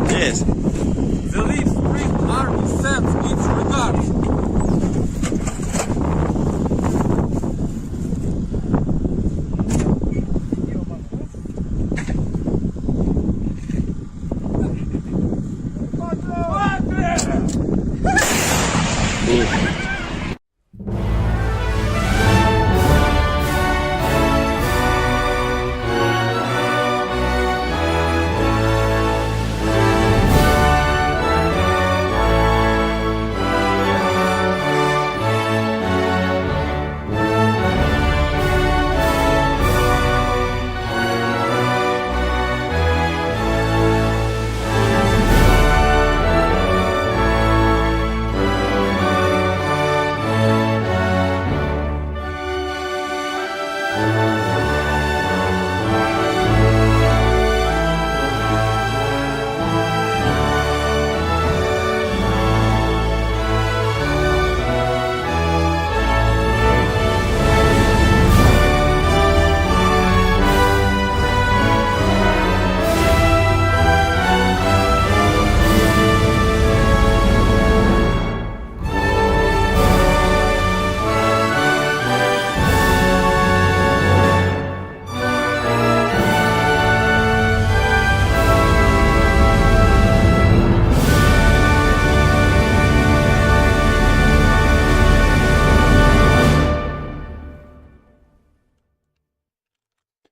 Yes. The Lithuanian army sends its regards.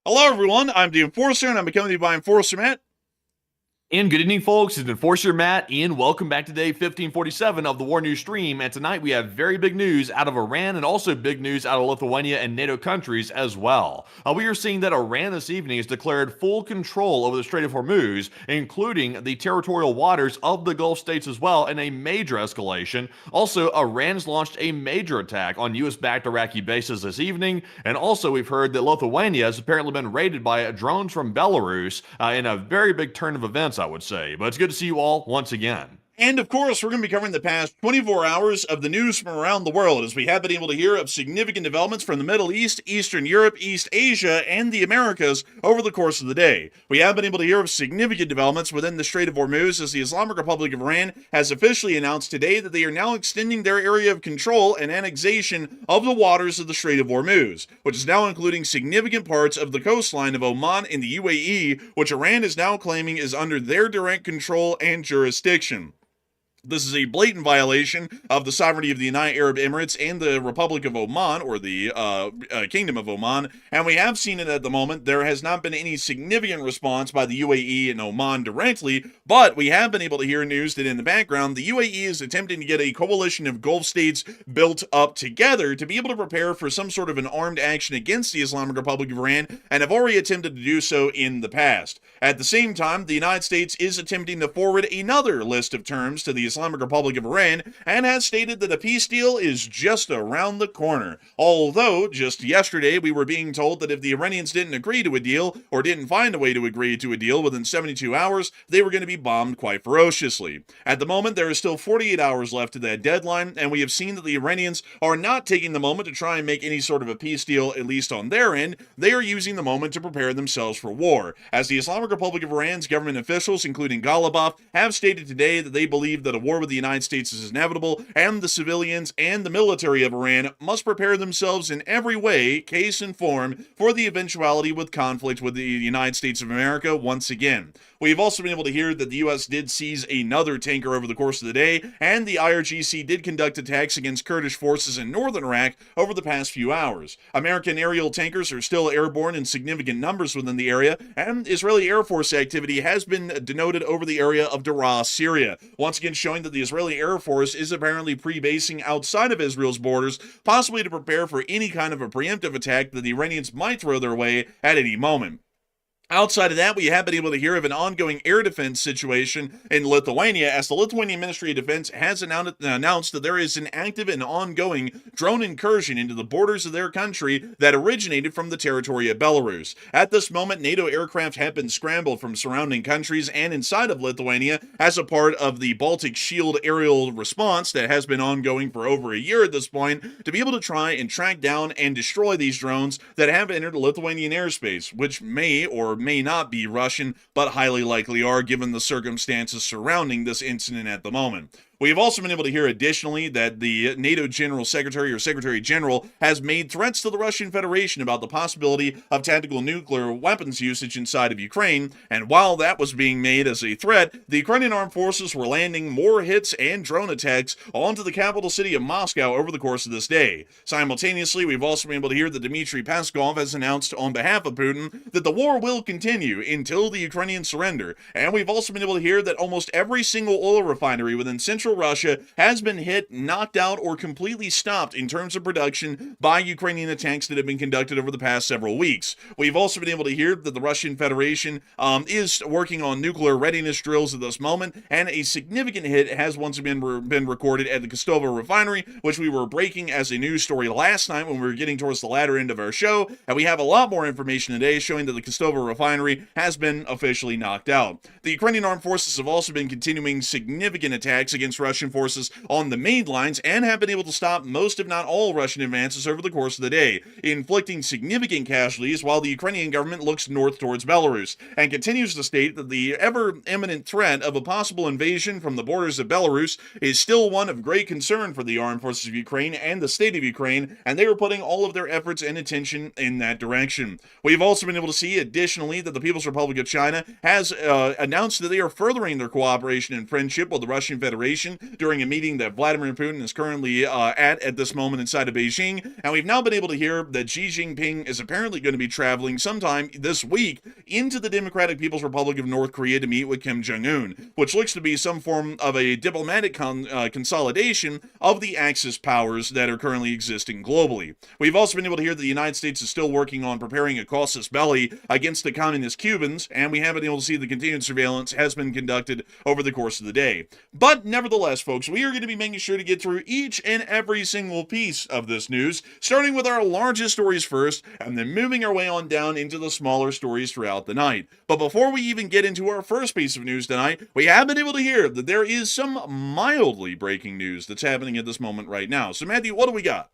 Hello, everyone. I'm the Enforcer, and I'm becoming by Enforcer Matt. And good evening, folks. It's Enforcer Matt, and welcome back to day 1547 of the War News stream. And tonight we have very big news out of Iran and also big news out of Lithuania and NATO countries as well. We are seeing that Iran this evening has declared full control over the Strait of Hormuz, including the territorial waters of the Gulf states as well, in a major escalation. Also, Iran has launched a major attack on U.S.-backed Iraqi bases this evening. And also, we've heard that Lithuania has apparently been raided by drones from Belarus in a very big turn of events, I would say. But it's good to see you all once again. And of course, we're going to be covering the past 24 hours of the news from around the world, as we have been able to hear of significant developments from the Middle East, Eastern Europe, East Asia, and the Americas over the course of the day. We have been able to hear of significant developments within the Strait of Hormuz, as the Islamic Republic of Iran has officially announced today that they are now extending their area of control and annexation of the waters of the Strait of Hormuz, which is now including significant parts of the coastline of Oman in the UAE, which Iran is now claiming is under their direct control and jurisdiction. This is a blatant violation of the sovereignty of the United Arab Emirates and the Republic of Oman, or the Kingdom of Oman, and we have seen it at the moment. There has not been any significant response by the UAE and Oman directly, but we have been able to hear news that in the background, the UAE is attempting to get a coalition of Gulf states built up together to be able to prepare for some sort of an armed action against the Islamic Republic of Iran, and have already attempted to do so in the past. At the same time, the United States is attempting to forward another list of terms to the Islamic Republic of Iran, and has stated that a peace deal is just around the corner. Although, just yesterday, we were being told that if the Iranians didn't agree to a deal, or didn't find a way to agree to a deal within 72 hours, they were going to be bombed quite ferociously. At the moment, there is still 48 hours left to that deadline, and we have seen that the Iranians are not taking the moment to try and make any sort of a peace deal, at least on their end. They are using the moment to prepare themselves for war, as the Islamic Republic of Iran's government officials, including Ghalibaf, have stated today that they believe that a war with the United States is inevitable, and the civilians and the military of Iran must prepare themselves in every way, case and form, for the eventuality with conflict with the United States of America once again. We've also been able to hear that the U.S. did seize another tanker over the course of the day, and the IRGC did conduct attacks against Kurdish forces in northern Iraq over the past few hours. American aerial tankers are still airborne in significant numbers within the area, and Israeli Air Force activity has been denoted over the area of Daraa, Syria, once again showing that the Israeli Air Force is apparently pre-basing outside of Israel's borders, possibly to prepare for any kind of a preemptive attack that the Iranians might throw their way at any moment. Outside of that, we have been able to hear of an ongoing air defense situation in Lithuania, as the Lithuanian Ministry of Defense has announced that there is an active and ongoing drone incursion into the borders of their country that originated from the territory of Belarus. At this moment, NATO aircraft have been scrambled from surrounding countries and inside of Lithuania as a part of the Baltic Shield aerial response that has been ongoing for over a year at this point, to be able to try and track down and destroy these drones that have entered Lithuanian airspace, which may or may not be Russian, but highly likely are given the circumstances surrounding this incident at the moment. We have also been able to hear additionally that the NATO General Secretary or Secretary General has made threats to the Russian Federation about the possibility of tactical nuclear weapons usage inside of Ukraine, and while that was being made as a threat, the Ukrainian armed forces were landing more hits and drone attacks onto the capital city of Moscow over the course of this day. Simultaneously, we've also been able to hear that Dmitry Peskov has announced on behalf of Putin that the war will continue until the Ukrainians surrender, and we've also been able to hear that almost every single oil refinery within central Russia has been hit, knocked out, or completely stopped in terms of production by Ukrainian attacks that have been conducted over the past several weeks. We've also been able to hear that the Russian Federation is working on nuclear readiness drills at this moment, and a significant hit has once again been recorded at the Kostovo refinery, which we were breaking as a news story last night when we were getting towards the latter end of our show, and we have a lot more information today showing that the Kostovo refinery has been officially knocked out. The Ukrainian armed forces have also been continuing significant attacks against Russian forces on the main lines and have been able to stop most, if not all, Russian advances over the course of the day, inflicting significant casualties while the Ukrainian government looks north towards Belarus and continues to state that the ever-imminent threat of a possible invasion from the borders of Belarus is still one of great concern for the armed forces of Ukraine and the state of Ukraine, and they are putting all of their efforts and attention in that direction. We've also been able to see, additionally, that the People's Republic of China has announced that they are furthering their cooperation and friendship with the Russian Federation during a meeting that Vladimir Putin is currently at this moment inside of Beijing, and we've now been able to hear that Xi Jinping is apparently going to be traveling sometime this week into the Democratic People's Republic of North Korea to meet with Kim Jong-un, which looks to be some form of a diplomatic consolidation of the Axis powers that are currently existing globally. We've also been able to hear that the United States is still working on preparing a casus belli against the communist Cubans, and we have been able to see the continued surveillance has been conducted over the course of the day. But nevertheless, folks, we are going to be making sure to get through each and every single piece of this news, starting with our largest stories first, and then moving our way on down into the smaller stories throughout the night. But before we even get into our first piece of news tonight, we have been able to hear that there is some mildly breaking news that's happening at this moment right now. So, Matthew, what do we got?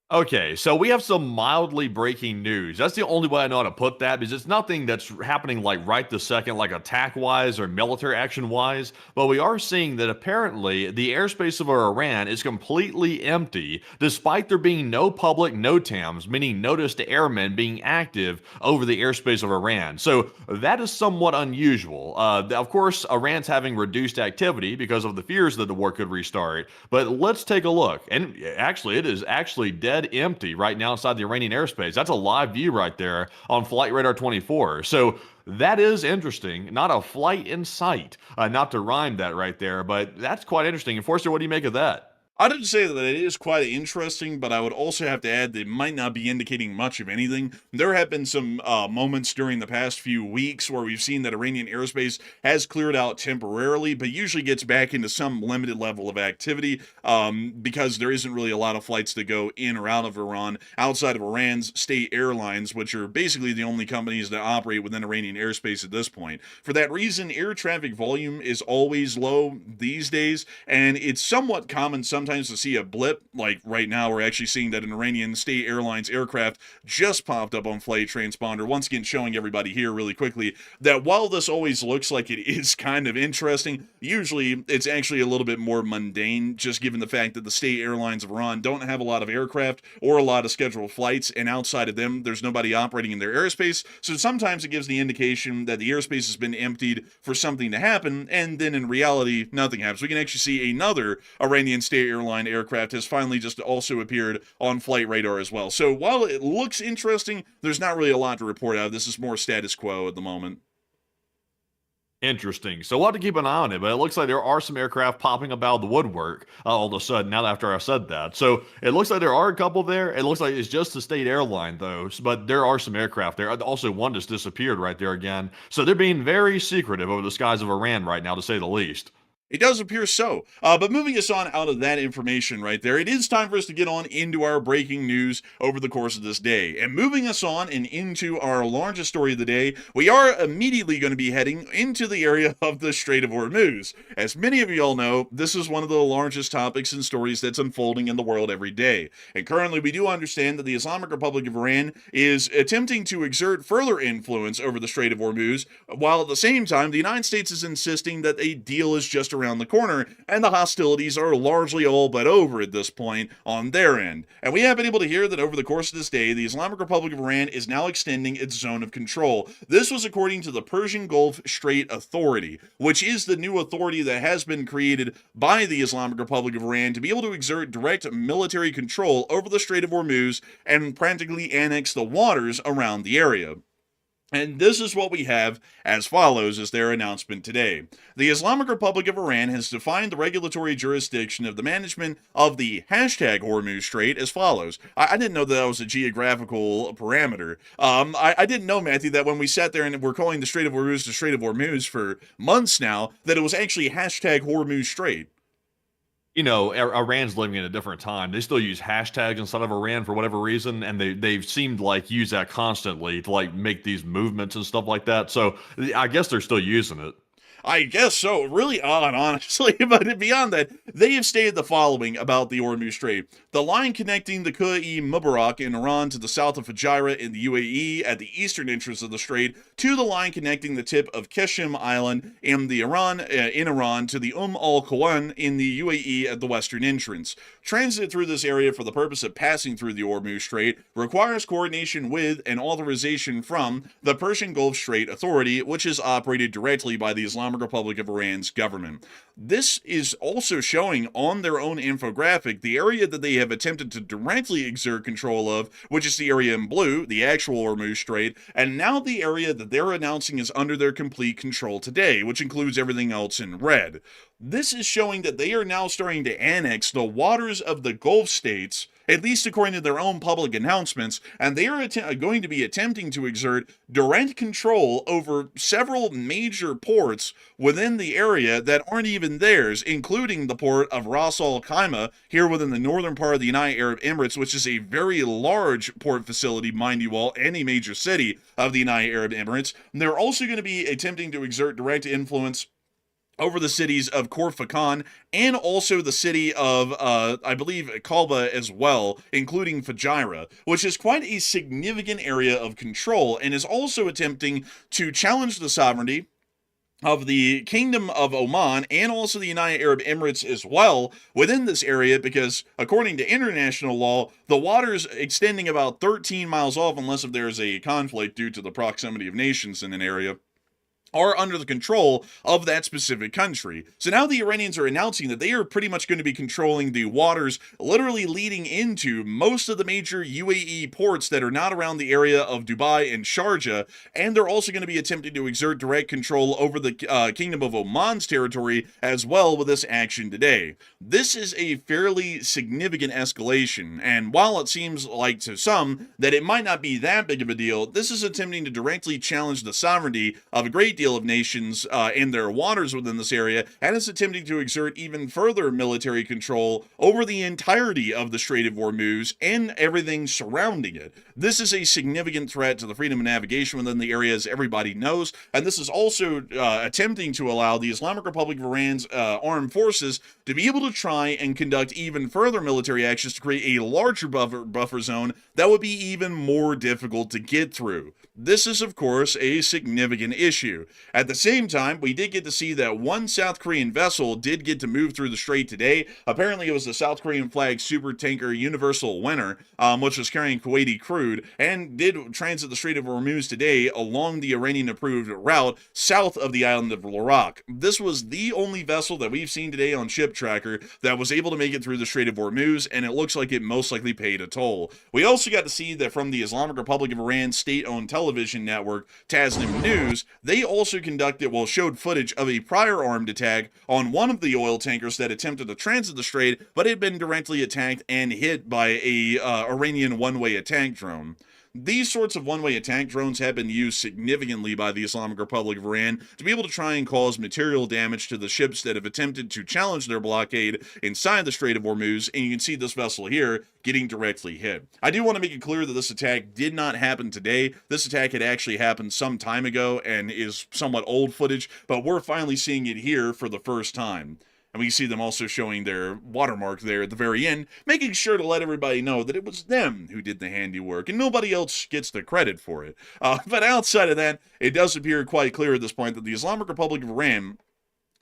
Okay, so we have some mildly breaking news. That's the only way I know how to put that, because it's nothing that's happening like right this second, like attack-wise or military action-wise, but we are seeing that apparently the airspace of Iran is completely empty, despite there being no public NOTAMs, meaning notice to airmen, being active over the airspace of Iran. So that is somewhat unusual. Of course, Iran's having reduced activity because of the fears that the war could restart, but let's take a look. And actually, it is actually dead empty right now inside the Iranian airspace. That's a live view right there on Flight Radar 24. So that is interesting. Not a flight in sight. Not to rhyme that right there, but that's quite interesting. And Forster, what do you make of that? I didn't say that it is quite interesting, but I would also have to add that it might not be indicating much of anything. There have been some moments during the past few weeks where we've seen that Iranian airspace has cleared out temporarily, but usually gets back into some limited level of activity because there isn't really a lot of flights that go in or out of Iran outside of Iran's state airlines, which are basically the only companies that operate within Iranian airspace at this point. For that reason, air traffic volume is always low these days, and it's somewhat common sometimes sometimes to see a blip. Like right now, we're actually seeing that an Iranian state airlines aircraft just popped up on flight transponder. Once again, showing everybody here really quickly that while this always looks like it is kind of interesting, usually it's actually a little bit more mundane, just given the fact that the state airlines of Iran don't have a lot of aircraft or a lot of scheduled flights, and outside of them, there's nobody operating in their airspace. So sometimes it gives the indication that the airspace has been emptied for something to happen, and then in reality, nothing happens. We can actually see another Iranian state airline aircraft has finally just also appeared on flight radar as well. So while it looks interesting, there's not really a lot to report out. This is more status quo at the moment. Interesting. So we'll have to keep an eye on it, but it looks like there are some aircraft popping up out of the woodwork all of a sudden, now after I said that. So it looks like there are a couple there. It looks like it's just the state airline, though, but there are some aircraft there. Also, one just disappeared right there again. So they're being very secretive over the skies of Iran right now, to say the least. It does appear so. But moving us on out of that information right there, it is time for us to get on into our breaking news over the course of this day. And moving us on and into our largest story of the day, we are immediately going to be heading into the area of the Strait of Hormuz. As many of you all know, this is one of the largest topics and stories that's unfolding in the world every day. And currently, we do understand that the Islamic Republic of Iran is attempting to exert further influence over the Strait of Hormuz, while at the same time, the United States is insisting that a deal is just around the corner, and the hostilities are largely all but over at this point on their end. And we have been able to hear that over the course of this day, the Islamic Republic of Iran is now extending its zone of control. This was according to the Persian Gulf Strait Authority, which is the new authority that has been created by the Islamic Republic of Iran to be able to exert direct military control over the Strait of Hormuz and practically annex the waters around the area. And this is what we have as follows as their announcement today. The Islamic Republic of Iran has defined the regulatory jurisdiction of the management of the #Hormuz Strait as follows. I didn't know that was a geographical parameter. I didn't know, Matthew, that when we sat there and we're calling the Strait of Hormuz the Strait of Hormuz for months now, that it was actually #Hormuz Strait. You know, Iran's living in a different time. They still use hashtags inside of Iran for whatever reason, and they've seemed like use that constantly to like make these movements and stuff like that. So I guess they're still using it. I guess so. Really odd, honestly. But beyond that, they have stated the following about the Hormuz Strait. The line connecting the Mubarak in Iran to the south of Fujairah in the UAE at the eastern entrance of the strait to the line connecting the tip of Qeshm Island in Iran to the al-Quwan in the UAE at the western entrance. Transit through this area for the purpose of passing through the Hormuz Strait requires coordination with and authorization from the Persian Gulf Strait Authority, which is operated directly by the Islamic Republic of Iran's government. This is also showing on their own infographic the area that they have attempted to directly exert control of, which is the area in blue, the actual Hormuz Strait, and now the area that they're announcing is under their complete control today, which includes everything else in red. This is showing that they are now starting to annex the waters of the Gulf states, at least according to their own public announcements, and they are going to be attempting to exert direct control over several major ports within the area that aren't even theirs, including the port of Ras Al Khaimah here within the northern part of the United Arab Emirates, which is a very large port facility, mind you all, any major city of the United Arab Emirates. And they're also going to be attempting to exert direct influence over the cities of Khor Fakkan and also the city of, I believe, Kalba as well, including Fujairah, which is quite a significant area of control and is also attempting to challenge the sovereignty of the Kingdom of Oman and also the United Arab Emirates as well within this area, because according to international law, the waters extending about 13 miles off, unless if there's a conflict due to the proximity of nations in an area, are under the control of that specific country. So now the Iranians are announcing that they are pretty much going to be controlling the waters literally leading into most of the major UAE ports that are not around the area of Dubai and Sharjah, and they're also going to be attempting to exert direct control over the Kingdom of Oman's territory as well with this action today. This is a fairly significant escalation, and while it seems like to some that it might not be that big of a deal, this is attempting to directly challenge the sovereignty of a great great deal of nations in their waters within this area, and is attempting to exert even further military control over the entirety of the Strait of Hormuz and everything surrounding it. This is a significant threat to the freedom of navigation within the area, as everybody knows, and this is also attempting to allow the Islamic Republic of Iran's armed forces to be able to try and conduct even further military actions to create a larger buffer zone that would be even more difficult to get through. This is, of course, a significant issue. At the same time, we did get to see that one South Korean vessel did get to move through the strait today. Apparently, it was the South Korean flagged super tanker Universal Winner, which was carrying Kuwaiti crude, and did transit the Strait of Hormuz today along the Iranian-approved route south of the island of Larak. This was the only vessel that we've seen today on Ship Tracker that was able to make it through the Strait of Hormuz, and it looks like it most likely paid a toll. We also got to see that from the Islamic Republic of Iran state-owned television network, Tasnim News, they also showed footage of a prior armed attack on one of the oil tankers that attempted to transit the strait, but had been directly attacked and hit by a Iranian one-way attack drone. These sorts of one-way attack drones have been used significantly by the Islamic Republic of Iran to be able to try and cause material damage to the ships that have attempted to challenge their blockade inside the Strait of Hormuz, and you can see this vessel here getting directly hit. I do want to make it clear that this attack did not happen today. This attack had actually happened some time ago and is somewhat old footage, but we're finally seeing it here for the first time. And we see them also showing their watermark there at the very end, making sure to let everybody know that it was them who did the handiwork, and nobody else gets the credit for it. But outside of that, it does appear quite clear at this point that the Islamic Republic of Iran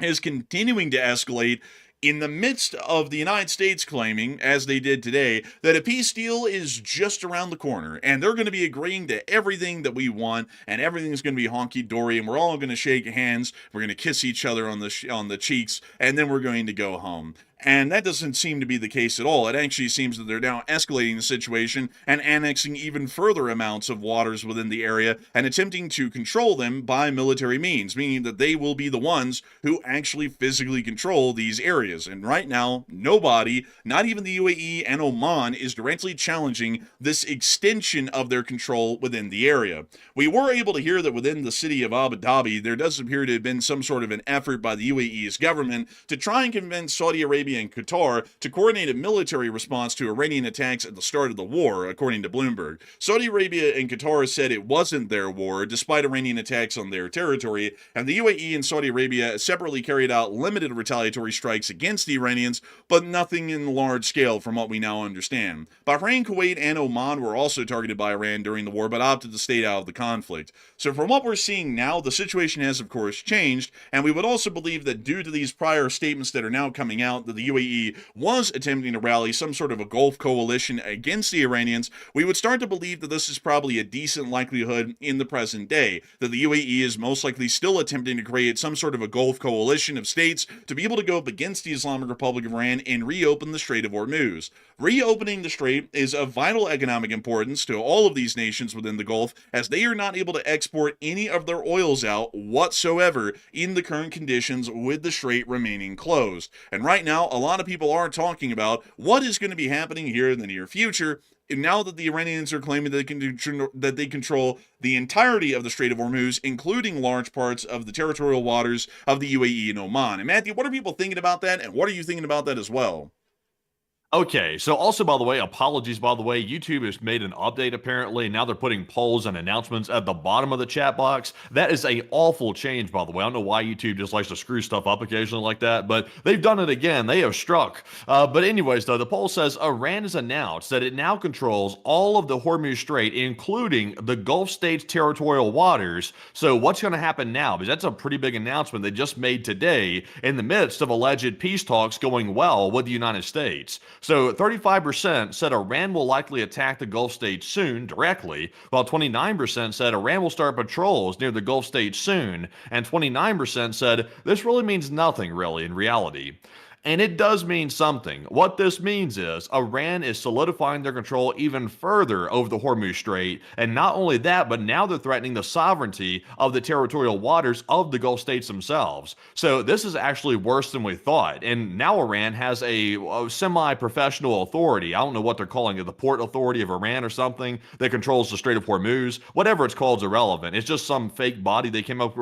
is continuing to escalate in the midst of the United States claiming, as they did today, that a peace deal is just around the corner, and they're going to be agreeing to everything that we want, and everything's going to be honky-dory, and we're all going to shake hands, we're going to kiss each other on the cheeks, and then we're going to go home. And that doesn't seem to be the case at all. It actually seems that they're now escalating the situation and annexing even further amounts of waters within the area and attempting to control them by military means, meaning that they will be the ones who actually physically control these areas. And right now, nobody, not even the UAE and Oman, is directly challenging this extension of their control within the area. We were able to hear that within the city of Abu Dhabi, there does appear to have been some sort of an effort by the UAE's government to try and convince Saudi Arabia and Qatar to coordinate a military response to Iranian attacks at the start of the war, according to Bloomberg. Saudi Arabia and Qatar said it wasn't their war, despite Iranian attacks on their territory, and the UAE and Saudi Arabia separately carried out limited retaliatory strikes against the Iranians, but nothing in large scale from what we now understand. Bahrain, Kuwait, and Oman were also targeted by Iran during the war, but opted to stay out of the conflict. So from what we're seeing now, the situation has of course changed, and we would also believe that due to these prior statements that are now coming out, that the UAE was attempting to rally some sort of a Gulf coalition against the Iranians, we would start to believe that this is probably a decent likelihood in the present day, that the UAE is most likely still attempting to create some sort of a Gulf coalition of states to be able to go up against the Islamic Republic of Iran and reopen the Strait of Hormuz. Reopening the strait is of vital economic importance to all of these nations within the Gulf, as they are not able to export any of their oils out whatsoever in the current conditions with the strait remaining closed. And right now, a lot of people are talking about what is going to be happening here in the near future, now that the Iranians are claiming that they control the entirety of the Strait of Hormuz, including large parts of the territorial waters of the UAE and Oman. And Matthew, what are people thinking about that, and what are you thinking about that as well? Okay, so also, by the way, apologies, by the way, YouTube has made an update apparently. Now they're putting polls and announcements at the bottom of the chat box. That is a awful change, by the way. I don't know why YouTube just likes to screw stuff up occasionally like that, but they've done it again. They have struck. But anyways, though, the poll says Iran has announced that it now controls all of the Hormuz Strait, including the Gulf states' territorial waters. So what's going to happen now? Because that's a pretty big announcement they just made today in the midst of alleged peace talks going well with the United States. So 35% said Iran will likely attack the Gulf states soon directly, while 29% said Iran will start patrols near the Gulf states soon, and 29% said this really means nothing really in reality. And it does mean something. What this means is Iran is solidifying their control even further over the Hormuz Strait. And not only that, but now they're threatening the sovereignty of the territorial waters of the Gulf states themselves. So this is actually worse than we thought. And now Iran has a semi-professional authority. I don't know what they're calling it, the Port Authority of Iran or something, that controls the Strait of Hormuz. Whatever it's called is irrelevant. It's just some fake body they came up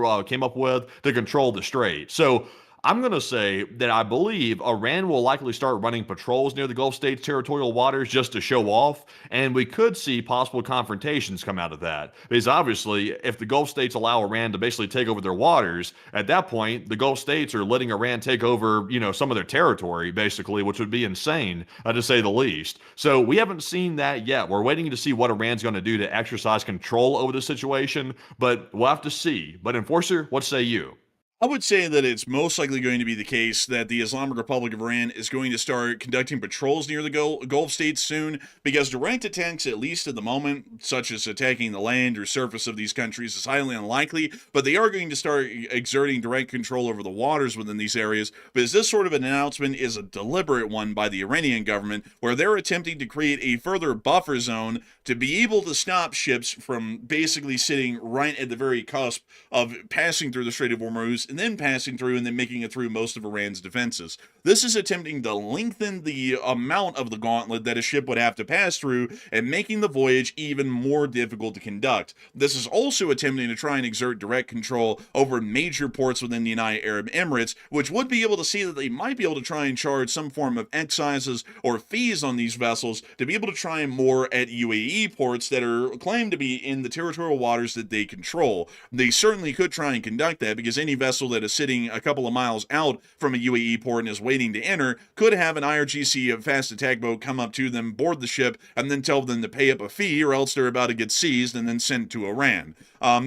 with to control the strait. So I'm going to say that I believe Iran will likely start running patrols near the Gulf states' territorial waters just to show off, and we could see possible confrontations come out of that. Because obviously, if the Gulf states allow Iran to basically take over their waters, at that point, the Gulf states are letting Iran take over, some of their territory, basically, which would be insane, to say the least. So we haven't seen that yet. We're waiting to see what Iran's going to do to exercise control over the situation, but we'll have to see. But Enforcer, what say you? I would say that it's most likely going to be the case that the Islamic Republic of Iran is going to start conducting patrols near the Gulf states soon, because direct attacks, at least at the moment, such as attacking the land or surface of these countries, is highly unlikely, but they are going to start exerting direct control over the waters within these areas, because this sort of an announcement is a deliberate one by the Iranian government, where they're attempting to create a further buffer zone to be able to stop ships from basically sitting right at the very cusp of passing through the Strait of Hormuz, and then passing through and then making it through most of Iran's defenses. This is attempting to lengthen the amount of the gauntlet that a ship would have to pass through and making the voyage even more difficult to conduct. This is also attempting to try and exert direct control over major ports within the United Arab Emirates, which would be able to see that they might be able to try and charge some form of excises or fees on these vessels to be able to try and moor at UAE ports that are claimed to be in the territorial waters that they control. They certainly could try and conduct that, because any vessel that is sitting a couple of miles out from a UAE port and is waiting to enter could have an IRGC fast attack boat come up to them, board the ship, and then tell them to pay up a fee, or else they're about to get seized and then sent to Iran.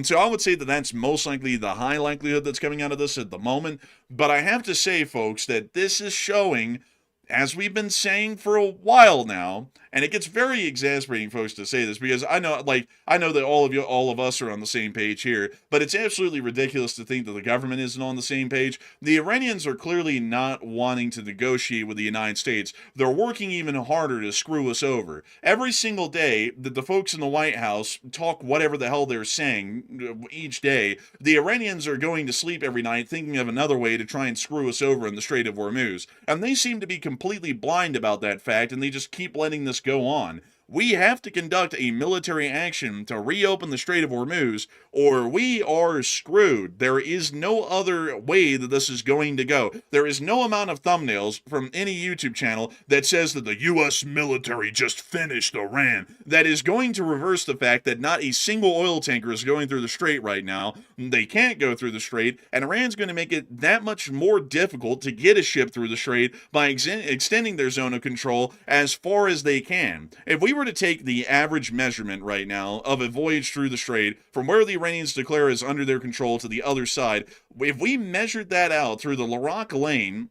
So I would say that that's most likely the high likelihood that's coming out of this at the moment. But I have to say, folks, that this is showing, as we've been saying for a while now, and it gets very exasperating, folks, to say this, because I know that all of us are on the same page here, but it's absolutely ridiculous to think that the government isn't on the same page. The Iranians are clearly not wanting to negotiate with the United States. They're working even harder to screw us over. Every single day that the folks in the White House talk whatever the hell they're saying each day, the Iranians are going to sleep every night thinking of another way to try and screw us over in the Strait of Hormuz. And they seem to be completely blind about that fact, and they just keep letting this go on. We have to conduct a military action to reopen the Strait of Hormuz, or we are screwed. There is no other way that this is going to go. There is no amount of thumbnails from any YouTube channel that says that the U.S. military just finished Iran that is going to reverse the fact that not a single oil tanker is going through the strait right now. They can't go through the strait, and Iran's going to make it that much more difficult to get a ship through the strait by extending their zone of control as far as they can. If we were to take the average measurement right now of a voyage through the strait from where the Iranians declare is under their control to the other side, if we measured that out through the Larak lane,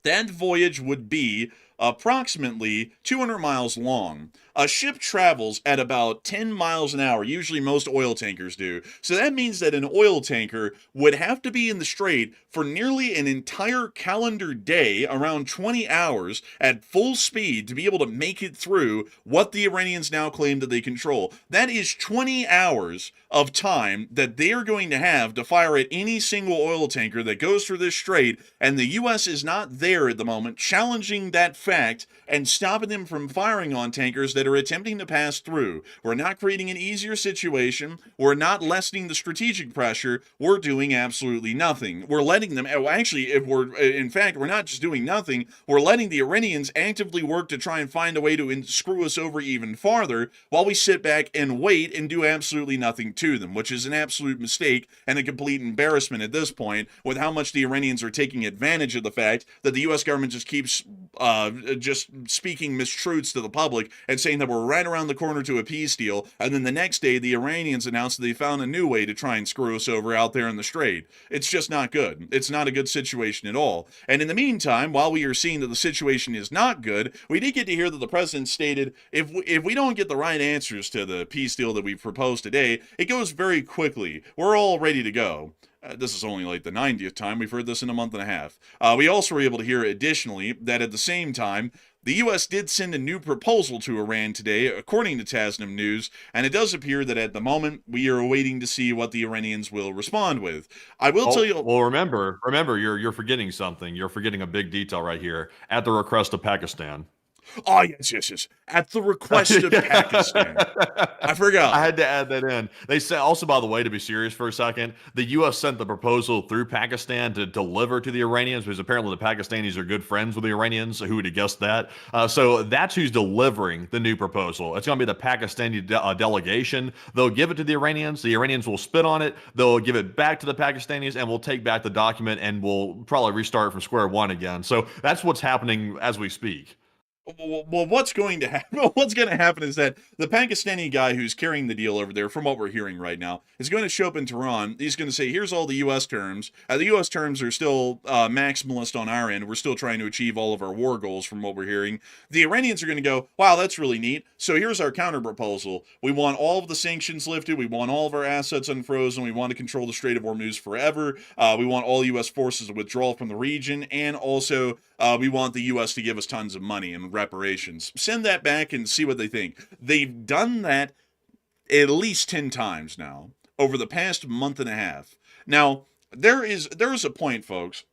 that voyage would be approximately 200 miles long. A ship travels at about 10 miles an hour. Usually most oil tankers do. So that means that an oil tanker would have to be in the strait for nearly an entire calendar day, around 20 hours, at full speed to be able to make it through what the Iranians now claim that they control. That is 20 hours of time that they are going to have to fire at any single oil tanker that goes through this strait, and the U.S. is not there at the moment challenging that fact and stopping them from firing on tankers that are attempting to pass through. We're not creating an easier situation. We're not lessening the strategic pressure. We're doing absolutely nothing. We're letting them, actually, we're not just doing nothing, we're letting the Iranians actively work to try and find a way to screw us over even farther while we sit back and wait and do absolutely nothing to them, which is an absolute mistake and a complete embarrassment at this point, with how much the Iranians are taking advantage of the fact that the U.S. government just keeps just speaking mistruths to the public and saying that we're right around the corner to a peace deal, and then the next day the Iranians announced that they found a new way to try and screw us over out there in the strait. It's just not good. It's not a good situation at all. And in the meantime, while we are seeing that the situation is not good, we did get to hear that the president stated, if we don't get the right answers to the peace deal that we proposed today, it goes very quickly. We're all ready to go. This is only like the 90th time we've heard this in a month and a half. We also were able to hear additionally that at the same time, the U.S. did send a new proposal to Iran today, according to Tasnim News, and it does appear that at the moment we are waiting to see what the Iranians will respond with. I will tell you. Well, remember, you're forgetting something. You're forgetting a big detail right here. At the request of Pakistan. Oh, yes. At the request of Pakistan. I forgot. I had to add that in. They said, also, by the way, to be serious for a second, the U.S. sent the proposal through Pakistan to deliver to the Iranians, because apparently the Pakistanis are good friends with the Iranians. Who would have guessed that? So that's who's delivering the new proposal. It's going to be the Pakistani delegation. They'll give it to the Iranians. The Iranians will spit on it. They'll give it back to the Pakistanis, and we'll take back the document, and we'll probably restart from square one again. So that's what's happening as we speak. Well, what's going to happen? What's going to happen is that the Pakistani guy who's carrying the deal over there, from what we're hearing right now, is going to show up in Tehran. He's going to say, "Here's all the U.S. terms. The U.S. terms are still maximalist on our end. We're still trying to achieve all of our war goals." From what we're hearing, the Iranians are going to go, "Wow, that's really neat. So here's our counter proposal. We want all of the sanctions lifted. We want all of our assets unfrozen. We want to control the Strait of Hormuz forever. We want all U.S. forces to withdraw from the region, and also." We want the U.S. to give us tons of money and reparations. Send that back and see what they think. They've done that at least 10 times now over the past month and a half. Now, there is a point, folks,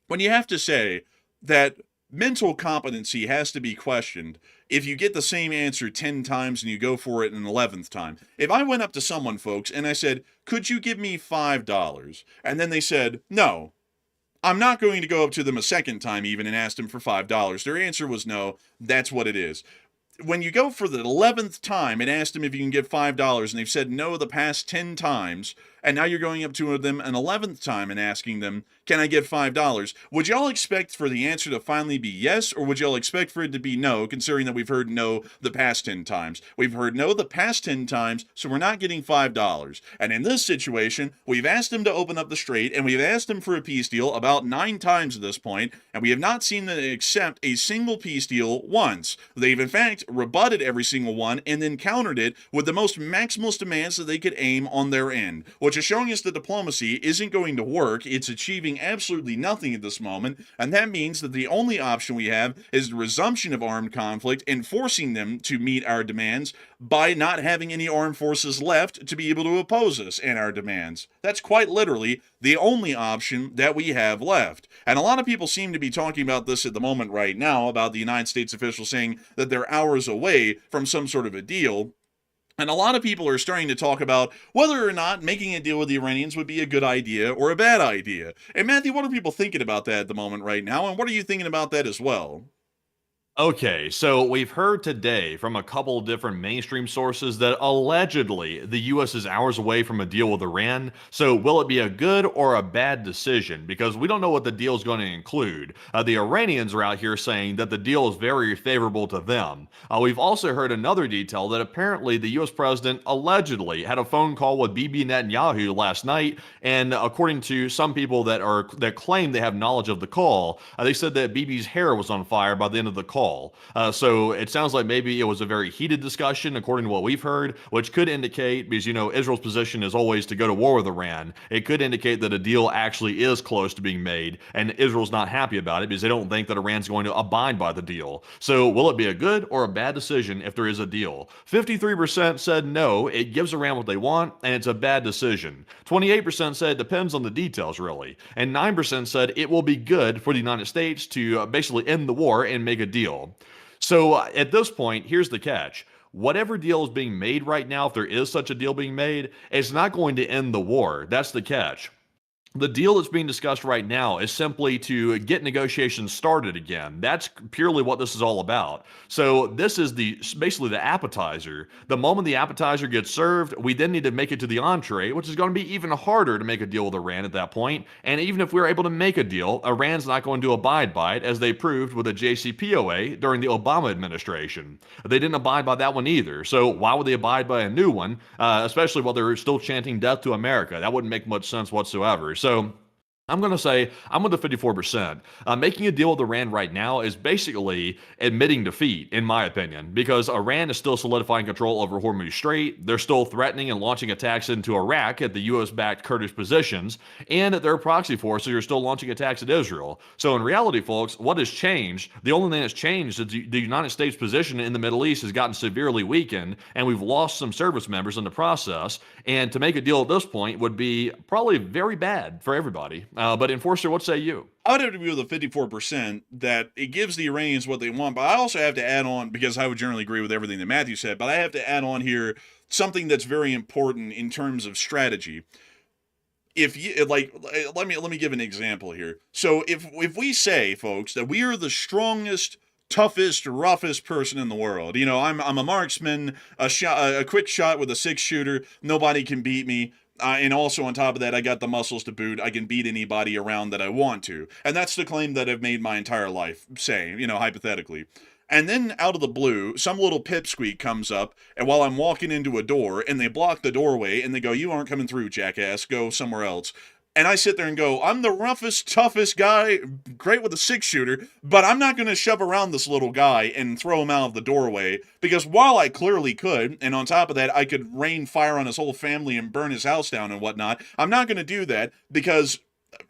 when you have to say that mental competency has to be questioned if you get the same answer 10 times and you go for it an 11th time. If I went up to someone, folks, and I said, "Could you give me $5?" And then they said, "No," I'm not going to go up to them a second time even and ask them for $5. Their answer was no. That's what it is. When you go for the 11th time and ask them if you can get $5 and they've said no the past 10 times, and now you're going up to them an 11th time and asking them, "Can I get $5? Would y'all expect for the answer to finally be yes, or would y'all expect for it to be no, considering that we've heard no the past 10 times? We've heard no the past 10 times, so we're not getting $5. And in this situation, we've asked them to open up the strait, and we've asked them for a peace deal about 9 times at this point, and we have not seen them accept a single peace deal once. They've, in fact, rebutted every single one and then countered it with the most maximalist demands that they could aim on their end, which is showing us that diplomacy isn't going to work. It's achieving absolutely nothing at this moment, and that means that the only option we have is the resumption of armed conflict and forcing them to meet our demands by not having any armed forces left to be able to oppose us and our demands. That's quite literally the only option that we have left. And a lot of people seem to be talking about this at the moment right now, about the United States officials saying that they're hours away from some sort of a deal. And a lot of people are starting to talk about whether or not making a deal with the Iranians would be a good idea or a bad idea. And Matthew, what are people thinking about that at the moment right now? And what are you thinking about that as well? Okay, so we've heard today from a couple of different mainstream sources that allegedly the U.S. is hours away from a deal with Iran. So will it be a good or a bad decision? Because we don't know what the deal is going to include. The Iranians are out here saying that the deal is very favorable to them. We've also heard another detail that apparently the U.S. president allegedly had a phone call with Bibi Netanyahu last night, and according to some people that claim they have knowledge of the call, they said that Bibi's hair was on fire by the end of the call. So it sounds like maybe it was a very heated discussion, according to what we've heard, which could indicate, because, Israel's position is always to go to war with Iran. It could indicate that a deal actually is close to being made, and Israel's not happy about it because they don't think that Iran's going to abide by the deal. So will it be a good or a bad decision if there is a deal? 53% said no, it gives Iran what they want, and it's a bad decision. 28% said it depends on the details, really. And 9% said it will be good for the United States to basically end the war and make a deal. So at this point, here's the catch. Whatever deal is being made right now, if there is such a deal being made, it's not going to end the war. That's the catch. The deal that's being discussed right now is simply to get negotiations started again. That's purely what this is all about. So this is basically the appetizer. The moment the appetizer gets served, we then need to make it to the entree, which is going to be even harder to make a deal with Iran at that point. And even if we're able to make a deal, Iran's not going to abide by it, as they proved with the JCPOA during the Obama administration. They didn't abide by that one either. So why would they abide by a new one, especially while they're still chanting death to America? That wouldn't make much sense whatsoever. So I'm going to say I'm with the 54%. Making a deal with Iran right now is basically admitting defeat, in my opinion, because Iran is still solidifying control over Hormuz Strait. They're still threatening and launching attacks into Iraq at the U.S.-backed Kurdish positions, and their proxy forces are still launching attacks at Israel. So in reality, folks, what has changed? The only thing that's changed is the United States position in the Middle East has gotten severely weakened, and we've lost some service members in the process. And to make a deal at this point would be probably very bad for everybody. But Enforcer, what say you? I would have to be with the 54% that it gives the Iranians what they want, but I also have to add on, because I would generally agree with everything that Matthew said, but I have to add on here something that's very important in terms of strategy. If you like, let me give an example here. So if we say, folks, that we are the strongest, toughest, roughest person in the world, you know, I'm a marksman, a quick shot with a 6-shooter, nobody can beat me. And also on top of that, I got the muscles to boot. I can beat anybody around that I want to. And that's the claim that I've made my entire life, say, you know, hypothetically. And then out of the blue, some little pipsqueak comes up, and while I'm walking into a door, and they block the doorway, and they go, "You aren't coming through, jackass. Go somewhere else." And I sit there and go, I'm the roughest, toughest guy, great with a 6-shooter, but I'm not going to shove around this little guy and throw him out of the doorway, because while I clearly could, and on top of that, I could rain fire on his whole family and burn his house down and whatnot, I'm not going to do that because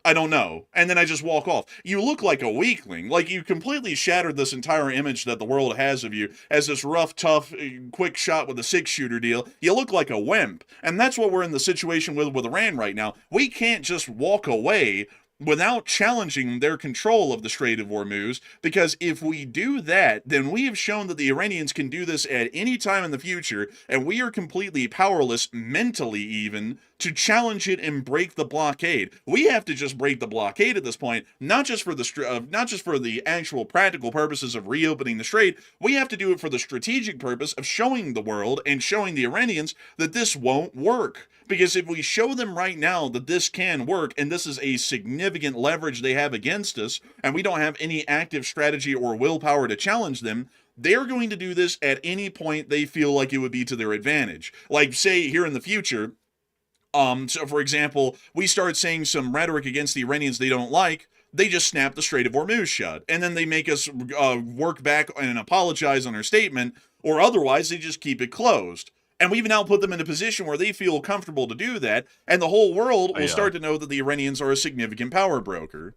I don't know. And then I just walk off. You look like a weakling. Like you completely shattered this entire image that the world has of you as this rough, tough, quick shot with a 6-shooter deal. You look like a wimp. And that's what we're in the situation with Iran right now. We can't just walk away without challenging their control of the Strait of Hormuz, because if we do that, then we have shown that the Iranians can do this at any time in the future, and we are completely powerless, mentally even, to challenge it and break the blockade. We have to just break the blockade at this point, not just for the actual practical purposes of reopening the strait. We have to do it for the strategic purpose of showing the world and showing the Iranians that this won't work. Because if we show them right now that this can work, and this is a significant leverage they have against us, and we don't have any active strategy or willpower to challenge them, they're going to do this at any point they feel like it would be to their advantage. Like, say, here in the future, so for example, we start saying some rhetoric against the Iranians they don't like, they just snap the Strait of Hormuz shut. And then they make us work back and apologize on our statement, or otherwise they just keep it closed. And we've now put them in a position where they feel comfortable to do that, and the whole world will start to know that the Iranians are a significant power broker.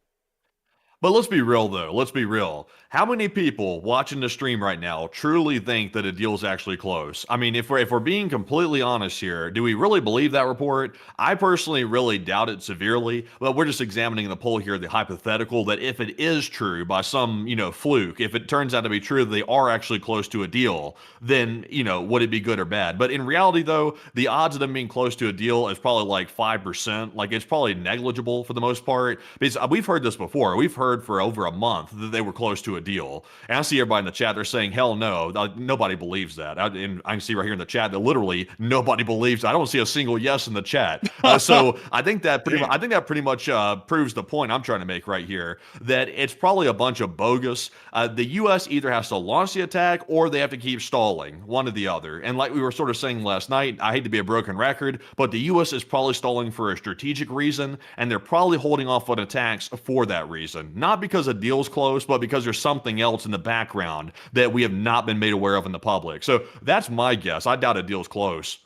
But let's be real, though. Let's be real. How many people watching the stream right now truly think that a deal is actually close? I mean, if we're being completely honest here, do we really believe that report? I personally really doubt it severely, but we're just examining the poll here, the hypothetical that if it is true by some, fluke, if it turns out to be true that they are actually close to a deal, then, would it be good or bad? But in reality, though, the odds of them being close to a deal is probably like 5%. Like, it's probably negligible for the most part, because we've heard this before. We've heard for over a month that they were close to a deal. And I see everybody in the chat, they're saying, hell no, nobody believes that. And I can see right here in the chat that literally nobody believes. I don't see a single yes in the chat. So I think that pretty much proves the point I'm trying to make right here, that it's probably a bunch of bogus. The U.S. either has to launch the attack or they have to keep stalling, one or the other. And like we were sort of saying last night, I hate to be a broken record, but the U.S. is probably stalling for a strategic reason, and they're probably holding off on attacks for that reason. Not because a deal's close, but because there's something else in the background that we have not been made aware of in the public. So that's my guess. I doubt a deal's close.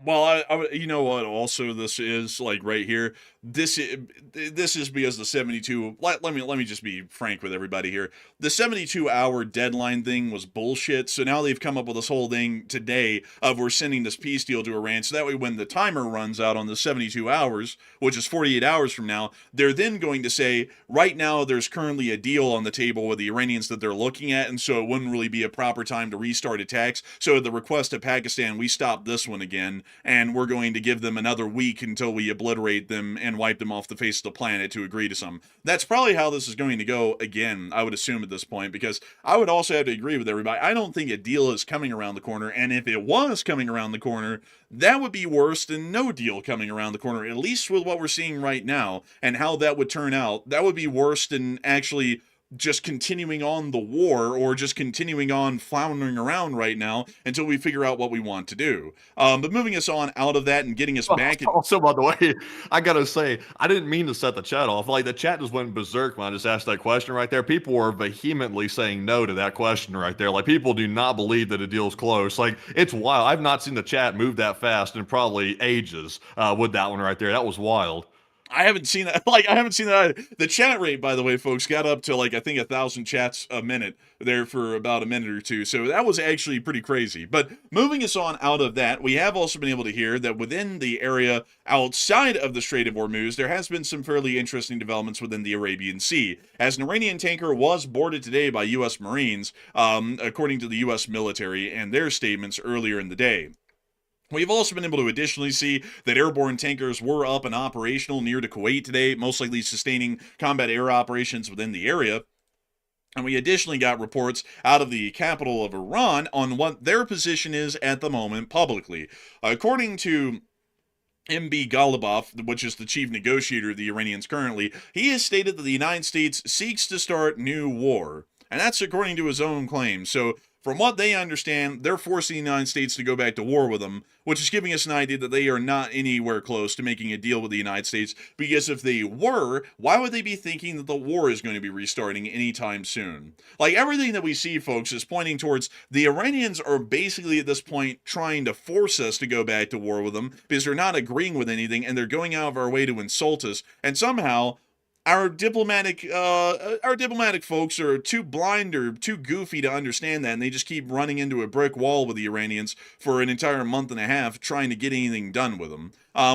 Well, you know what? Also, this is like right here. This is because the 72. Let me just be frank with everybody here. The 72-hour deadline thing was bullshit. So now they've come up with this whole thing today of we're sending this peace deal to Iran. So that way, when the timer runs out on the 72 hours, which is 48 hours from now, they're then going to say, right now there's currently a deal on the table with the Iranians that they're looking at, and so it wouldn't really be a proper time to restart attacks. So at the request of Pakistan, we stop this one again, and we're going to give them another week until we obliterate them and wipe them off the face of the planet to agree to some. That's probably how this is going to go again, I would assume at this point, because I would also have to agree with everybody. I don't think a deal is coming around the corner, and if it was coming around the corner, that would be worse than no deal coming around the corner, at least with what we're seeing right now and how that would turn out. That would be worse than actually just continuing on the war or just continuing on floundering around right now until we figure out what we want to do. But moving us on out of that and getting us back. Also, by the way, I gotta say, I didn't mean to set the chat off. Like, the chat just went berserk when I just asked that question right there. People were vehemently saying no to that question right there. Like, people do not believe that a deal's close. Like, it's wild. I've not seen the chat move that fast in probably ages with that one right there. That was wild. I haven't seen that. Like, I haven't seen that either. The chat rate, by the way, folks, got up to, like, I think 1,000 chats a minute there for about a minute or two. So that was actually pretty crazy. But moving us on out of that, we have also been able to hear that within the area outside of the Strait of Hormuz, there has been some fairly interesting developments within the Arabian Sea, as an Iranian tanker was boarded today by U.S. Marines, according to the U.S. military and their statements earlier in the day. We've also been able to additionally see that airborne tankers were up and operational near to Kuwait today, most likely sustaining combat air operations within the area. And we additionally got reports out of the capital of Iran on what their position is at the moment publicly. According to MB Ghalibaf, which is the chief negotiator of the Iranians currently, he has stated that the United States seeks to start new war. And that's according to his own claim. So from what they understand, they're forcing the United States to go back to war with them, which is giving us an idea that they are not anywhere close to making a deal with the United States, because if they were, why would they be thinking that the war is going to be restarting anytime soon? Like, everything that we see, folks, is pointing towards the Iranians are basically at this point trying to force us to go back to war with them, because they're not agreeing with anything, and they're going out of our way to insult us, and somehow our diplomatic folks are too blind or too goofy to understand that, and they just keep running into a brick wall with the Iranians for an entire month and a half trying to get anything done with them.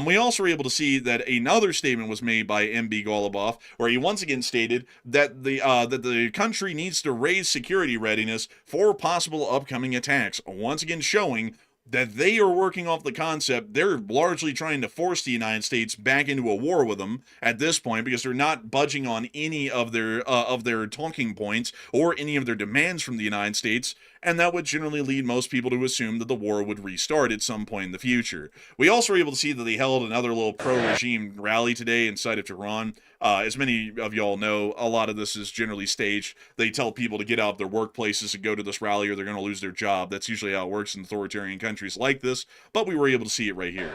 We also were able to see that another statement was made by MB Ghalibaf, where he once again stated that the country needs to raise security readiness for possible upcoming attacks, once again showing that they are working off the concept they're largely trying to force the United States back into a war with them at this point, because they're not budging on any of their talking points or any of their demands from the United States, and that would generally lead most people to assume that the war would restart at some point in the future. We also were able to see that they held another little pro-regime rally today inside of Tehran. As many of y'all know, a lot of this is generally staged. They tell people to get out of their workplaces and go to this rally or they're going to lose their job. That's usually how it works in authoritarian countries like this, but we were able to see it right here.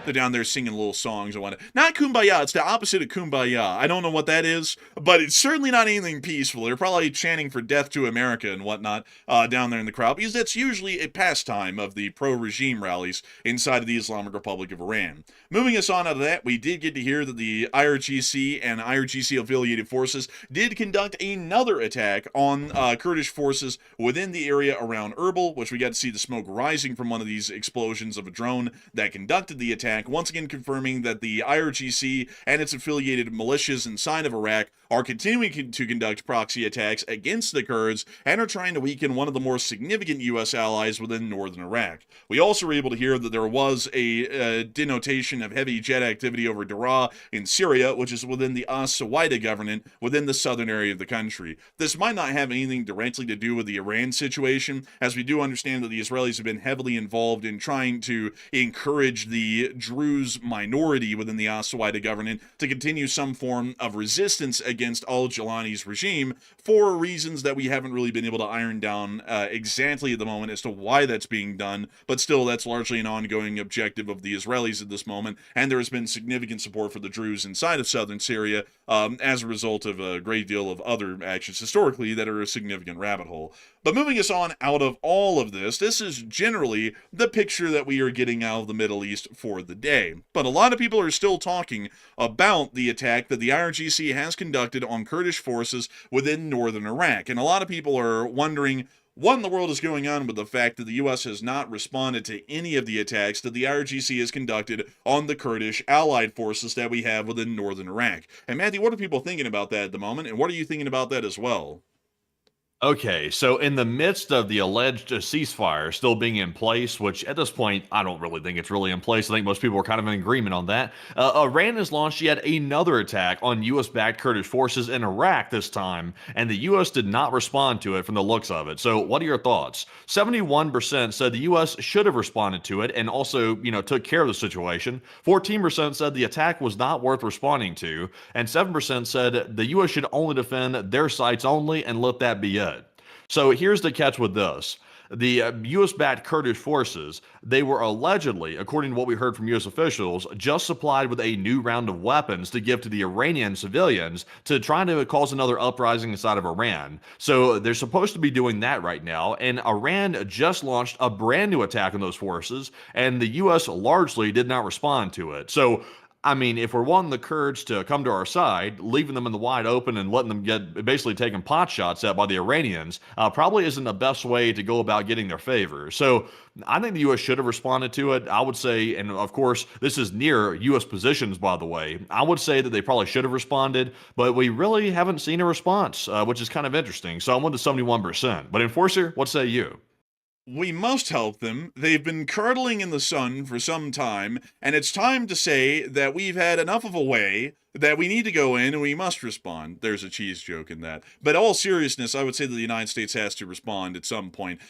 They're down there singing little songs and whatnot. Not kumbaya, it's the opposite of kumbaya. I don't know what that is, but it's certainly not anything peaceful. They're probably chanting for death to America and whatnot down there in the crowd, because that's usually a pastime of the pro-regime rallies inside of the Islamic Republic of Iran. Moving us on out of that, we did get to hear that the IRGC and IRGC-affiliated forces did conduct another attack on Kurdish forces within the area around Erbil, which we got to see the smoke rising from one of these explosions of a drone that conducted the attack, once again confirming that the IRGC and its affiliated militias inside of Iraq are continuing to conduct proxy attacks against the Kurds and are trying to weaken one of the more significant U.S. allies within northern Iraq. We also were able to hear that there was a denotation of heavy jet activity over Daraa in Syria, which is within the As-Suwaida government within the southern area of the country. This might not have anything directly to do with the Iran situation, as we do understand that the Israelis have been heavily involved in trying to encourage the Druze minority within the As-Suwaida government to continue some form of resistance against al-Jilani's regime for reasons that we haven't really been able to iron down exactly at the moment as to why that's being done, but still that's largely an ongoing objective of the Israelis at this moment, and there has been significant support for the Druze inside of southern Syria as a result of a great deal of other actions historically that are a significant rabbit hole. But moving us on out of all of this, this is generally the picture that we are getting out of the Middle East for the day. But a lot of people are still talking about the attack that the IRGC has conducted on Kurdish forces within northern Iraq. And a lot of people are wondering what in the world is going on with the fact that the U.S. has not responded to any of the attacks that the IRGC has conducted on the Kurdish allied forces that we have within northern Iraq. And Matthew, what are people thinking about that at the moment? And what are you thinking about that as well? Okay, so in the midst of the alleged ceasefire still being in place, which at this point, I don't really think it's really in place. I think most people are kind of in agreement on that. Iran has launched yet another attack on U.S. backed Kurdish forces in Iraq this time, and the U.S. did not respond to it from the looks of it. So, what are your thoughts? 71% said the U.S. should have responded to it and also, took care of the situation. 14% said the attack was not worth responding to, and 7% said the U.S. should only defend their sites only and let that be it. So here's the catch with this. The U.S.-backed Kurdish forces, they were allegedly, according to what we heard from U.S. officials, just supplied with a new round of weapons to give to the Iranian civilians to try to cause another uprising inside of Iran. So they're supposed to be doing that right now, and Iran just launched a brand new attack on those forces, and the U.S. largely did not respond to it. So I mean, if we're wanting the Kurds to come to our side, leaving them in the wide open and letting them get basically taking pot shots at by the Iranians, probably isn't the best way to go about getting their favor. So I think the U.S. should have responded to it. I would say, and of course, this is near U.S. positions, by the way. I would say that they probably should have responded, but we really haven't seen a response, which is kind of interesting. So I'm with the 71%. But Enforcer, what say you? We must help them. They've been curdling in the sun for some time, and it's time to say that we've had enough of a way that we need to go in and we must respond. There's a cheese joke in that. But all seriousness, I would say that the United States has to respond at some point.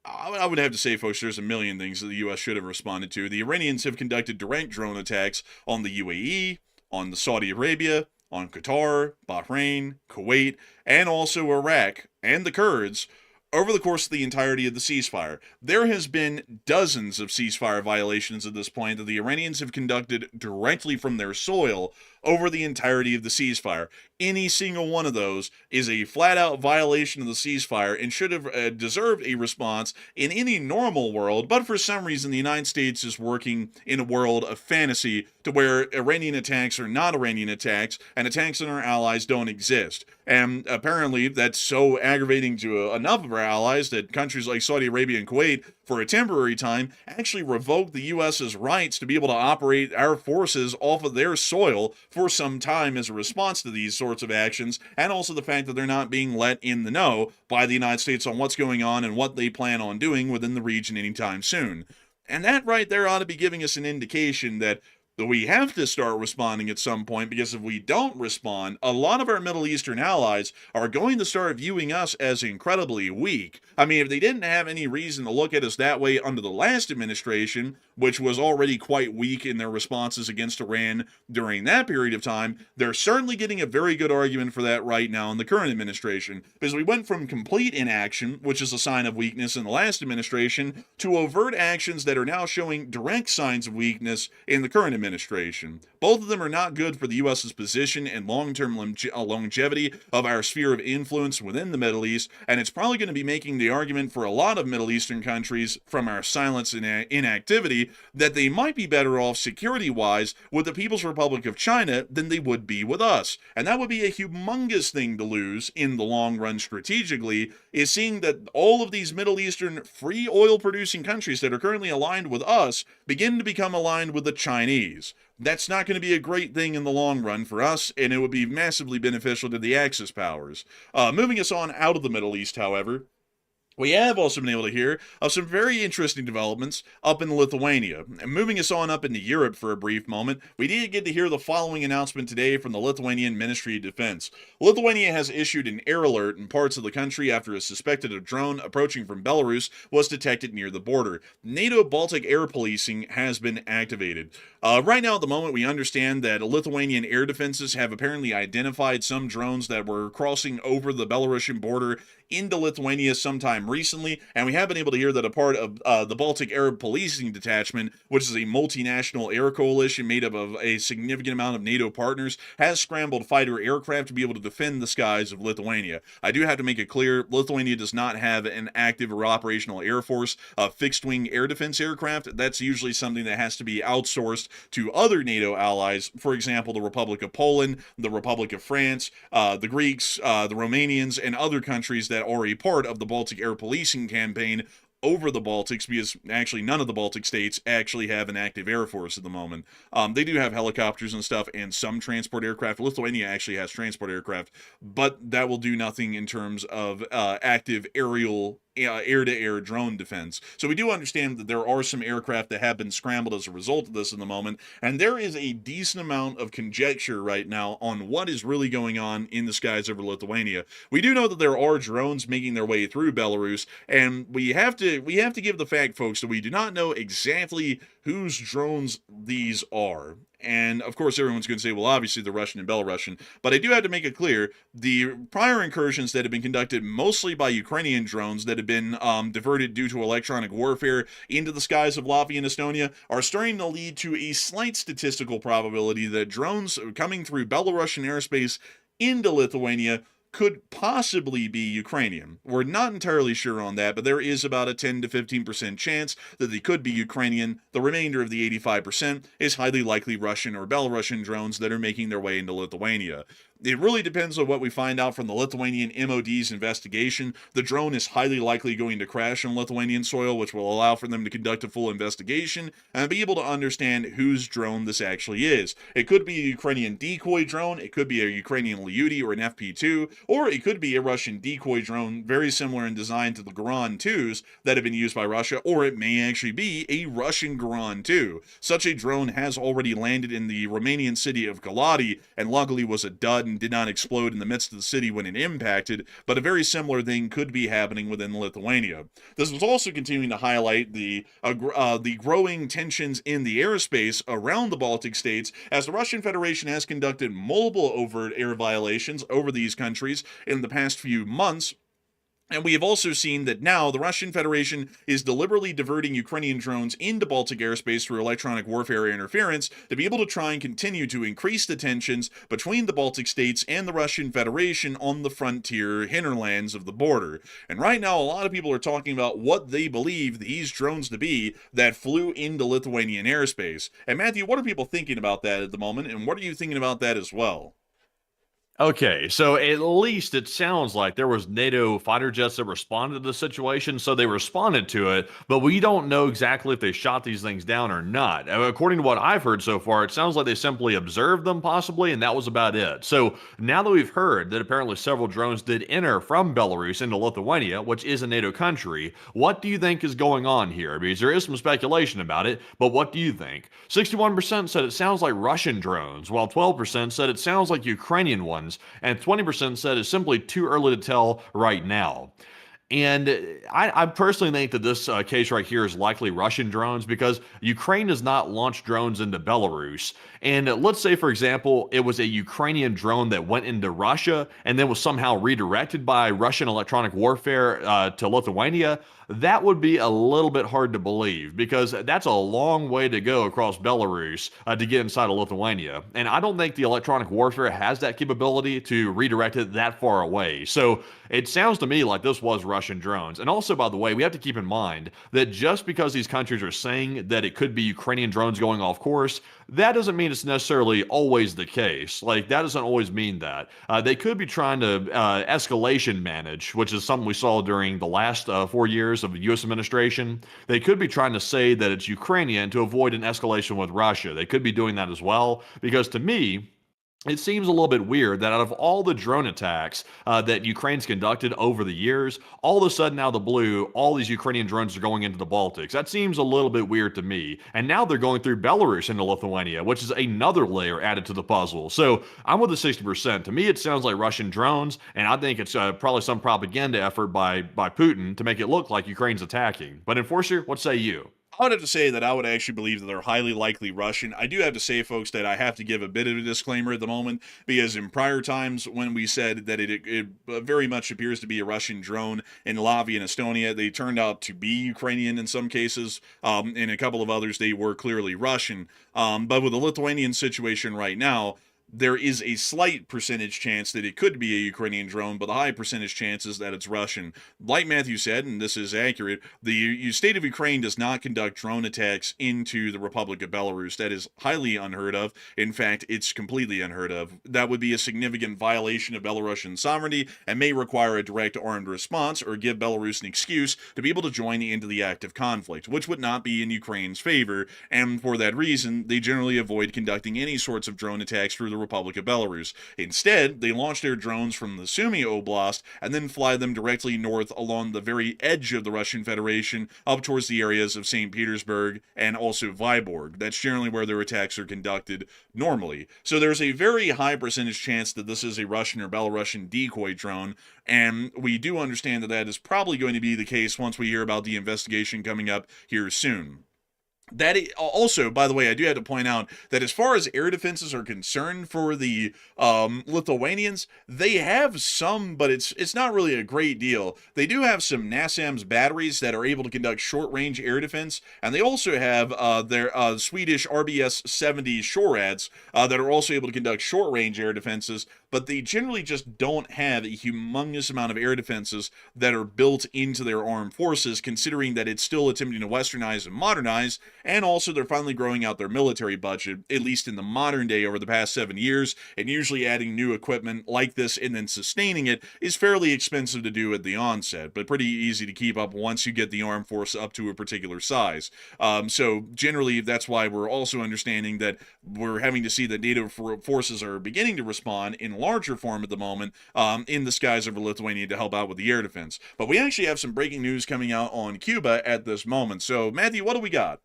I would have to say, folks, there's a million things that the U.S. should have responded to. The Iranians have conducted direct drone attacks on the UAE, on the Saudi Arabia, on Qatar, Bahrain, Kuwait, and also Iraq, and the Kurds, over the course of the entirety of the ceasefire. There has been dozens of ceasefire violations at this point that the Iranians have conducted directly from their soil over the entirety of the ceasefire. Any single one of those is a flat-out violation of the ceasefire and should have deserved a response in any normal world, but for some reason the United States is working in a world of fantasy to where Iranian attacks are not Iranian attacks and attacks on our allies don't exist. And apparently that's so aggravating to enough of our allies that countries like Saudi Arabia and Kuwait, for a temporary time, actually revoked the U.S.'s rights to be able to operate our forces off of their soil for some time as a response to these sorts of actions, and also the fact that they're not being let in the know by the United States on what's going on and what they plan on doing within the region anytime soon. And that right there ought to be giving us an indication that we have to start responding at some point, because if we don't respond, a lot of our Middle Eastern allies are going to start viewing us as incredibly weak. I mean, if they didn't have any reason to look at us that way under the last administration, which was already quite weak in their responses against Iran during that period of time, they're certainly getting a very good argument for that right now in the current administration, because we went from complete inaction, which is a sign of weakness in the last administration, to overt actions that are now showing direct signs of weakness in the current administration. Both of them are not good for the U.S.'s position and long-term longevity of our sphere of influence within the Middle East, and it's probably going to be making the argument for a lot of Middle Eastern countries, from our silence and inactivity, that they might be better off security-wise with the People's Republic of China than they would be with us. And that would be a humongous thing to lose in the long run strategically, is seeing that all of these Middle Eastern free oil-producing countries that are currently aligned with us begin to become aligned with the Chinese. That's not going to be a great thing in the long run for us, and it would be massively beneficial to the Axis powers. Moving us on out of the Middle East, however, we have also been able to hear of some very interesting developments up in Lithuania. And moving us on up into Europe for a brief moment, we did get to hear the following announcement today from the Lithuanian Ministry of Defense. Lithuania has issued an air alert in parts of the country after a suspected drone approaching from Belarus was detected near the border. NATO Baltic air policing has been activated. Right now, at the moment, we understand that Lithuanian air defenses have apparently identified some drones that were crossing over the Belarusian border into Lithuania sometime recently, and we have been able to hear that a part of the Baltic Air Policing Detachment, which is a multinational air coalition made up of a significant amount of NATO partners, has scrambled fighter aircraft to be able to defend the skies of Lithuania. I do have to make it clear, Lithuania does not have an active or operational air force of fixed-wing air defense aircraft. That's usually something that has to be outsourced to other NATO allies, for example, the Republic of Poland, the Republic of France, the Greeks, the Romanians, and other countries that are a part of the Baltic Air Policing campaign over the Baltics, because actually none of the Baltic states actually have an active air force at the moment. They do have helicopters and stuff and some transport aircraft. Lithuania actually has transport aircraft, but that will do nothing in terms of active aerial air-to-air drone defense. So we do understand that there are some aircraft that have been scrambled as a result of this in the moment, and there is a decent amount of conjecture right now on what is really going on in the skies over Lithuania. We do know that there are drones making their way through Belarus, and we have to give the fact, folks, that we do not know exactly whose drones these are. And of course, everyone's going to say, well, obviously the Russian and Belarusian. But I do have to make it clear, the prior incursions that have been conducted mostly by Ukrainian drones that have been diverted due to electronic warfare into the skies of Latvia and Estonia are starting to lead to a slight statistical probability that drones coming through Belarusian airspace into Lithuania could possibly be Ukrainian. We're not entirely sure on that, but there is about a 10 to 15% chance that they could be Ukrainian. The remainder of the 85% is highly likely Russian or Belarusian drones that are making their way into Lithuania. It really depends on what we find out from the Lithuanian MOD's investigation. The drone is highly likely going to crash on Lithuanian soil, which will allow for them to conduct a full investigation and be able to understand whose drone this actually is. It could be a Ukrainian decoy drone, it could be a Ukrainian Lyuti or an FP2, or it could be a Russian decoy drone very similar in design to the Garan 2s that have been used by Russia, or it may actually be a Russian Garan 2. Such a drone has already landed in the Romanian city of Galati and luckily was a dud and did not explode in the midst of the city when it impacted, but a very similar thing could be happening within Lithuania. This was also continuing to highlight the growing tensions in the airspace around the Baltic states, as the Russian Federation has conducted multiple overt air violations over these countries in the past few months. And we have also seen that now the Russian Federation is deliberately diverting Ukrainian drones into Baltic airspace through electronic warfare interference to be able to try and continue to increase the tensions between the Baltic states and the Russian Federation on the frontier hinterlands of the border. And right now, a lot of people are talking about what they believe these drones to be that flew into Lithuanian airspace. And Matthew, what are people thinking about that at the moment, and what are you thinking about that as well? Okay, so at least it sounds like there was NATO fighter jets that responded to the situation, so they responded to it, but we don't know exactly if they shot these things down or not. According to what I've heard so far, it sounds like they simply observed them possibly, and that was about it. So now that we've heard that apparently several drones did enter from Belarus into Lithuania, which is a NATO country, what do you think is going on here? Because there is some speculation about it, but what do you think? 61% said it sounds like Russian drones, while 12% said it sounds like Ukrainian ones, and 20% said it's simply too early to tell right now. And I personally think that this case right here is likely Russian drones because Ukraine does not launch drones into Belarus. And let's say, for example, it was a Ukrainian drone that went into Russia and then was somehow redirected by Russian electronic warfare to Lithuania. That would be a little bit hard to believe because that's a long way to go across Belarus to get inside of Lithuania. And I don't think the electronic warfare has that capability to redirect it that far away. So it sounds to me like this was Russian drones. And also, by the way, we have to keep in mind that just because these countries are saying that it could be Ukrainian drones going off course, that doesn't mean it's necessarily always the case. Like, that doesn't always mean that. They could be trying to escalation manage, which is something we saw during the last 4 years of the U.S. administration. They could be trying to say that it's Ukrainian to avoid an escalation with Russia. They could be doing that as well, because to me, it seems a little bit weird that out of all the drone attacks that Ukraine's conducted over the years, all of a sudden out of the blue, all these Ukrainian drones are going into the Baltics. That seems a little bit weird to me. And now they're going through Belarus into Lithuania, which is another layer added to the puzzle. So I'm with the 60%. To me, it sounds like Russian drones, and I think it's probably some propaganda effort by Putin to make it look like Ukraine's attacking. But Enforcer, what say you? I would have to say that I would actually believe that they're highly likely Russian. I do have to say, folks, that I have to give a bit of a disclaimer at the moment, because in prior times when we said that it very much appears to be a Russian drone in Latvia and Estonia, they turned out to be Ukrainian in some cases. In a couple of others, they were clearly Russian. But with the Lithuanian situation right now, there is a slight percentage chance that it could be a Ukrainian drone, but the high percentage chance is that it's Russian. Like Matthew said, and this is accurate, the state of Ukraine does not conduct drone attacks into the Republic of Belarus. That is highly unheard of. In fact, it's completely unheard of. That would be a significant violation of Belarusian sovereignty and may require a direct armed response or give Belarus an excuse to be able to join into the active conflict, which would not be in Ukraine's favor, and for that reason, they generally avoid conducting any sorts of drone attacks through the Republic of Belarus. Instead, they launch their drones from the Sumy Oblast and then fly them directly north along the very edge of the Russian Federation up towards the areas of St. Petersburg and also Vyborg. That's generally where their attacks are conducted normally. So there's a very high percentage chance that this is a Russian or Belarusian decoy drone, and we do understand that that is probably going to be the case once we hear about the investigation coming up here soon. That also, by the way, I do have to point out that as far as air defenses are concerned for the Lithuanians, they have some, but it's not really a great deal. They do have some NASAMS batteries that are able to conduct short-range air defense, and they also have their Swedish RBS-70 SHORADs that are also able to conduct short-range air defenses, but they generally just don't have a humongous amount of air defenses that are built into their armed forces, considering that it's still attempting to westernize and modernize. And also, they're finally growing out their military budget, at least in the modern day over the past 7 years, and usually adding new equipment like this and then sustaining it is fairly expensive to do at the onset, but pretty easy to keep up once you get the armed force up to a particular size. So generally, that's why we're also understanding that we're having to see that NATO forces are beginning to respond in larger form at the moment in the skies over Lithuania to help out with the air defense. But we actually have some breaking news coming out on Cuba at this moment. So, Matthew, what do we got?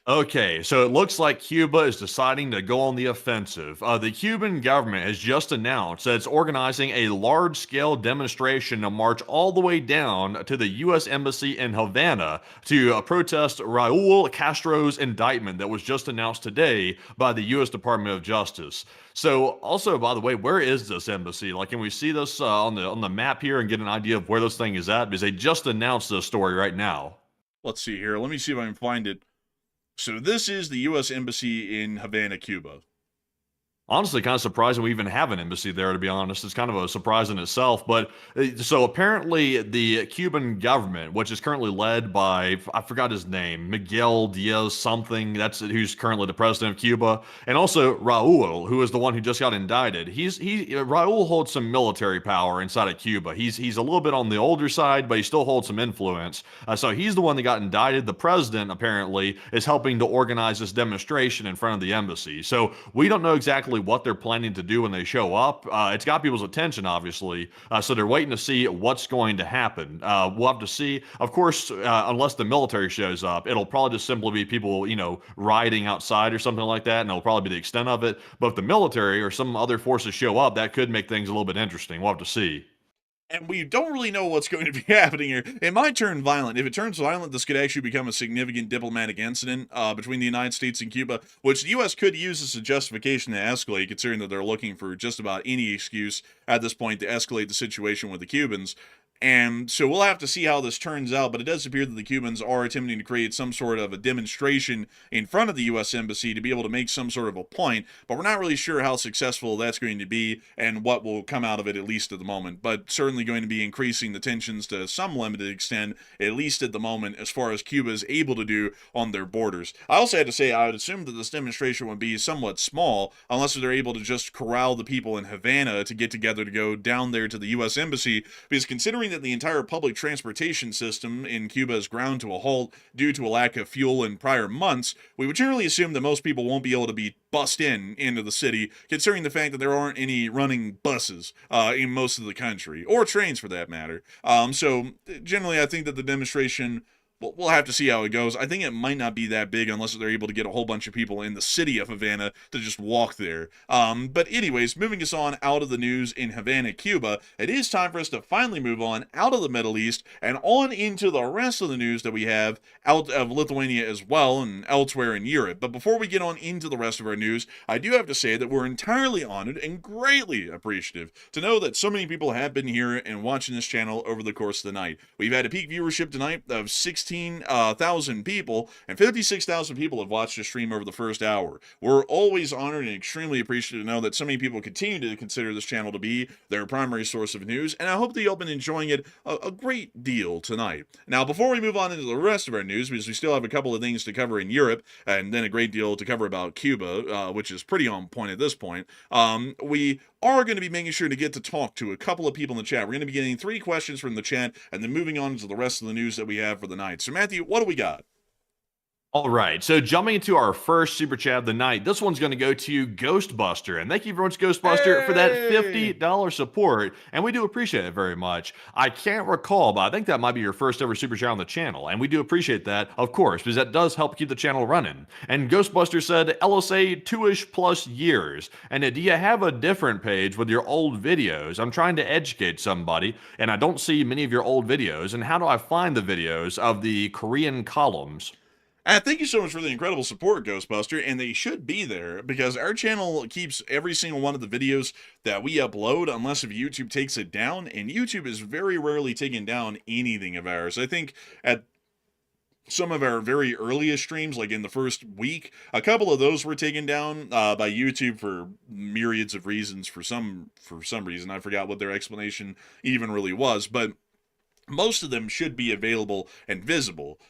Okay, so it looks like Cuba is deciding to go on the offensive. The Cuban government has just announced that it's organizing a large-scale demonstration to march all the way down to the U.S. Embassy in Havana to protest Raul Castro's indictment that was just announced today by the U.S. Department of Justice. So, also, by the way, where is this embassy? Like, can we see this on the map here and get an idea of where this thing is at? Because they just announced this story right now. Let's see here. Let me see if I can find it. So this is the U.S. Embassy in Havana, Cuba. Honestly, kind of surprising we even have an embassy there, to be honest. It's kind of a surprise in itself. But so apparently the Cuban government, which is currently led by, I forgot his name, Miguel Diaz something, that's who's currently the president of Cuba, and also Raul, who is the one who just got indicted. Raul holds some military power inside of Cuba. He's a little bit on the older side, but he still holds some influence. So he's the one that got indicted. The president, apparently, is helping to organize this demonstration in front of the embassy. So we don't know exactly what they're planning to do when they show up. It's got people's attention, obviously, so they're waiting to see what's going to happen. We'll have to see. Of course, unless the military shows up, it'll probably just simply be people, rioting outside or something like that, and it'll probably be the extent of it. But if the military or some other forces show up, that could make things a little bit interesting. We'll have to see. And we don't really know what's going to be happening here. It might turn violent. If it turns violent, this could actually become a significant diplomatic incident between the United States and Cuba, which the U.S. could use as a justification to escalate, considering that they're looking for just about any excuse at this point to escalate the situation with the Cubans. And so we'll have to see how this turns out, but it does appear that the Cubans are attempting to create some sort of a demonstration in front of the U.S. Embassy to be able to make some sort of a point, but we're not really sure how successful that's going to be and what will come out of it, at least at the moment, but certainly going to be increasing the tensions to some limited extent, at least at the moment, as far as Cuba is able to do on their borders. I also had to say, I would assume that this demonstration would be somewhat small, unless they're able to just corral the people in Havana to get together to go down there to the U.S. Embassy, because considering that the entire public transportation system in Cuba is ground to a halt due to a lack of fuel in prior months, we would generally assume that most people won't be able to be bussed into the city, considering the fact that there aren't any running buses in most of the country, or trains for that matter. So generally, I think that the demonstration, we'll have to see how it goes. I think it might not be that big unless they're able to get a whole bunch of people in the city of Havana to just walk there. But anyways, moving us on out of the news in Havana, Cuba, it is time for us to finally move on out of the Middle East and on into the rest of the news that we have out of Lithuania as well and elsewhere in Europe. But before we get on into the rest of our news, I do have to say that we're entirely honored and greatly appreciative to know that so many people have been here and watching this channel over the course of the night. We've had a peak viewership tonight of 60 16,000 people, and 56,000 people have watched the stream over the first hour. We're always honored and extremely appreciative to know that so many people continue to consider this channel to be their primary source of news, and I hope that you've been enjoying it a great deal tonight. Now, before we move on into the rest of our news, because we still have a couple of things to cover in Europe, and then a great deal to cover about Cuba, which is pretty on point at this point, we are going to be making sure to get to talk to a couple of people in the chat. We're going to be getting 3 questions from the chat, and then moving on to the rest of the news that we have for the night. So, Matthew, what do we got? All right, so jumping into our first super chat of the night, this one's going to go to Ghostbuster, and thank you very much, Ghostbuster, for that $50 support, and we do appreciate it very much. I can't recall, but I think that might be your first ever super chat on the channel, and we do appreciate that, of course, because that does help keep the channel running. And Ghostbuster said, LSA 2-ish plus years, and do you have a different page with your old videos? I'm trying to educate somebody, and I don't see many of your old videos, and how do I find the videos of the Korean columns? Thank you so much for the incredible support, Ghostbuster, and they should be there because our channel keeps every single one of the videos that we upload unless if YouTube takes it down, and YouTube is very rarely taking down anything of ours. I think at some of our very earliest streams, like in the first week, a couple of those were taken down by YouTube for myriads of reasons. For some reason, I forgot what their explanation even really was, but most of them should be available and visible,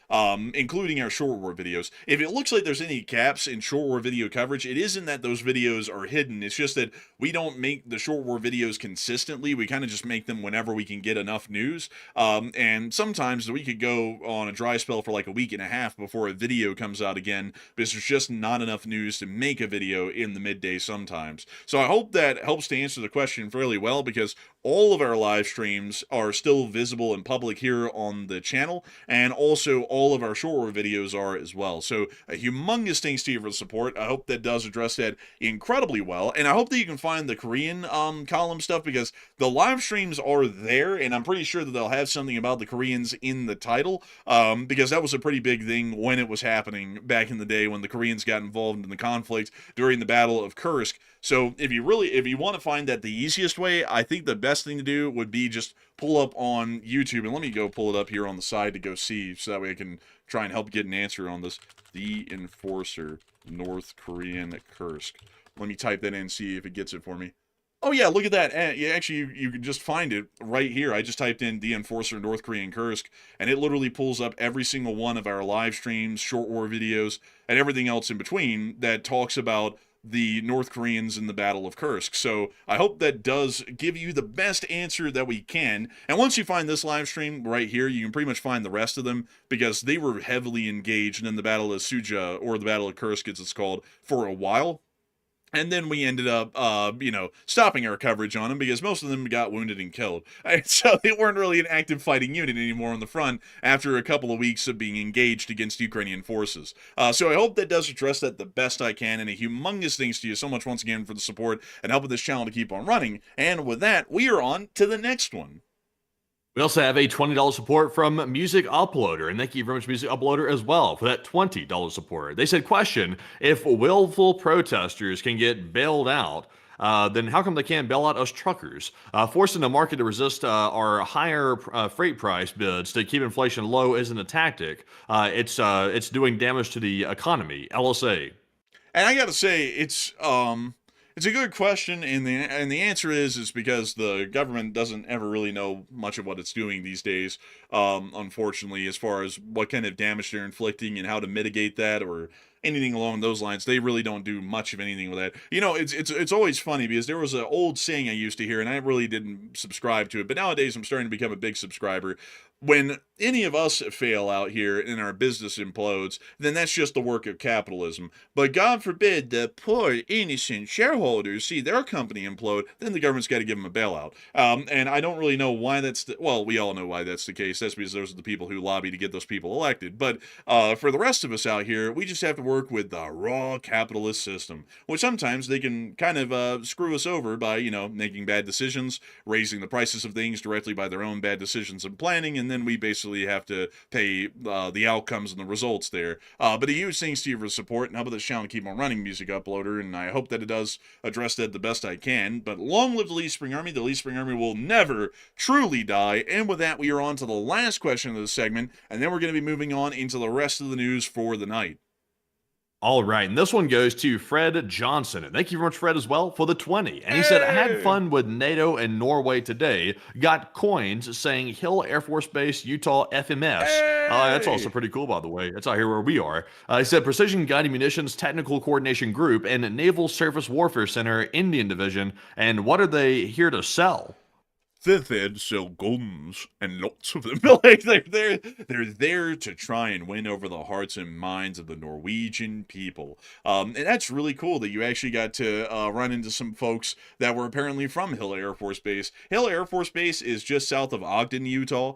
including our short war videos. If it looks like there's any gaps in short war video coverage, it isn't that those videos are hidden. It's just that we don't make the short war videos consistently. We kind of just make them whenever we can get enough news. And sometimes we could go on a dry spell for like a week and a half before a video comes out again, because there's just not enough news to make a video in the midday sometimes. So I hope that helps to answer the question fairly well, because all of our live streams are still visible and public here on the channel, and also all of our short war videos are as well. So a humongous thanks to you for the support. I hope that does address that incredibly well, and I hope that you can find the Korean column stuff, because the live streams are there, and I'm pretty sure that they'll have something about the Koreans in the title, because that was a pretty big thing when it was happening back in the day when the Koreans got involved in the conflict during the Battle of Kursk. So if you want to find that the easiest way, I think the best thing to do would be just pull up on YouTube, and let me go pull it up here on the side to go see, so that way I can try and help get an answer on this. The Enforcer, North Korean Kursk. Let me type that in, see if it gets it for me. Oh yeah, look at that. Yeah, actually, you can just find it right here. I just typed in The Enforcer, North Korean Kursk, and it literally pulls up every single one of our live streams, short war videos, and everything else in between that talks about the North Koreans in the Battle of Kursk. So I hope that does give you the best answer that we can. And once you find this live stream right here, you can pretty much find the rest of them, because they were heavily engaged in the Battle of Suja, or the Battle of Kursk as it's called, for a while. And then we ended up, stopping our coverage on them, because most of them got wounded and killed. And so they weren't really an active fighting unit anymore on the front after a couple of weeks of being engaged against Ukrainian forces. So I hope that does address that the best I can. And a humongous thanks to you so much once again for the support and helping this channel to keep on running. And with that, we are on to the next one. We also have a $20 support from Music Uploader, and thank you very much, Music Uploader, as well, for that $20 support. They said, question, if willful protesters can get bailed out, then how come they can't bail out us truckers? Forcing the market to resist our higher freight price bids to keep inflation low isn't a tactic. It's doing damage to the economy. LSA. And I gotta say, it's a good question, and the answer is because the government doesn't ever really know much of what it's doing these days, unfortunately, as far as what kind of damage they're inflicting and how to mitigate that, or anything along those lines. They really don't do much of anything with that. You know, it's always funny, because there was an old saying I used to hear, and I really didn't subscribe to it, but nowadays I'm starting to become a big subscriber. When any of us fail out here and our business implodes, then that's just the work of capitalism. But God forbid the poor, innocent shareholders see their company implode, then the government's got to give them a bailout. And I don't really know why that's well, we all know why that's the case. That's because those are the people who lobby to get those people elected. But for the rest of us out here, we just have to work with the raw capitalist system, which sometimes they can kind of screw us over by, making bad decisions, raising the prices of things directly by their own bad decisions and planning, and then we basically obviously have to pay the outcomes and the results there. But a huge thanks to you for support, and how about this channel keep on running, Music Uploader, and I hope that it does address that the best I can. But long live the Lee Spring Army. The Lee Spring Army will never truly die. And with that, we are on to the last question of the segment, and then we're going to be moving on into the rest of the news for the night. All right, and this one goes to Fred Johnson. And thank you very much, Fred, as well, for the 20. And he said, I had fun with NATO and Norway today. Got coins saying Hill Air Force Base, Utah FMS. That's also pretty cool, by the way. That's out here where we are. He said, Precision Guided Munitions Technical Coordination Group and Naval Surface Warfare Center, Indian Division. And what are they here to sell? They're there to sell guns, and lots of them. Like they're there to try and win over the hearts and minds of the Norwegian people. And that's really cool that you actually got to run into some folks that were apparently from Hill Air Force Base. Hill Air Force Base is just south of Ogden, Utah.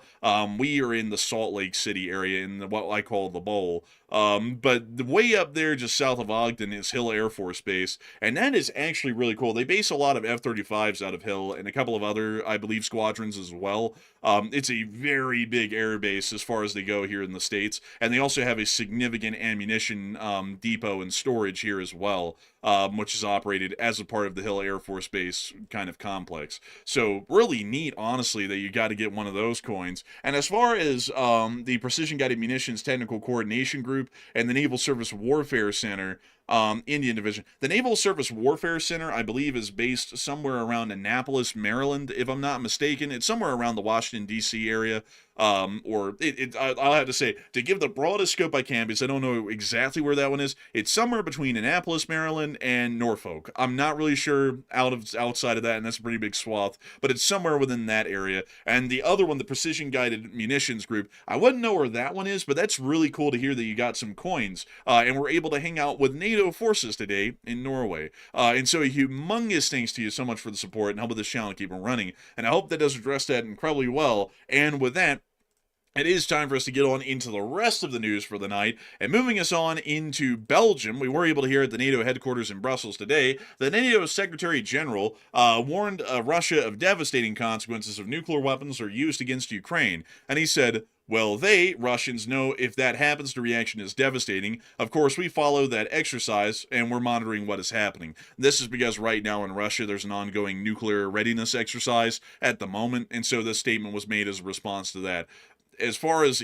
We are in the Salt Lake City area, in what I call the Bowl. But the way up there, just south of Ogden, is Hill Air Force Base, and that is actually really cool. They base a lot of F-35s out of Hill, and a couple of other, I believe, squadrons as well. It's a very big air base as far as they go here in the States, and they also have a significant ammunition depot and storage here as well, which is operated as a part of the Hill Air Force Base kind of complex. So really neat, honestly, that you got to get one of those coins. And as far as the Precision Guided Munitions Technical Coordination Group and the Naval Surface Warfare Center, Indian Division. The Naval Surface Warfare Center, I believe, is based somewhere around Annapolis, Maryland, if I'm not mistaken. It's somewhere around the Washington, D.C. area. I'll have to say, to give the broadest scope I can, because I don't know exactly where that one is, it's somewhere between Annapolis, Maryland, and Norfolk. I'm not really sure outside of that, and that's a pretty big swath, but it's somewhere within that area. And the other one, the Precision Guided Munitions Group, I wouldn't know where that one is, but that's really cool to hear that you got some coins, and we're able to hang out with NATO forces today in Norway. And so a humongous thanks to you so much for the support and help with this channel keep on running, and I hope that does address that incredibly well. And with that, it is time for us to get on into the rest of the news for the night, and moving us on into Belgium, we were able to hear at the NATO headquarters in Brussels today that NATO Secretary General warned Russia of devastating consequences if nuclear weapons are used against Ukraine, and he said, well, Russians, know if that happens, the reaction is devastating. Of course, we follow that exercise, and we're monitoring what is happening. This is because right now in Russia, there's an ongoing nuclear readiness exercise at the moment, and so this statement was made as a response to that. As far as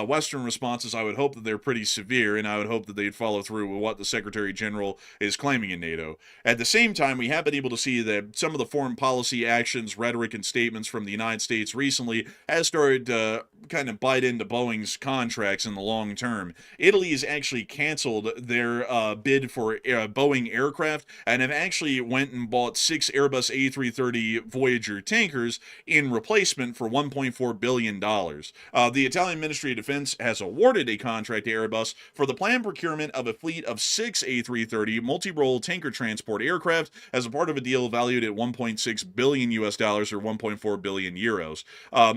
Western responses, I would hope that they're pretty severe, and I would hope that they'd follow through with what the Secretary General is claiming in NATO. At the same time, we have been able to see that some of the foreign policy actions, rhetoric, and statements from the United States recently has started to kind of bite into Boeing's contracts in the long term. Italy has actually canceled their bid for Boeing aircraft, and have actually went and bought 6 Airbus A330 Voyager tankers in replacement for $1.4 billion. The Italian Ministry of Defense has awarded a contract to Airbus for the planned procurement of a fleet of 6 A330 multi-role tanker transport aircraft as a part of a deal valued at $1.6 billion US dollars or 1.4 billion euros,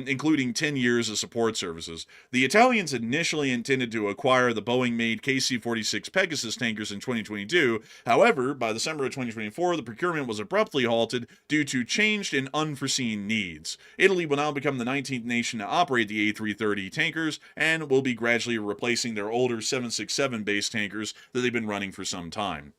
including 10 years of support services. The Italians initially intended to acquire the Boeing-made KC-46 Pegasus tankers in 2022. However, by December of 2024, the procurement was abruptly halted due to changed and unforeseen needs. Italy will now become the 19th nation to operate the A330 tankers, and will be gradually replacing their older 767-based tankers that they've been running for some time.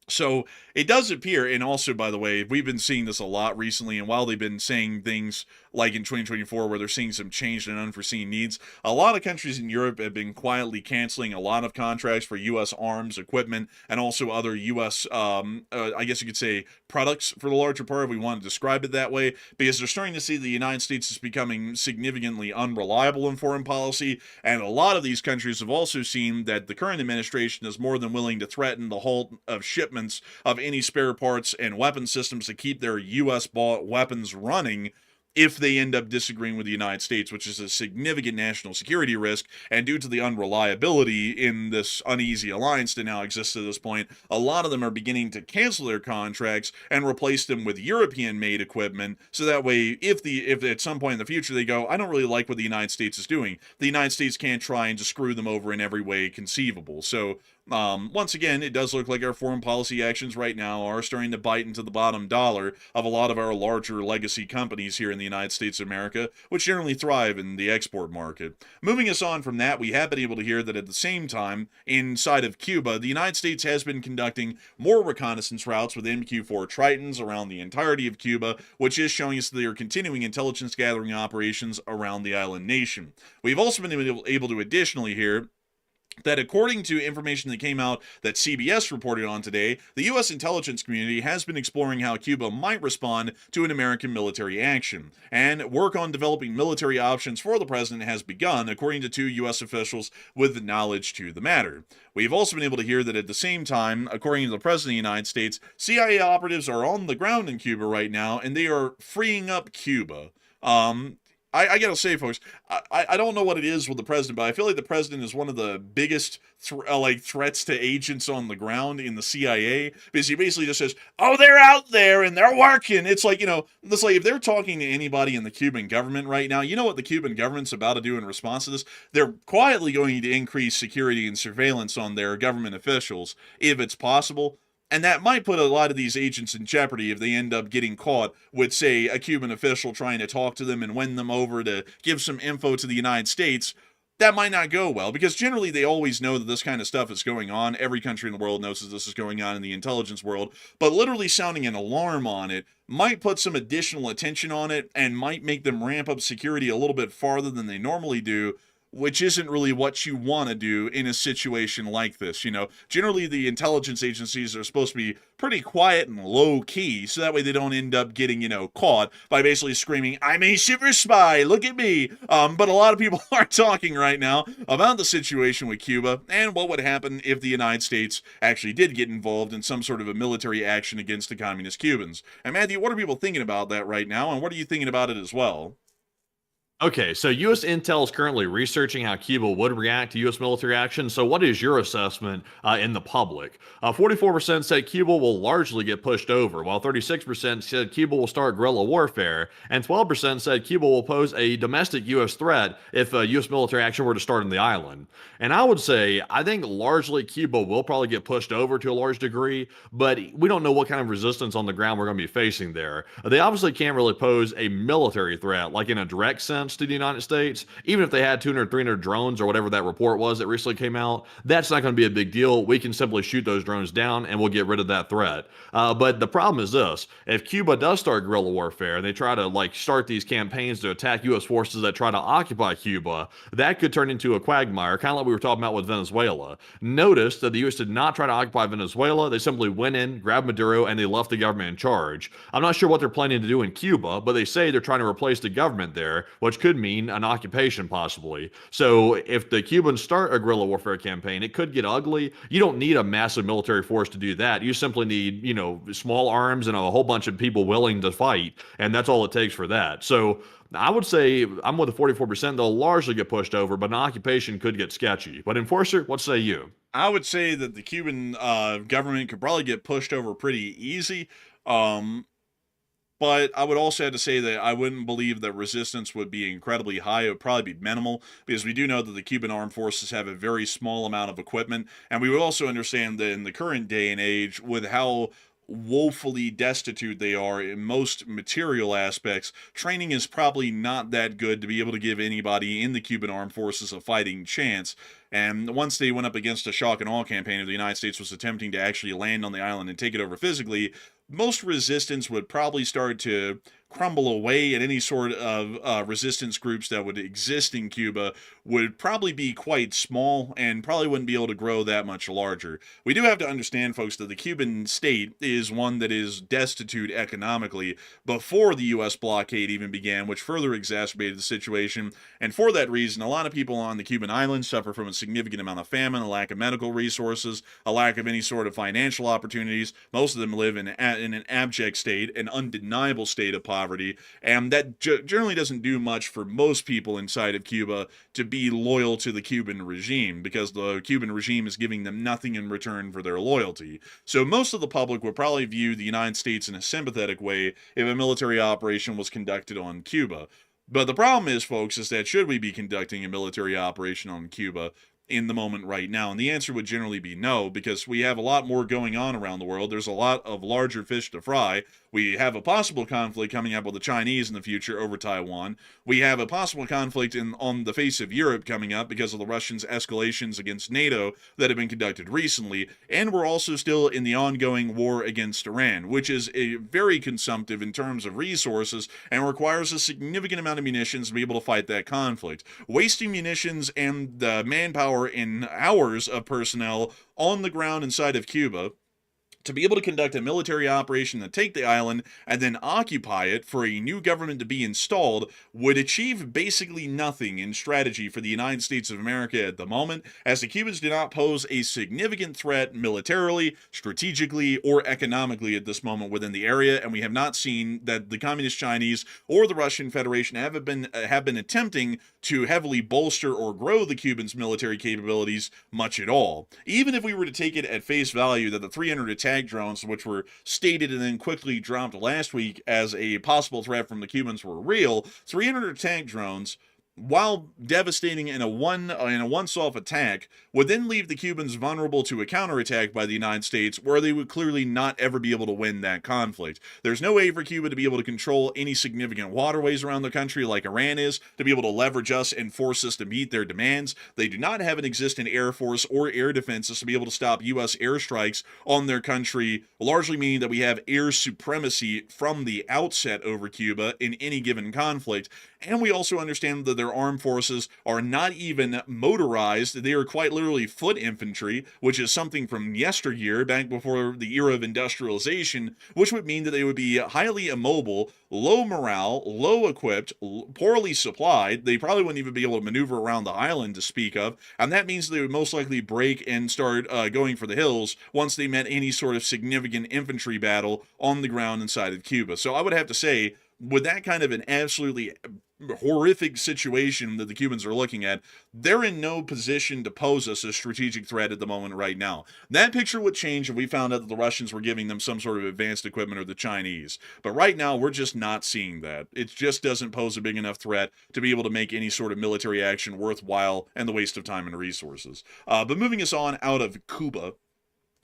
So it does appear, and also, by the way, we've been seeing this a lot recently, and while they've been saying things like in 2024 where they're seeing some changed and unforeseen needs, a lot of countries in Europe have been quietly canceling a lot of contracts for U.S. arms, equipment, and also other U.S., I guess you could say, products for the larger part, if we want to describe it that way, because they're starting to see the United States is becoming significantly unreliable in foreign policy, and a lot of these countries have also seen that the current administration is more than willing to threaten the halt of shipments of any spare parts and weapon systems to keep their U.S.-bought weapons running if they end up disagreeing with the United States, which is a significant national security risk, and due to the unreliability in this uneasy alliance that now exists at this point, a lot of them are beginning to cancel their contracts and replace them with European-made equipment, so that way, if at some point in the future they go, I don't really like what the United States is doing, the United States can't try and just screw them over in every way conceivable. So Once again, it does look like our foreign policy actions right now are starting to bite into the bottom dollar of a lot of our larger legacy companies here in the United States of America, which generally thrive in the export market. Moving us on from that, we have been able to hear that at the same time, inside of Cuba, the United States has been conducting more reconnaissance routes with MQ-4 Tritons around the entirety of Cuba, which is showing us that they are continuing intelligence gathering operations around the island nation. We've also been able to additionally hear that according to information that came out that CBS reported on today, the U.S. intelligence community has been exploring how Cuba might respond to an American military action, and work on developing military options for the president has begun, according to 2 U.S. officials with knowledge to the matter. We've also been able to hear that at the same time, according to the President of the United States, CIA operatives are on the ground in Cuba right now, and they are freeing up Cuba. I gotta say, folks, I don't know what it is with the president, but I feel like the president is one of the biggest threats to agents on the ground in the CIA, because he basically just says, "Oh, they're out there and they're working." It's like, it's like if they're talking to anybody in the Cuban government right now, you know what the Cuban government's about to do in response to this? They're quietly going to increase security and surveillance on their government officials if it's possible. And that might put a lot of these agents in jeopardy if they end up getting caught with, say, a Cuban official trying to talk to them and win them over to give some info to the United States. That might not go well, because generally they always know that this kind of stuff is going on. Every country in the world knows that this is going on in the intelligence world, but literally sounding an alarm on it might put some additional attention on it and might make them ramp up security a little bit farther than they normally do, which isn't really what you want to do in a situation like this. Generally the intelligence agencies are supposed to be pretty quiet and low key, so that way they don't end up getting, caught by basically screaming, "I'm a super spy, look at me." But a lot of people are talking right now about the situation with Cuba and what would happen if the United States actually did get involved in some sort of a military action against the communist Cubans. And Matthew, what are people thinking about that right now, and what are you thinking about it as well? Okay, so U.S. Intel is currently researching how Cuba would react to U.S. military action. So, what is your assessment in the public? 44% said Cuba will largely get pushed over, while 36% said Cuba will start guerrilla warfare, and 12% said Cuba will pose a domestic U.S. threat if U.S. military action were to start on the island. And I would say, I think largely Cuba will probably get pushed over to a large degree, but we don't know what kind of resistance on the ground we're going to be facing there. They obviously can't really pose a military threat, like in a direct sense to the United States. Even if they had 200, 300 drones or whatever that report was that recently came out, that's not going to be a big deal. We can simply shoot those drones down and we'll get rid of that threat. But the problem is this: if Cuba does start guerrilla warfare and they try to start these campaigns to attack U.S. forces that try to occupy Cuba, that could turn into a quagmire, kind of like we were talking about with Venezuela. Notice that the U.S. did not try to occupy Venezuela. They simply went in, grabbed Maduro, and they left the government in charge. I'm not sure what they're planning to do in Cuba, but they say they're trying to replace the government there, which could mean an occupation possibly. So if the Cubans start a guerrilla warfare campaign, it could get ugly. You don't need a massive military force to do that. You simply need, small arms and a whole bunch of people willing to fight, and that's all it takes for that. So I would say I'm with the 44%. They'll largely get pushed over, but an occupation could get sketchy. But Enforcer, what say you? I would say that the Cuban government could probably get pushed over pretty easy. But I would also have to say that I wouldn't believe that resistance would be incredibly high. It would probably be minimal, because we do know that the Cuban armed forces have a very small amount of equipment. And we would also understand that in the current day and age, with how woefully destitute they are in most material aspects, training is probably not that good to be able to give anybody in the Cuban armed forces a fighting chance. And once they went up against a shock and awe campaign, if the United States was attempting to actually land on the island and take it over physically, most resistance would probably start to crumble away, and any sort of resistance groups that would exist in Cuba would probably be quite small and probably wouldn't be able to grow that much larger. We do have to understand, folks, that the Cuban state is one that is destitute economically before the U.S. blockade even began, which further exacerbated the situation. And for that reason, a lot of people on the Cuban islands suffer from a significant amount of famine, a lack of medical resources, a lack of any sort of financial opportunities. Most of them live in an abject state, an undeniable state of poverty, and that generally doesn't do much for most people inside of Cuba to be loyal to the Cuban regime, because the Cuban regime is giving them nothing in return for their loyalty. So most of the public would probably view the United States in a sympathetic way if a military operation was conducted on Cuba. But the problem is, folks, is that should we be conducting a military operation on Cuba, in the moment right now? And the answer would generally be no, because we have a lot more going on around the world. There's a lot of larger fish to fry. We have a possible conflict coming up with the Chinese in the future over Taiwan. We have a possible conflict on the face of Europe coming up because of the Russians' escalations against NATO that have been conducted recently. And we're also still in the ongoing war against Iran, which is a very consumptive in terms of resources and requires a significant amount of munitions to be able to fight that conflict. Wasting munitions and manpower in hours of personnel on the ground inside of Cuba to be able to conduct a military operation to take the island and then occupy it for a new government to be installed would achieve basically nothing in strategy for the United States of America at the moment, as the Cubans do not pose a significant threat militarily, strategically, or economically at this moment within the area, and we have not seen that the Communist Chinese or the Russian Federation have been attempting to heavily bolster or grow the Cubans' military capabilities much at all. Even if we were to take it at face value that the 300 attack drones, which were stated and then quickly dropped last week as a possible threat from the Cubans, were real, 300 attack drones, while devastating in a once-off attack, would then leave the Cubans vulnerable to a counterattack by the United States, where they would clearly not ever be able to win that conflict. There's no way for Cuba to be able to control any significant waterways around the country like Iran is, to be able to leverage us and force us to meet their demands. They do not have an existing air force or air defenses to be able to stop U.S. airstrikes on their country, largely meaning that we have air supremacy from the outset over Cuba in any given conflict. And we also understand that their armed forces are not even motorized. They are quite literally foot infantry, which is something from yesteryear, back before the era of industrialization, which would mean that they would be highly immobile, low morale, low equipped, poorly supplied. They probably wouldn't even be able to maneuver around the island to speak of, and that means they would most likely break and start going for the hills once they met any sort of significant infantry battle on the ground inside of Cuba. So I would have to say, with that kind of an absolutely horrific situation that the Cubans are looking at, they're in no position to pose us a strategic threat at the moment right now. That picture would change if we found out that the Russians were giving them some sort of advanced equipment, or the Chinese. But right now, we're just not seeing that. It just doesn't pose a big enough threat to be able to make any sort of military action worthwhile and the waste of time and resources. But moving us on out of Cuba,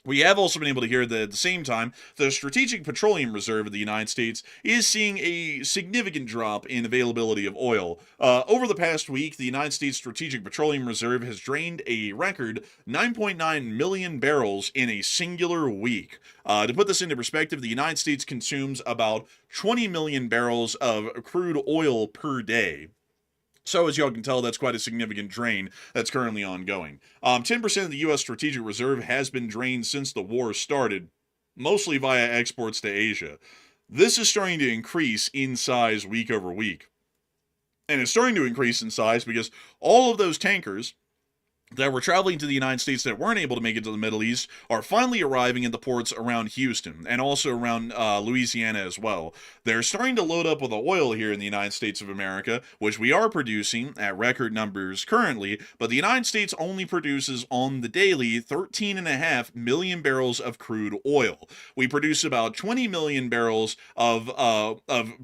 we have also been able to hear that at the same time, the Strategic Petroleum Reserve of the United States is seeing a significant drop in availability of oil. Over the past week, the United States Strategic Petroleum Reserve has drained a record 9.9 million barrels in a singular week. To put this into perspective, the United States consumes about 20 million barrels of crude oil per day. So, as y'all can tell, that's quite a significant drain that's currently ongoing. 10% of the U.S. Strategic Reserve has been drained since the war started, mostly via exports to Asia. This is starting to increase in size week over week. And it's starting to increase in size because all of those tankers that were traveling to the United States that weren't able to make it to the Middle East are finally arriving at the ports around Houston and also around Louisiana as well. They're starting to load up with oil here in the United States of America, which we are producing at record numbers currently, but the United States only produces on the daily 13.5 million barrels of crude oil. We produce about 20 million barrels of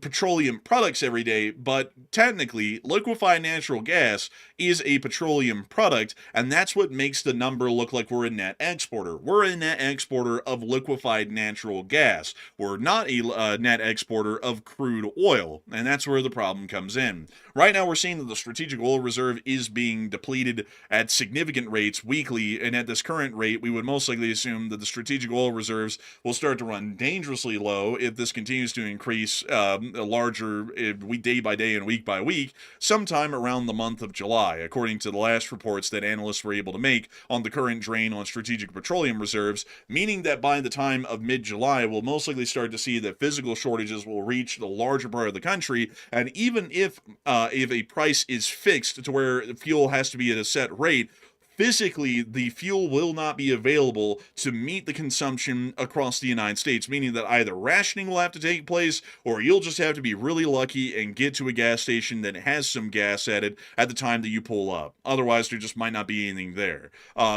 petroleum products every day, but technically liquefied natural gas is a petroleum product, and that's what makes the number look like we're a net exporter. We're a net exporter of liquefied natural gas. We're not a net exporter of crude oil, and that's where the problem comes in. Right now, we're seeing that the Strategic Oil Reserve is being depleted at significant rates weekly, and at this current rate, we would most likely assume that the Strategic Oil Reserves will start to run dangerously low if this continues to increase day by day and week by week, sometime around the month of July, according to the last reports that analysts were able to make on the current drain on strategic petroleum reserves, meaning that by the time of mid-July, we'll most likely start to see that physical shortages will reach the larger part of the country, and even if a price is fixed to where fuel has to be at a set rate, physically, the fuel will not be available to meet the consumption across the United States, meaning that either rationing will have to take place, or you'll just have to be really lucky and get to a gas station that has some gas at the time that you pull up. Otherwise, there just might not be anything there.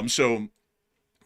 So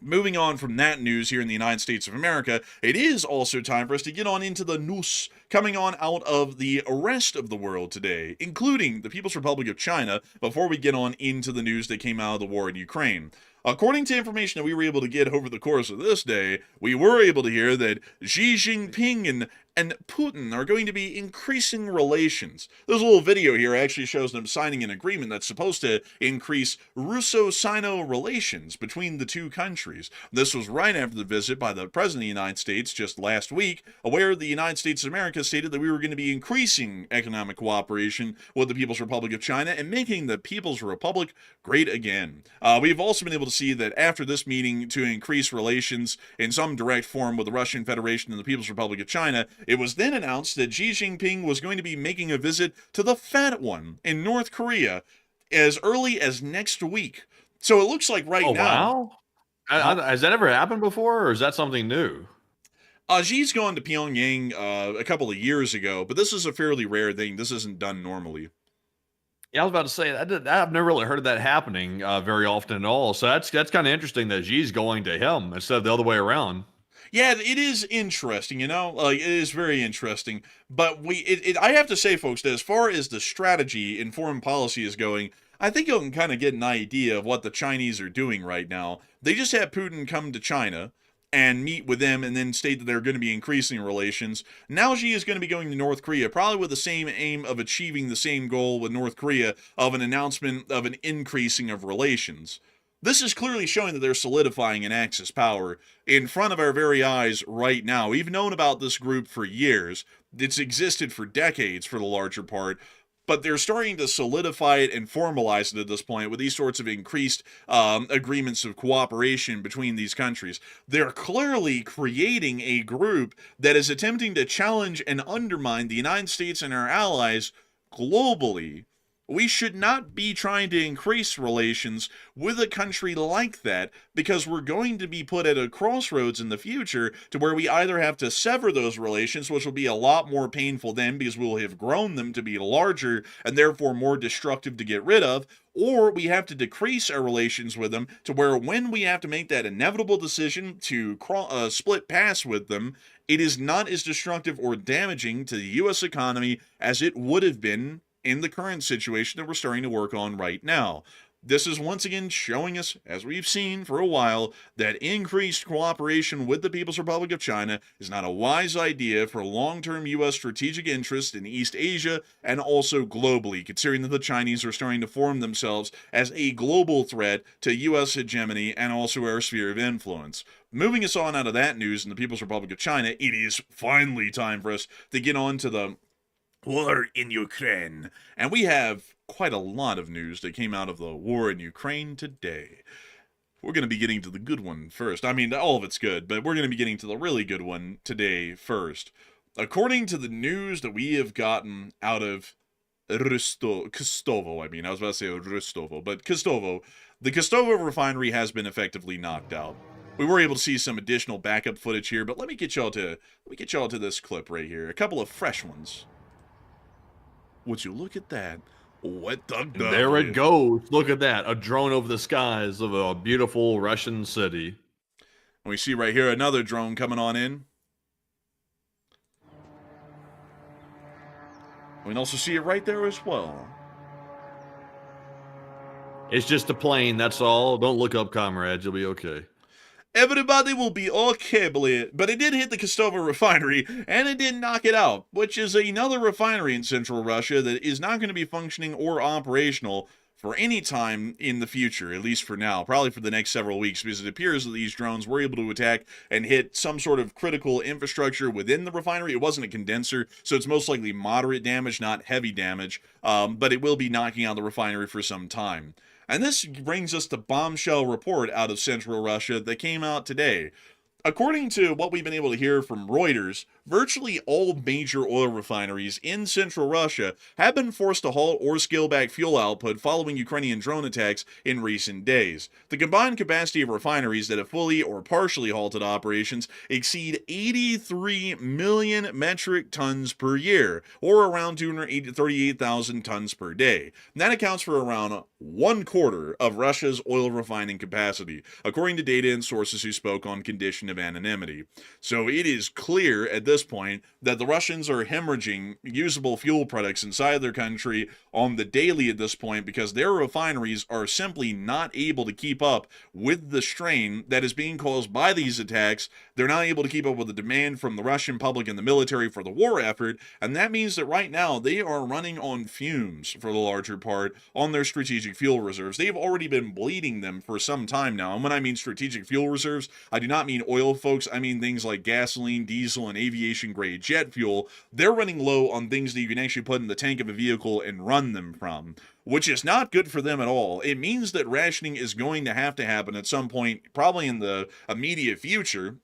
Moving on from that news here in the United States of America, it is also time for us to get on into the news coming on out of the rest of the world today, including the People's Republic of China, before we get on into the news that came out of the war in Ukraine. According to information that we were able to get over the course of this day, we were able to hear that Xi Jinping and Putin are going to be increasing relations. This little video here actually shows them signing an agreement that's supposed to increase Russo-Sino relations between the two countries. This was right after the visit by the President of the United States just last week, where the United States of America stated that we were going to be increasing economic cooperation with the People's Republic of China and making the People's Republic great again. We've also been able to see that after this meeting to increase relations in some direct form with the Russian Federation and the People's Republic of China, it was then announced that Xi Jinping was going to be making a visit to the Fat One in North Korea as early as next week. So it looks like now... Wow. Has that ever happened before, or is that something new? Xi's gone to Pyongyang a couple of years ago, but this is a fairly rare thing. This isn't done normally. Yeah, I was about to say, I've never really heard of that happening very often at all. So that's kind of interesting that Xi's going to him instead of the other way around. Yeah, it is interesting, you know? Like, it is very interesting. But I have to say, folks, that as far as the strategy in foreign policy is going, I think you can kind of get an idea of what the Chinese are doing right now. They just had Putin come to China and meet with them and then state that they're going to be increasing relations. Now Xi is going to be going to North Korea, probably with the same aim of achieving the same goal with North Korea of an announcement of an increasing of relations. This is clearly showing that they're solidifying an Axis power in front of our very eyes right now. We've known about this group for years. It's existed for decades for the larger part, but they're starting to solidify it and formalize it at this point with these sorts of increased agreements of cooperation between these countries. They're clearly creating a group that is attempting to challenge and undermine the United States and our allies globally. We should not be trying to increase relations with a country like that, because we're going to be put at a crossroads in the future to where we either have to sever those relations, which will be a lot more painful then because we'll have grown them to be larger and therefore more destructive to get rid of, or we have to decrease our relations with them to where when we have to make that inevitable decision to split paths with them, it is not as destructive or damaging to the U.S. economy as it would have been in the current situation that we're starting to work on right now. This is once again showing us, as we've seen for a while, that increased cooperation with the People's Republic of China is not a wise idea for long-term U.S. strategic interests in East Asia and also globally, considering that the Chinese are starting to form themselves as a global threat to U.S. hegemony and also our sphere of influence. Moving us on out of that news in the People's Republic of China, it is finally time for us to get on to the war in Ukraine. And we have quite a lot of news that came out of the war in Ukraine today. We're going to be getting to the good one first. I mean, all of it's good, but we're going to be getting to the really good one today first. According to the news that we have gotten out of Kostovo, I was about to say Rostovo, but Kostovo, the Kostovo refinery has been effectively knocked out. We were able to see some additional backup footage here, but let me get y'all to this clip right here. A couple of fresh ones. Would you look at that? What the There it goes. Look at that. A drone over the skies of a beautiful Russian city. And we see right here another drone coming on in. We can also see it right there as well. It's just a plane, that's all. Don't look up, comrades. You'll be okay. Everybody will be okay, but it did hit the Kostovo refinery, and it did knock it out, which is another refinery in central Russia that is not going to be functioning or operational for any time in the future, at least for now, probably for the next several weeks, because it appears that these drones were able to attack and hit some sort of critical infrastructure within the refinery. It wasn't a condenser, so it's most likely moderate damage, not heavy damage, but it will be knocking out the refinery for some time. And this brings us to bombshell report out of central Russia that came out today. According to what we've been able to hear from Reuters, virtually all major oil refineries in central Russia have been forced to halt or scale back fuel output following Ukrainian drone attacks in recent days. The combined capacity of refineries that have fully or partially halted operations exceed 83 million metric tons per year, or around 238,000 tons per day. And that accounts for around 1/4 of Russia's oil refining capacity, according to data and sources who spoke on condition of anonymity. So it is clear at this point that the Russians are hemorrhaging usable fuel products inside their country on the daily at this point because their refineries are simply not able to keep up with the strain that is being caused by these attacks. They're not able to keep up with the demand from the Russian public and the military for the war effort, and that means that right now they are running on fumes for the larger part on their strategic fuel reserves. They've already been bleeding them for some time now, and when I mean strategic fuel reserves, I do not mean oil, folks. I mean things like gasoline, diesel, and aviation-grade jet fuel. They're running low on things that you can actually put in the tank of a vehicle and run them from, which is not good for them at all. It means that rationing is going to have to happen at some point, probably in the immediate future.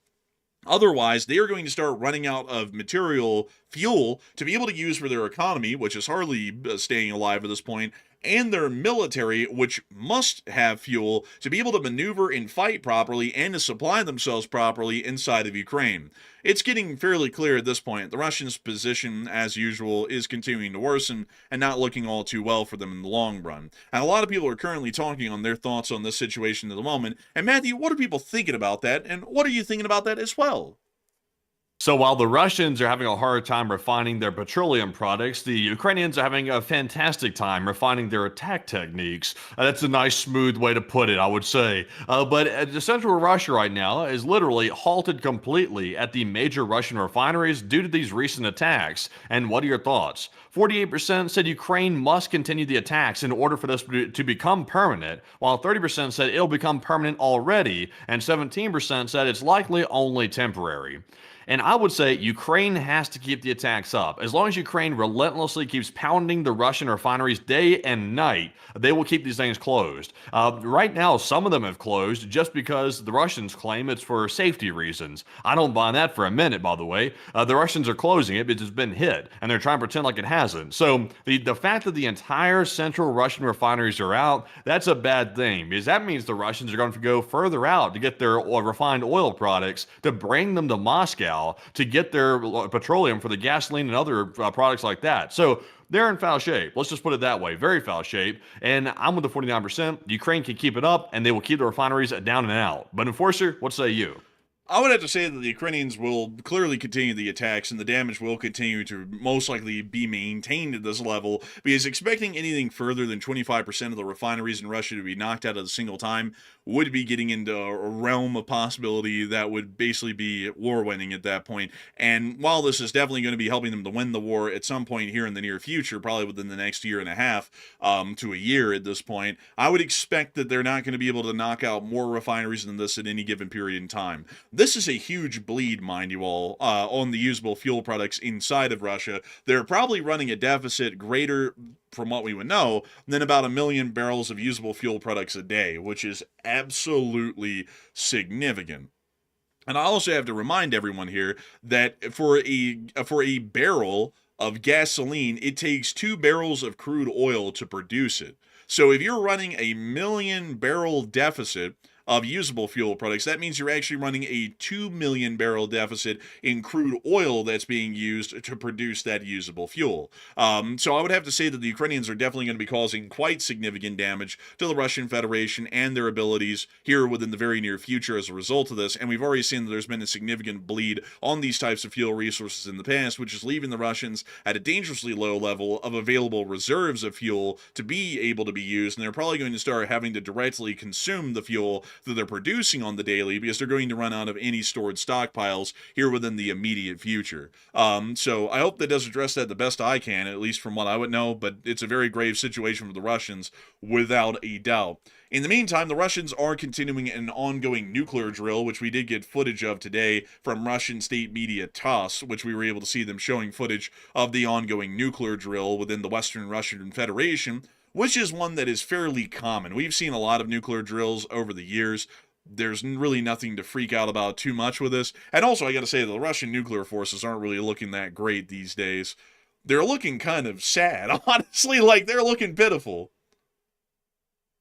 Otherwise, they are going to start running out of material fuel to be able to use for their economy, which is hardly staying alive at this point, and their military, which must have fuel to be able to maneuver and fight properly and to supply themselves properly inside of Ukraine. It's getting fairly clear at this point. The Russians' position, as usual, is continuing to worsen and not looking all too well for them in the long run. And a lot of people are currently talking on their thoughts on this situation at the moment. And Matthew, what are people thinking about that? And what are you thinking about that as well? So while the Russians are having a hard time refining their petroleum products, the Ukrainians are having a fantastic time refining their attack techniques. That's a nice, smooth way to put it, I would say. But central Russia right now is literally halted completely at the major Russian refineries due to these recent attacks. And what are your thoughts? 48% said Ukraine must continue the attacks in order for this to become permanent, while 30% said it'll become permanent already, and 17% said it's likely only temporary. And I would say Ukraine has to keep the attacks up. As long as Ukraine relentlessly keeps pounding the Russian refineries day and night, they will keep these things closed. Right now, some of them have closed just because the Russians claim it's for safety reasons. I don't buy that for a minute, by the way. The Russians are closing it because it's been hit, and they're trying to pretend like it hasn't. So the fact that the entire central Russian refineries are out, that's a bad thing, because that means the Russians are going to go further out to get their refined oil products to bring them to Moscow to get their petroleum for the gasoline and other products like that. So they're in foul shape. Let's just put it that way. Very foul shape. And I'm with the 49%. Ukraine can keep it up, and they will keep the refineries down and out. But Enforcer, what say you? I would have to say that the Ukrainians will clearly continue the attacks, and the damage will continue to most likely be maintained at this level, because expecting anything further than 25% of the refineries in Russia to be knocked out at a single time would be getting into a realm of possibility that would basically be war-winning at that point. And while this is definitely going to be helping them to win the war at some point here in the near future, probably within the next year and a half to a year at this point, I would expect that they're not going to be able to knock out more refineries than this at any given period in time. This is a huge bleed, mind you all, on the usable fuel products inside of Russia. They're probably running a deficit greater, from what we would know, than about 1 million barrels of usable fuel products a day, which is absolutely significant. And I also have to remind everyone here that for a barrel of gasoline, it takes 2 barrels of crude oil to produce it. So if you're running a 1 million barrel deficit of usable fuel products, that means you're actually running a 2 million barrel deficit in crude oil that's being used to produce that usable fuel. So I would have to say that the Ukrainians are definitely going to be causing quite significant damage to the Russian Federation and their abilities here within the very near future as a result of this. And we've already seen that there's been a significant bleed on these types of fuel resources in the past, which is leaving the Russians at a dangerously low level of available reserves of fuel to be able to be used. And they're probably going to start having to directly consume the fuel that they're producing on the daily, because they're going to run out of any stored stockpiles here within the immediate future. So I hope that does address that the best I can, at least from what I would know, but it's a very grave situation for the Russians, without a doubt. In the meantime, the Russians are continuing an ongoing nuclear drill, which we did get footage of today from Russian state media TASS, which we were able to see them showing footage of the ongoing nuclear drill within the Western Russian Federation, which is one that is fairly common. We've seen a lot of nuclear drills over the years. there's really nothing to freak out about too much with this. And also, I gotta say, the Russian nuclear forces aren't really looking that great these days. They're looking kind of sad, honestly. Like, they're looking pitiful.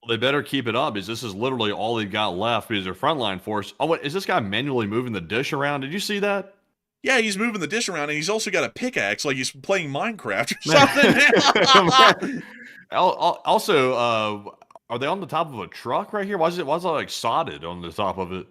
Well, they better keep it up, because this is literally all they've got left, because their frontline force. Oh, what is this guy manually moving the dish around? Did you see that? Yeah, he's moving the dish around, and he's also got a pickaxe, like he's playing Minecraft or something. Also, are they on the top of a truck right here? Why is it like sodded on the top of it?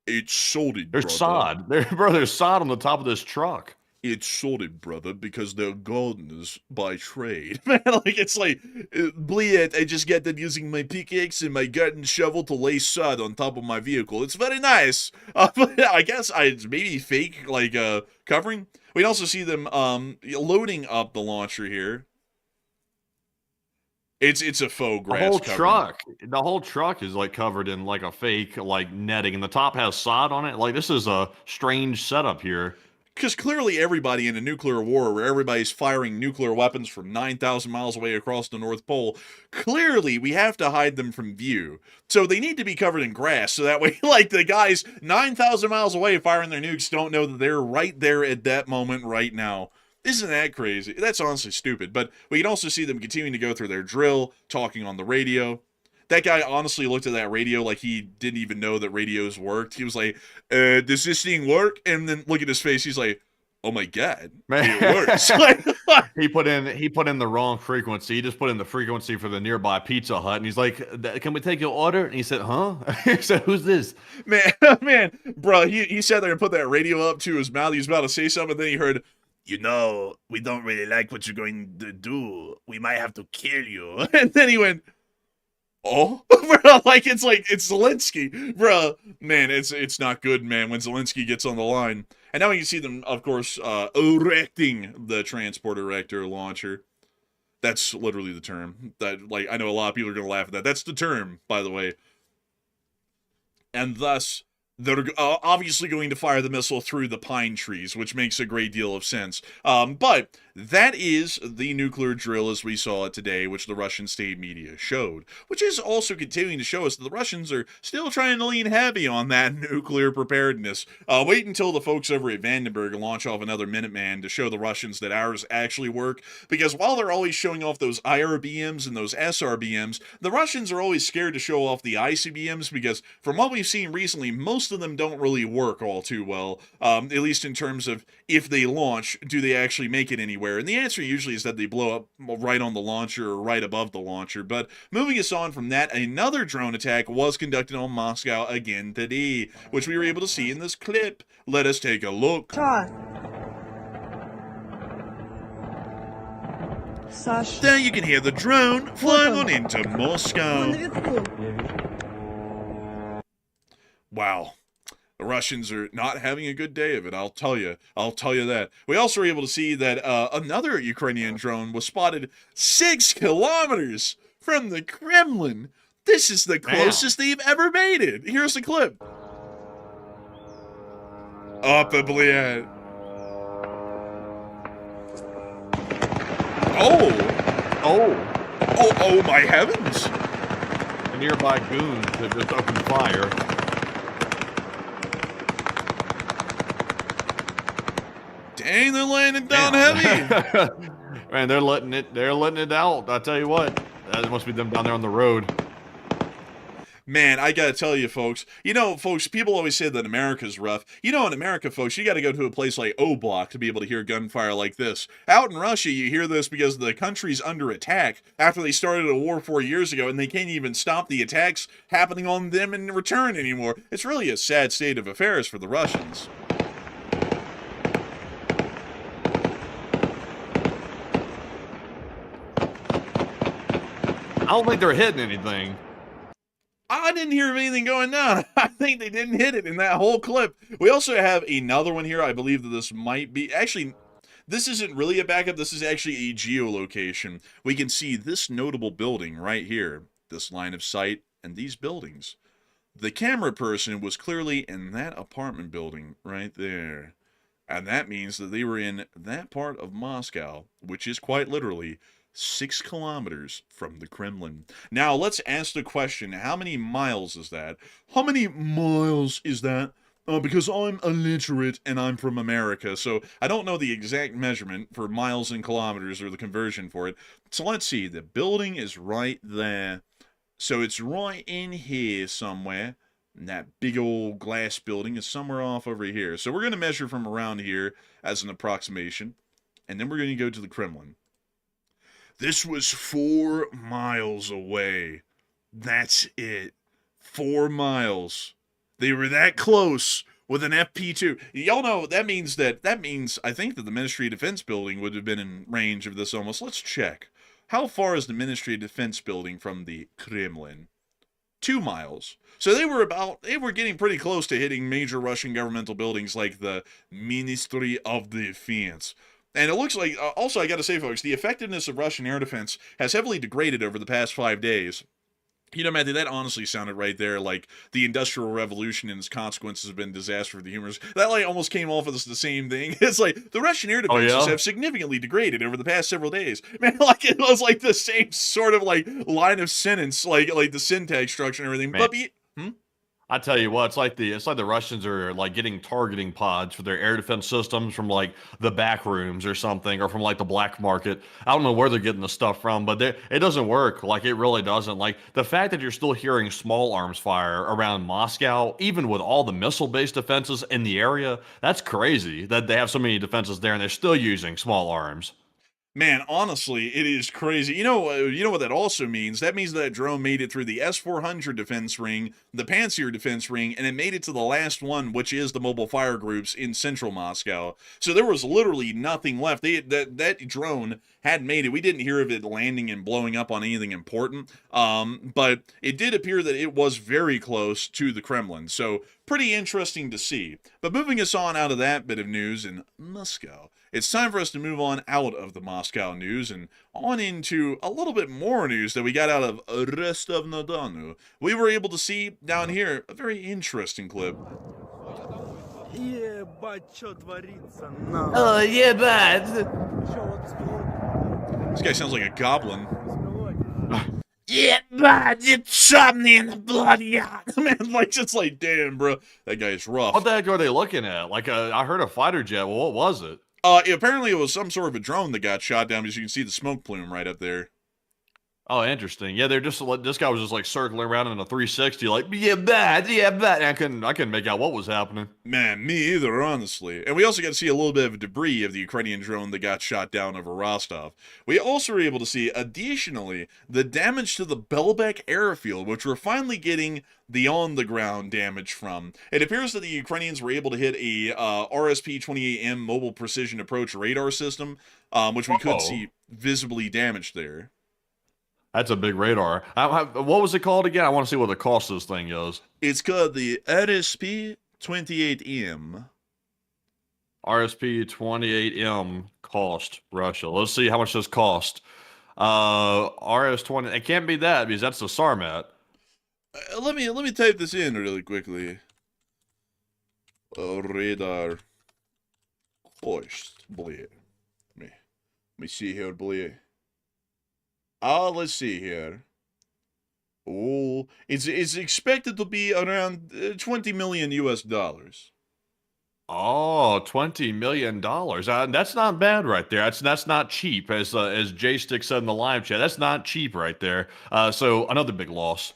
It's sodded, There's brother. sod. There's sod on the top of this truck. It's sodded, brother, because they're gardeners by trade. Man, like, it's like, Bliet, I just get them using my pickaxe and my garden shovel to lay sod on top of my vehicle. It's very nice. But I guess it's maybe fake, like, covering. We'd also see them loading up the launcher here. It's a faux grass The whole truck is like covered in like a fake like netting, and the top has sod on it. Like, this is a strange setup here. Because clearly everybody in a nuclear war where everybody's firing nuclear weapons from 9,000 miles away across the North Pole, clearly we have to hide them from view. So they need to be covered in grass, so that way, like, the guys 9,000 miles away firing their nukes don't know that they're right there at that moment right now. Isn't that crazy? That's honestly stupid. But we can also see them continuing to go through their drill, talking on the radio. That guy honestly looked at that radio like he didn't even know that radios worked. He was like, does this thing work? And then look at his face. He's like, oh my God, it works. he put in the wrong frequency. He just put in the frequency for the nearby Pizza Hut. And he's like, can we take your order? And he said, huh? He said, who's this? Man, bro, he sat there and put that radio up to his mouth. He was about to say something. Then he heard, you know, we don't really like what you're going to do. We might have to kill you. And then he went, oh, bro, it's Zelenskyy, bro. Man, it's not good, man, when Zelenskyy gets on the line. And now you can see them, of course, erecting the transport erector launcher. That's literally the term. That, like, I know a lot of people are gonna laugh at that. That's the term, by the way. And thus, they're obviously going to fire the missile through the pine trees, which makes a great deal of sense. But that is the nuclear drill as we saw it today, which the Russian state media showed, which is also continuing to show us that the Russians are still trying to lean heavy on that nuclear preparedness. Wait until the folks over at Vandenberg launch off another Minuteman to show the Russians that ours actually work, because while they're always showing off those IRBMs and those SRBMs, the Russians are always scared to show off the ICBMs, because from what we've seen recently, most of them don't really work all too well, at least in terms of if they launch, do they actually make it anywhere? And the answer usually is that they blow up right on the launcher or right above the launcher. But moving us on from that, another drone attack was conducted on Moscow again today, which we were able to see in this clip. Let us take a look. There you can hear the drone flying on into Moscow. Wow. The Russians are not having a good day of it, I'll tell you that. We also were able to see that another Ukrainian drone was spotted 6 kilometers from the Kremlin. This is the closest they've ever made it. Here's the clip. Блядь. Oh my heavens. The nearby goons have just opened fire. Dang, they're laying it down heavy. Man, they're letting it out. I tell you what, that must be them down there on the road. Man, I gotta tell you, folks. You know, folks, people always say that America's rough. You know, in America, folks, you gotta go to a place like O-Block to be able to hear gunfire like this. Out in Russia, you hear this because the country's under attack after they started a war 4 years ago, and they can't even stop the attacks happening on them in return anymore. It's really a sad state of affairs for the Russians. I don't think they're hitting anything. I didn't hear of anything going down. I think they didn't hit it in that whole clip. We also have another one here. I believe that this might be... Actually, this isn't really a backup. This is actually a geolocation. We can see this notable building right here. This line of sight and these buildings. The camera person was clearly in that apartment building right there. And that means that they were in that part of Moscow, which is quite literally 6 kilometers from the Kremlin. Now, let's ask the question, how many miles is that? How many miles is that? Because I'm illiterate and I'm from America, so I don't know the exact measurement for miles and kilometers or the conversion for it. So let's see, the building is right there. So it's right in here somewhere. And that big old glass building is somewhere off over here. So we're going to measure from around here as an approximation. And then we're going to go to the Kremlin. This was 4 miles away. That's it. 4 miles. They were that close with an FP2. Y'all know that means I think that the Ministry of Defense building would have been in range of this almost. Let's check. How far is the Ministry of Defense building from the Kremlin? 2 miles. So they were getting pretty close to hitting major Russian governmental buildings like the Ministry of Defense. And it looks like, also I gotta say folks, the effectiveness of Russian air defense has heavily degraded over the past 5 days. You know, Matthew, that honestly sounded right there like the Industrial Revolution and its consequences have been disaster for the humans. That like almost came off as the same thing. It's like the Russian air defenses have significantly degraded over the past several days. Man, like it was like the same sort of like line of sentence, like the syntax structure and everything. Man. But I tell you what, it's like the Russians are like getting targeting pods for their air defense systems from like the back rooms or something, or from like the black market. I don't know where they're getting the stuff from, but it doesn't work. Like it really doesn't. Like the fact that you're still hearing small arms fire around Moscow, even with all the missile-based defenses in the area, that's crazy that they have so many defenses there and they're still using small arms. man, honestly, it is crazy. You know what that also means? That means that drone made it through the S-400 defense ring, the Pantsir defense ring, and it made it to the last one, which is the mobile fire groups in central Moscow. So there was literally nothing left. That drone had made it. We didn't hear of it landing and blowing up on anything important, but it did appear that it was very close to the Kremlin. So pretty interesting to see. But moving us on out of that bit of news in Moscow, it's time for us to move on out of the Moscow news and on into a little bit more news that we got out of Rostov-na-Donu. We were able to see down here a very interesting clip. Oh, yeah, bad. This guy sounds like a goblin. Yeah, but you shot me in the blood, yeah. Man, like, just like, damn, bro. That guy is rough. What the heck are they looking at? Like, I heard a fighter jet. Well, what was it? Apparently it was some sort of a drone that got shot down, because you can see the smoke plume right up there. Oh, interesting. Yeah, they're just this guy was just like circling around in a 360, like yeah, bad. And I couldn't make out what was happening. Man, me either, honestly. And we also got to see a little bit of debris of the Ukrainian drone that got shot down over Rostov. We also were able to see, additionally, the damage to the Belbek airfield, which we're finally getting the on-the-ground damage from. It appears that the Ukrainians were able to hit a RSP-28M mobile precision approach radar system, which we could see visibly damaged there. That's a big radar. What was it called again? I want to see what the cost of this thing is. It's called the RSP-28M. RSP-28M cost Russia. Let's see how much this cost. RS-20. It can't be that because that's the Sarmat. Let me type this in really quickly. Radar cost, boy. Let me see here, boy. Let's see here. Oh, it's expected to be around 20 million US dollars. Oh, $20 million. That's not bad right there. That's not cheap, as J-Stick said in the live chat. That's not cheap right there. So another big loss.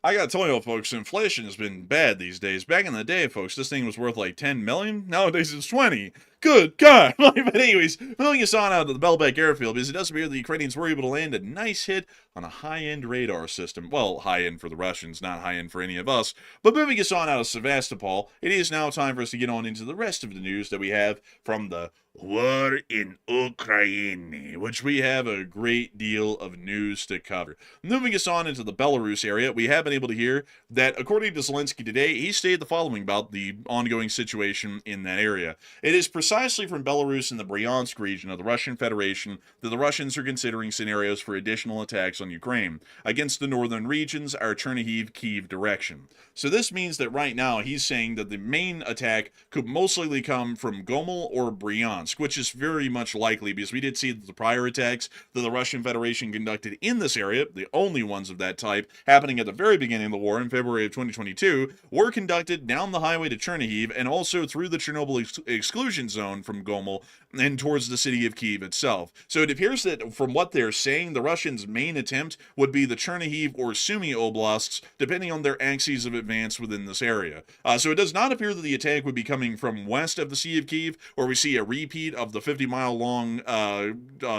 I gotta tell you, folks, inflation has been bad these days. Back in the day, folks, this thing was worth like 10 million. Nowadays, it's 20. Good God. But anyways, moving us on out of the Belbek airfield, because it does appear the Ukrainians were able to land a nice hit on a high-end radar system. Well, high-end for the Russians, not high-end for any of us. But moving us on out of Sevastopol, it is now time for us to get on into the rest of the news that we have from the war in Ukraine, which we have a great deal of news to cover. Moving us on into the Belarus area, we have been able to hear that, according to Zelenskyy today, he stated the following about the ongoing situation in that area. It is precisely precisely from Belarus and the Bryansk region of the Russian Federation that the Russians are considering scenarios for additional attacks on Ukraine against the northern regions, our Chernihiv-Kyiv direction. So this means that right now he's saying that the main attack could most likely come from Gomel or Bryansk, which is very much likely because we did see that the prior attacks that the Russian Federation conducted in this area, the only ones of that type, happening at the very beginning of the war in February of 2022, were conducted down the highway to Chernihiv and also through the Chernobyl exclusion zone from Gomel and towards the city of Kyiv itself. So it appears that from what they're saying, the Russians' main attempt would be the Chernihiv or Sumy oblasts, depending on their axes of advance within this area. So it does not appear that the attack would be coming from west of the Sea of Kyiv, where we see a repeat of the 50-mile-long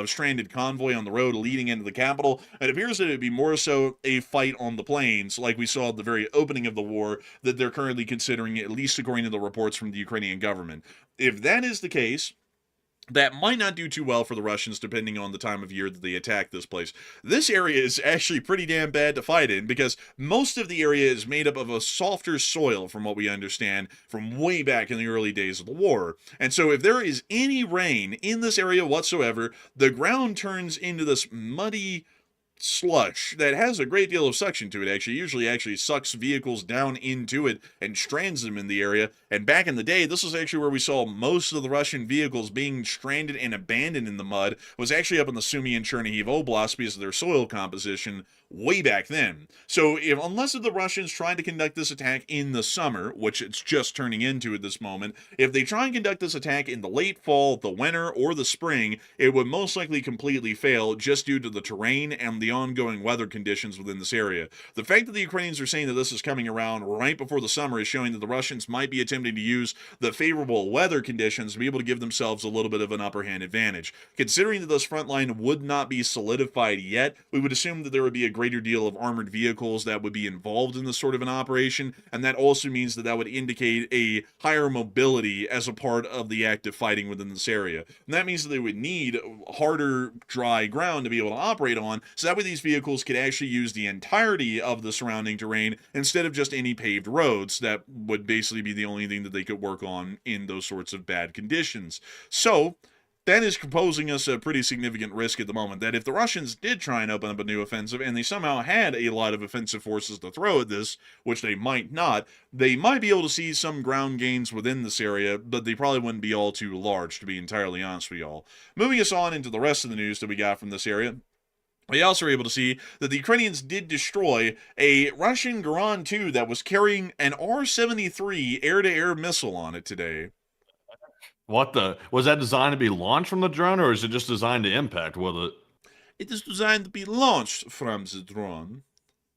stranded convoy on the road leading into the capital. It appears that it would be more so a fight on the plains, like we saw at the very opening of the war, that they're currently considering, at least according to the reports from the Ukrainian government. If that is the case, that might not do too well for the Russians depending on the time of year that they attack this place. This area is actually pretty damn bad to fight in because most of the area is made up of a softer soil from what we understand from way back in the early days of the war. And so if there is any rain in this area whatsoever, the ground turns into this muddy slush that has a great deal of suction to it. Usually sucks vehicles down into it and strands them in the area. And back in the day, this is actually where we saw most of the Russian vehicles being stranded and abandoned in the mud, was actually up in the Sumy and Chernihiv Oblast because of their soil composition way back then. So unless the Russians try to conduct this attack in the summer, which it's just turning into at this moment, if they try and conduct this attack in the late fall, the winter, or the spring, it would most likely completely fail just due to the terrain and the ongoing weather conditions within this area. The fact that the Ukrainians are saying that this is coming around right before the summer is showing that the Russians might be attempting to use the favorable weather conditions to be able to give themselves a little bit of an upper hand advantage. Considering that this front line would not be solidified yet, we would assume that there would be a greater deal of armored vehicles that would be involved in this sort of an operation, and that also means that would indicate a higher mobility as a part of the active fighting within this area. And that means that they would need harder, dry ground to be able to operate on, so that way these vehicles could actually use the entirety of the surrounding terrain instead of just any paved roads that would basically be the only thing that they could work on in those sorts of bad conditions. So that is posing us a pretty significant risk at the moment, that if the Russians did try and open up a new offensive, and they somehow had a lot of offensive forces to throw at this, which they might not, they might be able to see some ground gains within this area, but they probably wouldn't be all too large, to be entirely honest with y'all. Moving us on into the rest of the news that we got from this area, we also were able to see that the Ukrainians did destroy a Russian Garan 2 that was carrying an R-73 air-to-air missile on it today. Was that designed to be launched from the drone, or is it just designed to impact with it? It is designed to be launched from the drone.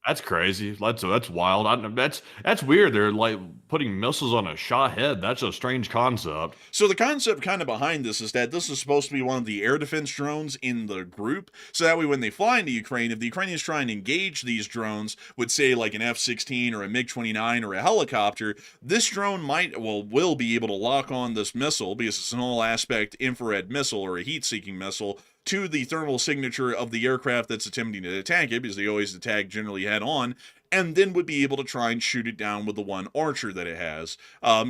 That's crazy. That's wild. That's weird. They're like putting missiles on a shot head. That's a strange concept. So the concept kind of behind this is that this is supposed to be one of the air defense drones in the group. So that way when they fly into Ukraine, if the Ukrainians try and engage these drones with, say, like an F-16 or a MiG-29 or a helicopter, this drone will be able to lock on this missile, because it's an all-aspect infrared missile or a heat-seeking missile, to the thermal signature of the aircraft that's attempting to attack it, because they always attack generally head-on, and then would be able to try and shoot it down with the one archer that it has.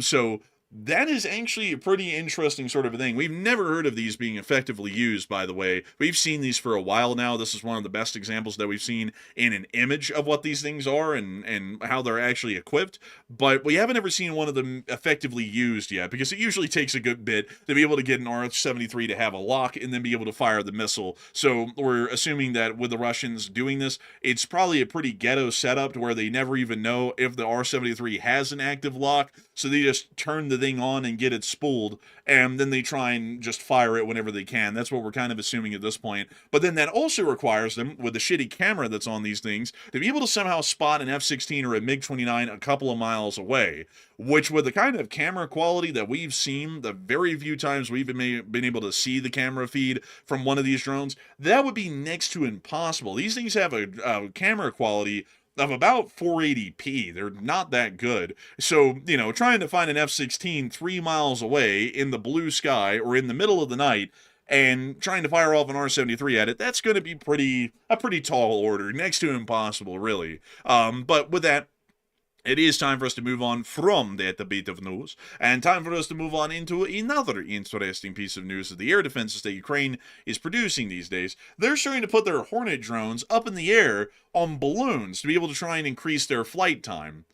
So that is actually a pretty interesting sort of a thing. We've never heard of these being effectively used, by the way. We've seen these for a while now. This is one of the best examples that we've seen in an image of what these things are and how they're actually equipped. But we haven't ever seen one of them effectively used yet, because it usually takes a good bit to be able to get an R-73 to have a lock and then be able to fire the missile. So we're assuming that with the Russians doing this, it's probably a pretty ghetto setup to where they never even know if the R-73 has an active lock. So they just turn the thing on and get it spooled, and then they try and just fire it whenever they can. That's what we're kind of assuming at this point. But then that also requires them, with the shitty camera that's on these things, to be able to somehow spot an F-16 or a MiG-29 a couple of miles away, which with the kind of camera quality that we've seen, the very few times we've been able to see the camera feed from one of these drones, that would be next to impossible. These things have a camera quality of about 480p. They're not that good. So, trying to find an F-16 3 miles away in the blue sky or in the middle of the night and trying to fire off an R-73 at it, that's going to be a pretty tall order, next to impossible, really. But with that, It is time for us to move on from that bit of news, and time for us to move on into another interesting piece of news of the air defenses that Ukraine is producing these days. They're starting to put their Hornet drones up in the air on balloons to be able to try and increase their flight time.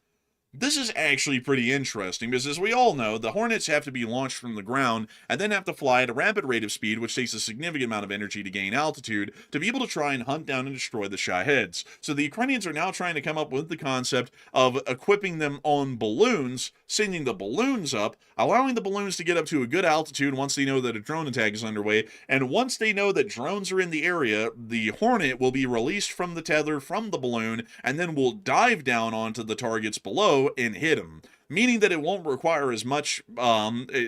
This is actually pretty interesting because, as we all know, the Hornets have to be launched from the ground and then have to fly at a rapid rate of speed, which takes a significant amount of energy to gain altitude to be able to try and hunt down and destroy the Shaheds. So the Ukrainians are now trying to come up with the concept of equipping them on balloons, sending the balloons up, allowing the balloons to get up to a good altitude once they know that a drone attack is underway, and once they know that drones are in the area, the Hornet will be released from the tether from the balloon and then will dive down onto the targets below and hit them, meaning that it won't require as much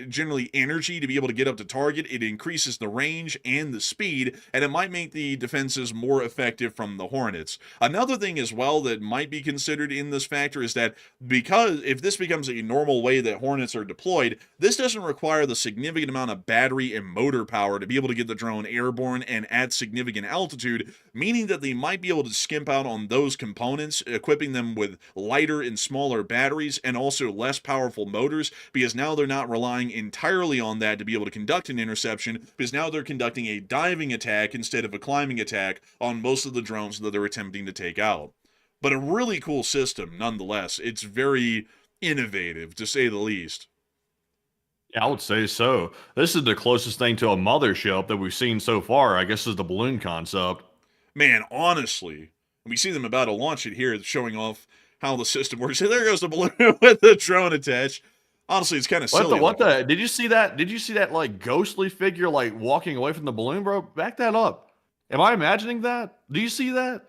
generally energy to be able to get up to target. It increases the range and the speed, and it might make the defenses more effective from the Hornets. Another thing as well that might be considered in this factor is that because if this becomes a normal way that Hornets are deployed, this doesn't require the significant amount of battery and motor power to be able to get the drone airborne and at significant altitude, meaning that they might be able to skimp out on those components, equipping them with lighter and smaller batteries and also less powerful motors, because now they're not relying entirely on that to be able to conduct an interception, because now they're conducting a diving attack instead of a climbing attack on most of the drones that they're attempting to take out. But a really cool system nonetheless. It's very innovative, to say the least. Yeah, I would say so. This is the closest thing to a mothership that we've seen so far, I guess, is the balloon concept. Man, honestly, we see them about to launch it here, showing off how the system works. Hey, there goes the balloon with the drone attached. Honestly, it's kind of silly. What the? Did you see that? Did you see that like ghostly figure like walking away from the balloon, bro? Back that up. Am I imagining that? Do you see that?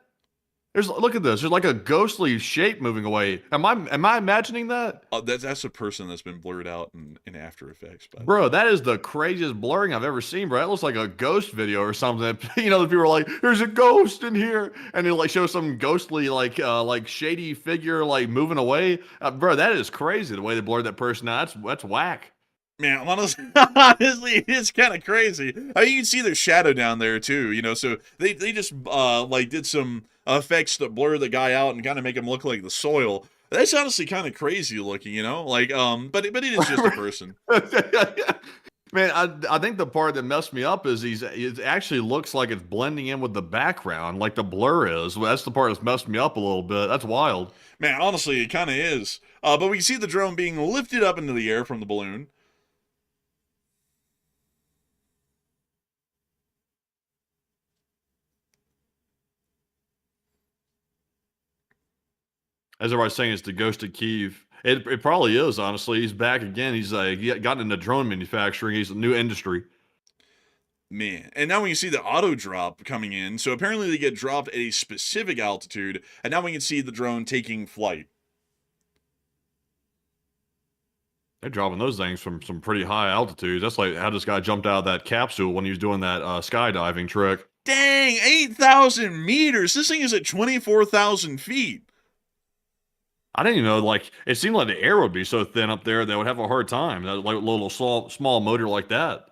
Look at this. There's like a ghostly shape moving away. Am I imagining that? That's a person that's been blurred out in After Effects. But bro, that is the craziest blurring I've ever seen, bro. That looks like a ghost video or something. You know, the people are like, "There's a ghost in here," and they like show some ghostly like shady figure like moving away. Bro, that is crazy the way they blurred that person out. That's whack. Man, honestly, it's kind of crazy. I mean, you can see their shadow down there too, you know. So they just like did some effects that blur the guy out and kind of make him look like the soil. That's honestly kind of crazy looking, you know. Like but it is just a person. Man, I think the part that messed me up is it actually looks like it's blending in with the background, like the blur is. That's the part that's messed me up a little bit. That's wild. Man, honestly, it kind of is. But we see the drone being lifted up into the air from the balloon. As everybody's saying, it's the ghost of Kiev. It probably is, honestly. He's back again. He's gotten into drone manufacturing. He's a new industry. Man, and now we can see the auto drop coming in. So apparently they get dropped at a specific altitude, and now we can see the drone taking flight. They're dropping those things from some pretty high altitudes. That's like how this guy jumped out of that capsule when he was doing that skydiving trick. Dang, 8,000 meters. This thing is at 24,000 feet. I didn't even know, like, it seemed like the air would be so thin up there they would have a hard time. That like a little small motor like that.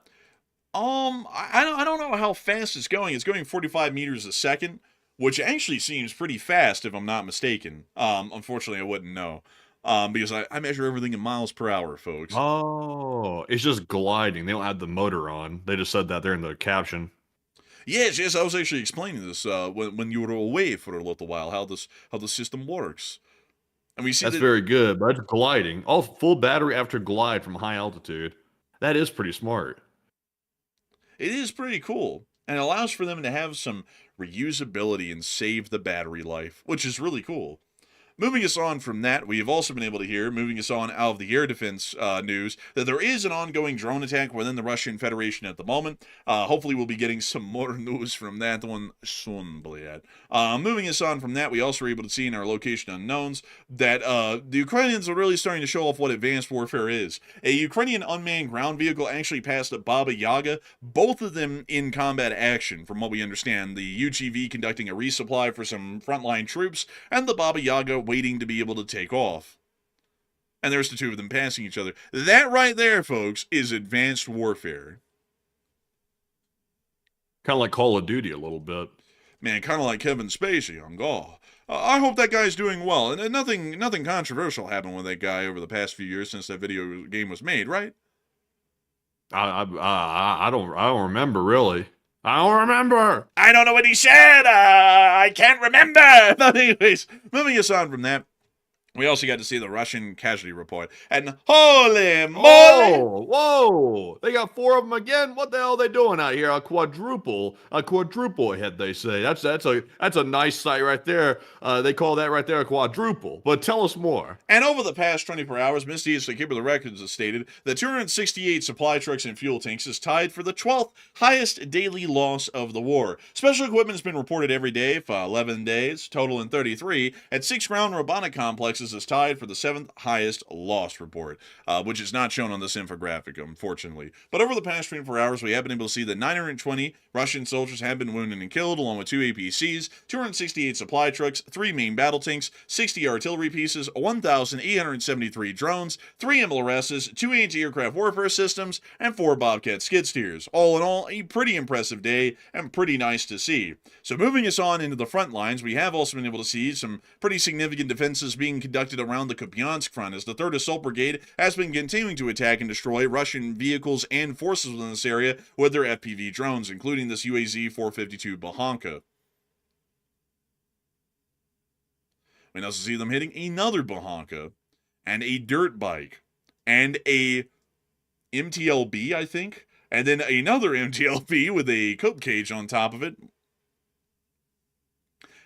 I don't know how fast it's going. It's going 45 meters a second, which actually seems pretty fast if I'm not mistaken. Unfortunately, I wouldn't know. Because I measure everything in miles per hour, folks. Oh, it's just gliding. They don't have the motor on. They just said that there in the caption. Yes, I was actually explaining this when you were away for a little while, how the system works. And we see that's very good, but it's gliding. Oh, full battery after glide from high altitude. That is pretty smart. It is pretty cool. And it allows for them to have some reusability and save the battery life, which is really cool. Moving us on from that, we have also been able to hear, moving us on out of the air defense news, that there is an ongoing drone attack within the Russian Federation at the moment. Hopefully we'll be getting some more news from that one soon, Bliad. Moving us on from that, we also were able to see in our location unknowns that the Ukrainians are really starting to show off what advanced warfare is. A Ukrainian unmanned ground vehicle actually passed a Baba Yaga, both of them in combat action, from what we understand. The UGV conducting a resupply for some frontline troops, and the Baba Yaga waiting to be able to take off. And there's the two of them passing each other. That right there, folks, is advanced warfare. Kind of like Call of Duty a little bit. Man, kind of like Kevin Spacey on Gaw. I hope that guy's doing well. And nothing controversial happened with that guy over the past few years since that video game was made, right? I don't remember really. I don't remember. I don't know what he said. I can't remember. But anyways, moving us on from that, we also got to see the Russian casualty report. And holy moly! Oh, whoa! They got 4 of them again. What the hell are they doing out here? A quadruple hit. They say that's a nice sight right there. They call that right there a quadruple. But tell us more. And over the past 24 hours, Misty of the Records has stated that 268 supply trucks and fuel tanks is tied for the 12th highest daily loss of the war. Special equipment has been reported every day for 11 days, total in 33, at 6 ground robotic complexes is tied for the 7th highest loss report, which is not shown on this infographic, unfortunately. But over the past 24 hours, we have been able to see that 920 Russian soldiers have been wounded and killed, along with 2 APCs, 268 supply trucks, 3 main battle tanks, 60 artillery pieces, 1,873 drones, 3 MLRSs, 2 anti-aircraft warfare systems, and 4 Bobcat skid steers. All in all, a pretty impressive day and pretty nice to see. So moving us on into the front lines, we have also been able to see some pretty significant defenses being conducted around the Kupiansk front, as the 3rd Assault Brigade has been continuing to attack and destroy Russian vehicles and forces within this area with their FPV drones, including this UAZ-452 Bahanka. We also see them hitting another Bahanka, and a dirt bike, and a MTLB, I think, and then another MTLB with a coke cage on top of it,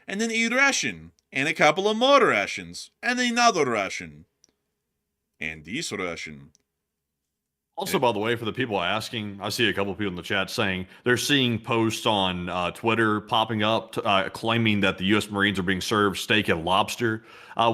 and then a Russian, and a couple of more Russians, and another Russian, and this Russian. Also, by the way, for the people asking, I see a couple of people in the chat saying they're seeing posts on Twitter popping up claiming that the U.S. Marines are being served steak and lobster.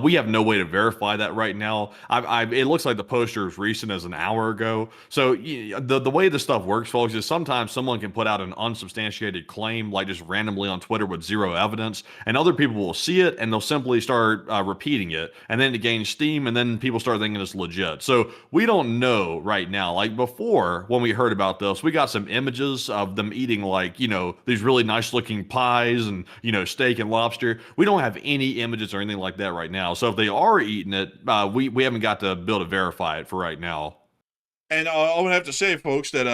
We have no way to verify that right now. It looks like the poster is recent as an hour ago. So the way this stuff works, folks, is sometimes someone can put out an unsubstantiated claim, like just randomly on Twitter with zero evidence, and other people will see it and they'll simply start repeating it, and then it gains steam, and then people start thinking it's legit. So we don't know right now. Like before, when we heard about this, we got some images of them eating these really nice looking pies and, steak and lobster. We don't have any images or anything like that right now. So if they are eating it, we haven't got to be able to verify it for right now. And I would have to say, folks, that,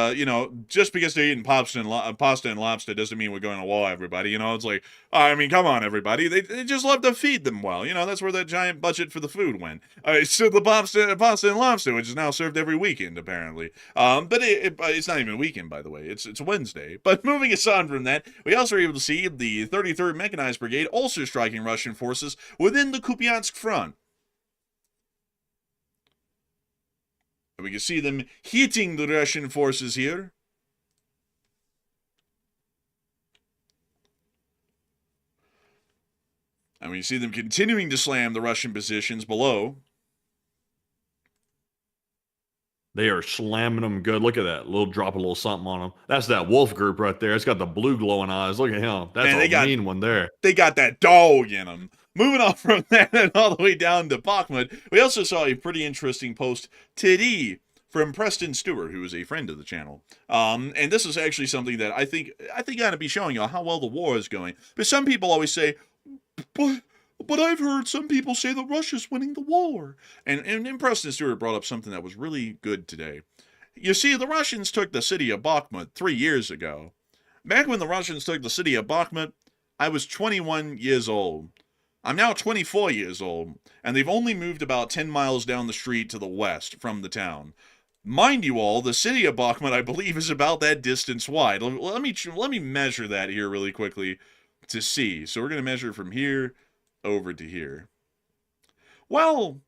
just because they're eating pasta and lobster doesn't mean we're going to war everybody. It's like, I mean, come on, everybody. They just love to feed them well. That's where that giant budget for the food went. So the pasta and lobster, which is now served every weekend, apparently. But it's not even a weekend, by the way. It's Wednesday. But moving us on from that, we also were able to see the 33rd Mechanized Brigade also striking Russian forces within the Kupiansk front. We can see them hitting the Russian forces here. And we see them continuing to slam the Russian positions below. They are slamming them good. Look at that. Drop a little something on them. That's that wolf group right there. It's got the blue glowing eyes. Look at him. That's a mean one there. They got that dog in them. Moving on from that and all the way down to Bakhmut, we also saw a pretty interesting post today from Preston Stewart, who is a friend of the channel. And this is actually something that I think ought to be showing you how well the war is going. But some people always say, but I've heard some people say that Russia's winning the war. And Preston Stewart brought up something that was really good today. You see, the Russians took the city of Bakhmut 3 years ago. Back when the Russians took the city of Bakhmut, I was 21 years old. I'm now 24 years old, and they've only moved about 10 miles down the street to the west from the town. Mind you all, the city of Bakhmut, I believe, is about that distance wide. Let me measure that here really quickly to see. So we're going to measure from here over to here. Well,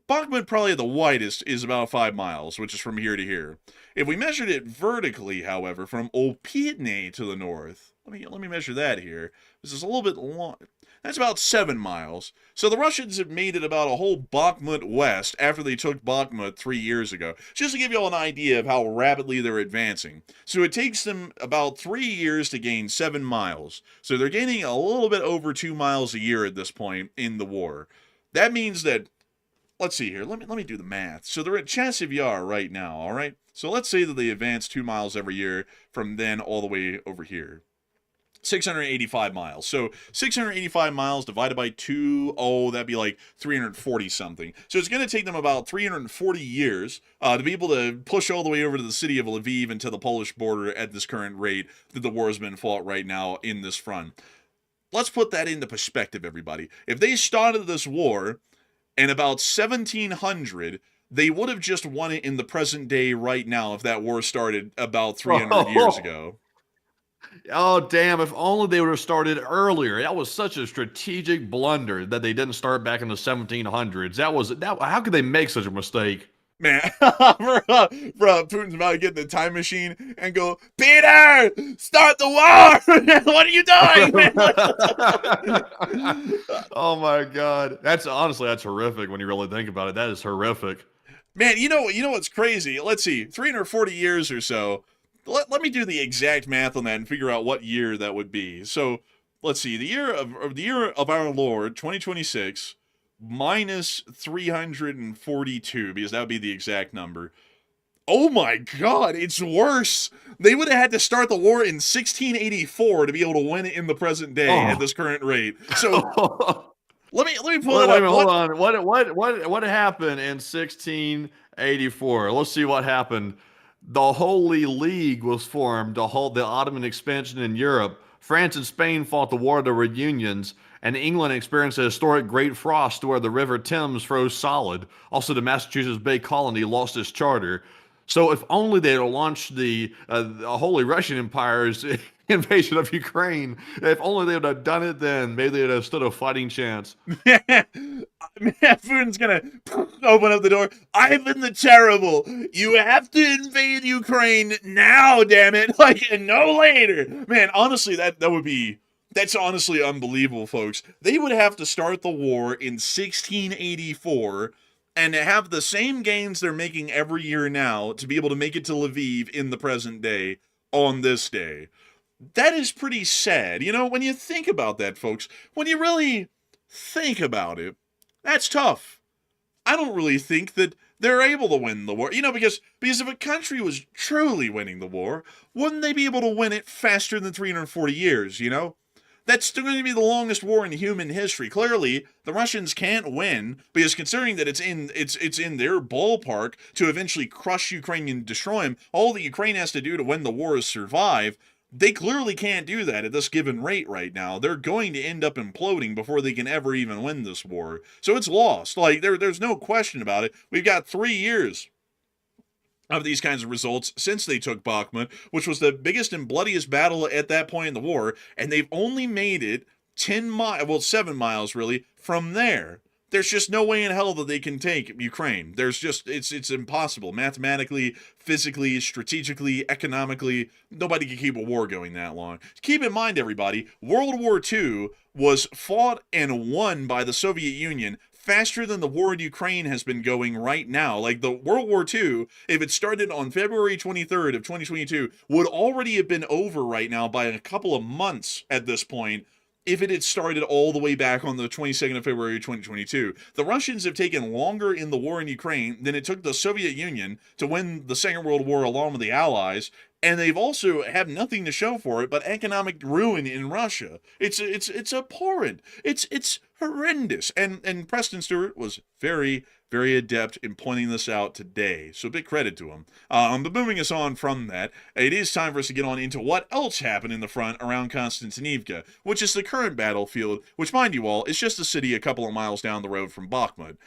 Bakhmut probably the widest is about 5 miles, which is from here to here. If we measured it vertically, however, from Opitne to the north, let me measure that here. This is a little bit long. That's about 7 miles. So the Russians have made it about a whole Bakhmut west after they took Bakhmut 3 years ago. Just to give you all an idea of how rapidly they're advancing. So it takes them about 3 years to gain 7 miles. So they're gaining a little bit over 2 miles a year at this point in the war. That means that, let's see here, let me do the math. So they're at Chasiv Yar right now, all right? So let's say that they advance 2 miles every year from then all the way over here. 685 miles. So 685 miles divided by 2, that'd be like 340 something. So it's going to take them about 340 years to be able to push all the way over to the city of Lviv and to the Polish border at this current rate that the war has been fought right now in this front. Let's put that into perspective, everybody. If they started this war in about 1700, they would have just won it in the present day right now if that war started about 300 years ago. Oh, damn. If only they would have started earlier. That was such a strategic blunder that they didn't start back in the 1700s. How could they make such a mistake? Man, Putin's about to get in the time machine and go, Peter, start the war! What are you doing? Oh my God. That's horrific when you really think about it. That is horrific. Man, you know what's crazy? Let's see, 340 years or so. Let me do the exact math on that and figure out what year that would be. So, let's see, the year of our Lord, 2026, minus 342, because that would be the exact number. Oh my God, it's worse. They would have had to start the war in 1684 to be able to win it in the present day at this current rate. So let me pull it up. Hold on. What happened in 1684? Let's see what happened. The Holy League was formed to halt the Ottoman expansion in Europe. France and Spain fought the War of the Reunions, and England experienced a historic Great Frost where the River Thames froze solid. Also, the Massachusetts Bay Colony lost its charter. So if only they had launched the Holy Russian Empire's invasion of Ukraine, if only they would have done it then, maybe they would have stood a fighting chance. Man, Putin's gonna open up the door. Ivan the Terrible, you have to invade Ukraine now, damn it. Like, no later. Man, honestly, that's honestly unbelievable, folks. They would have to start the war in 1684 and have the same gains they're making every year now to be able to make it to Lviv in the present day on this day. That is pretty sad. You know, when you think about that, folks, when you really think about it, that's tough. I don't really think that they're able to win the war. You know, because if a country was truly winning the war, wouldn't they be able to win it faster than 340 years, you know? That's still going to be the longest war in human history. Clearly, the Russians can't win because considering that it's in their ballpark to eventually crush Ukraine and destroy them, all that Ukraine has to do to win the war is survive. They clearly can't do that at this given rate right now. They're going to end up imploding before they can ever even win this war. So it's lost. Like, there's no question about it. We've got 3 years of these kinds of results since they took Bakhmut, which was the biggest and bloodiest battle at that point in the war, and they've only made it 7 miles really, from there. There's just no way in hell that they can take Ukraine. It's impossible. Mathematically, physically, strategically, economically, nobody can keep a war going that long. Keep in mind, everybody, World War II was fought and won by the Soviet Union faster than the war in Ukraine has been going right now. Like, the World War II, if it started on February 23rd of 2022, would already have been over right now by a couple of months at this point if it had started all the way back on the 22nd of February 2022. The Russians have taken longer in the war in Ukraine than it took the Soviet Union to win the Second World War along with the Allies, and they've also have nothing to show for it but economic ruin in Russia. It's abhorrent. It's horrendous. And Preston Stewart was very, very adept in pointing this out today. So big credit to him. But moving us on from that, it is time for us to get on into what else happened in the front around Konstantinivka, which is the current battlefield, which, mind you all, is just a city a couple of miles down the road from Bakhmut.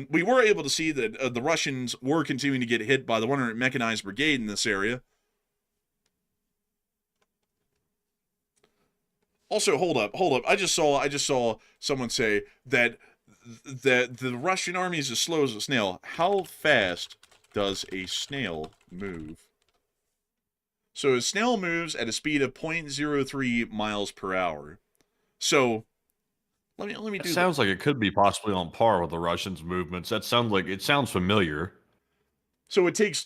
We were able to see that the Russians were continuing to get hit by the 100th Mechanized Brigade in this area. Also, hold up. I just saw someone say that the Russian army is as slow as a snail. How fast does a snail move? So a snail moves at a speed of 0.03 miles per hour. So let me do that. Sounds like it could be possibly on par with the Russians' movements. It sounds familiar. So it takes,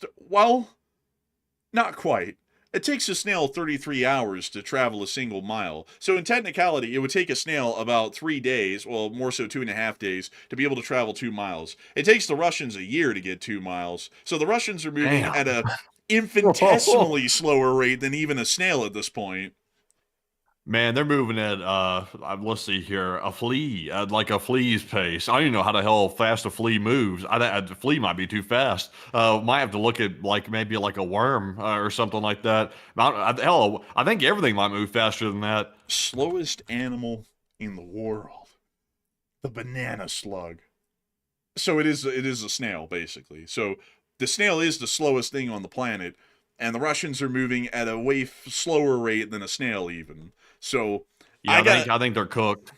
not quite. It takes a snail 33 hours to travel a single mile. So in technicality, it would take a snail about 3 days, well, more so 2.5 days, to be able to travel 2 miles. It takes the Russians a year to get 2 miles. So the Russians are moving at a infinitesimally slower rate than even a snail at this point. Man, they're moving at let's see here, a flea at like a flea's pace. I don't even know how the hell fast a flea moves. The flea might be too fast. Might have to look at like maybe like a worm or something like that. Hell, I think everything might move faster than that. Slowest animal in the world, the banana slug. So it is a snail basically. So the snail is the slowest thing on the planet, and the Russians are moving at a way slower rate than a snail even. So Yeah, I think they're cooked.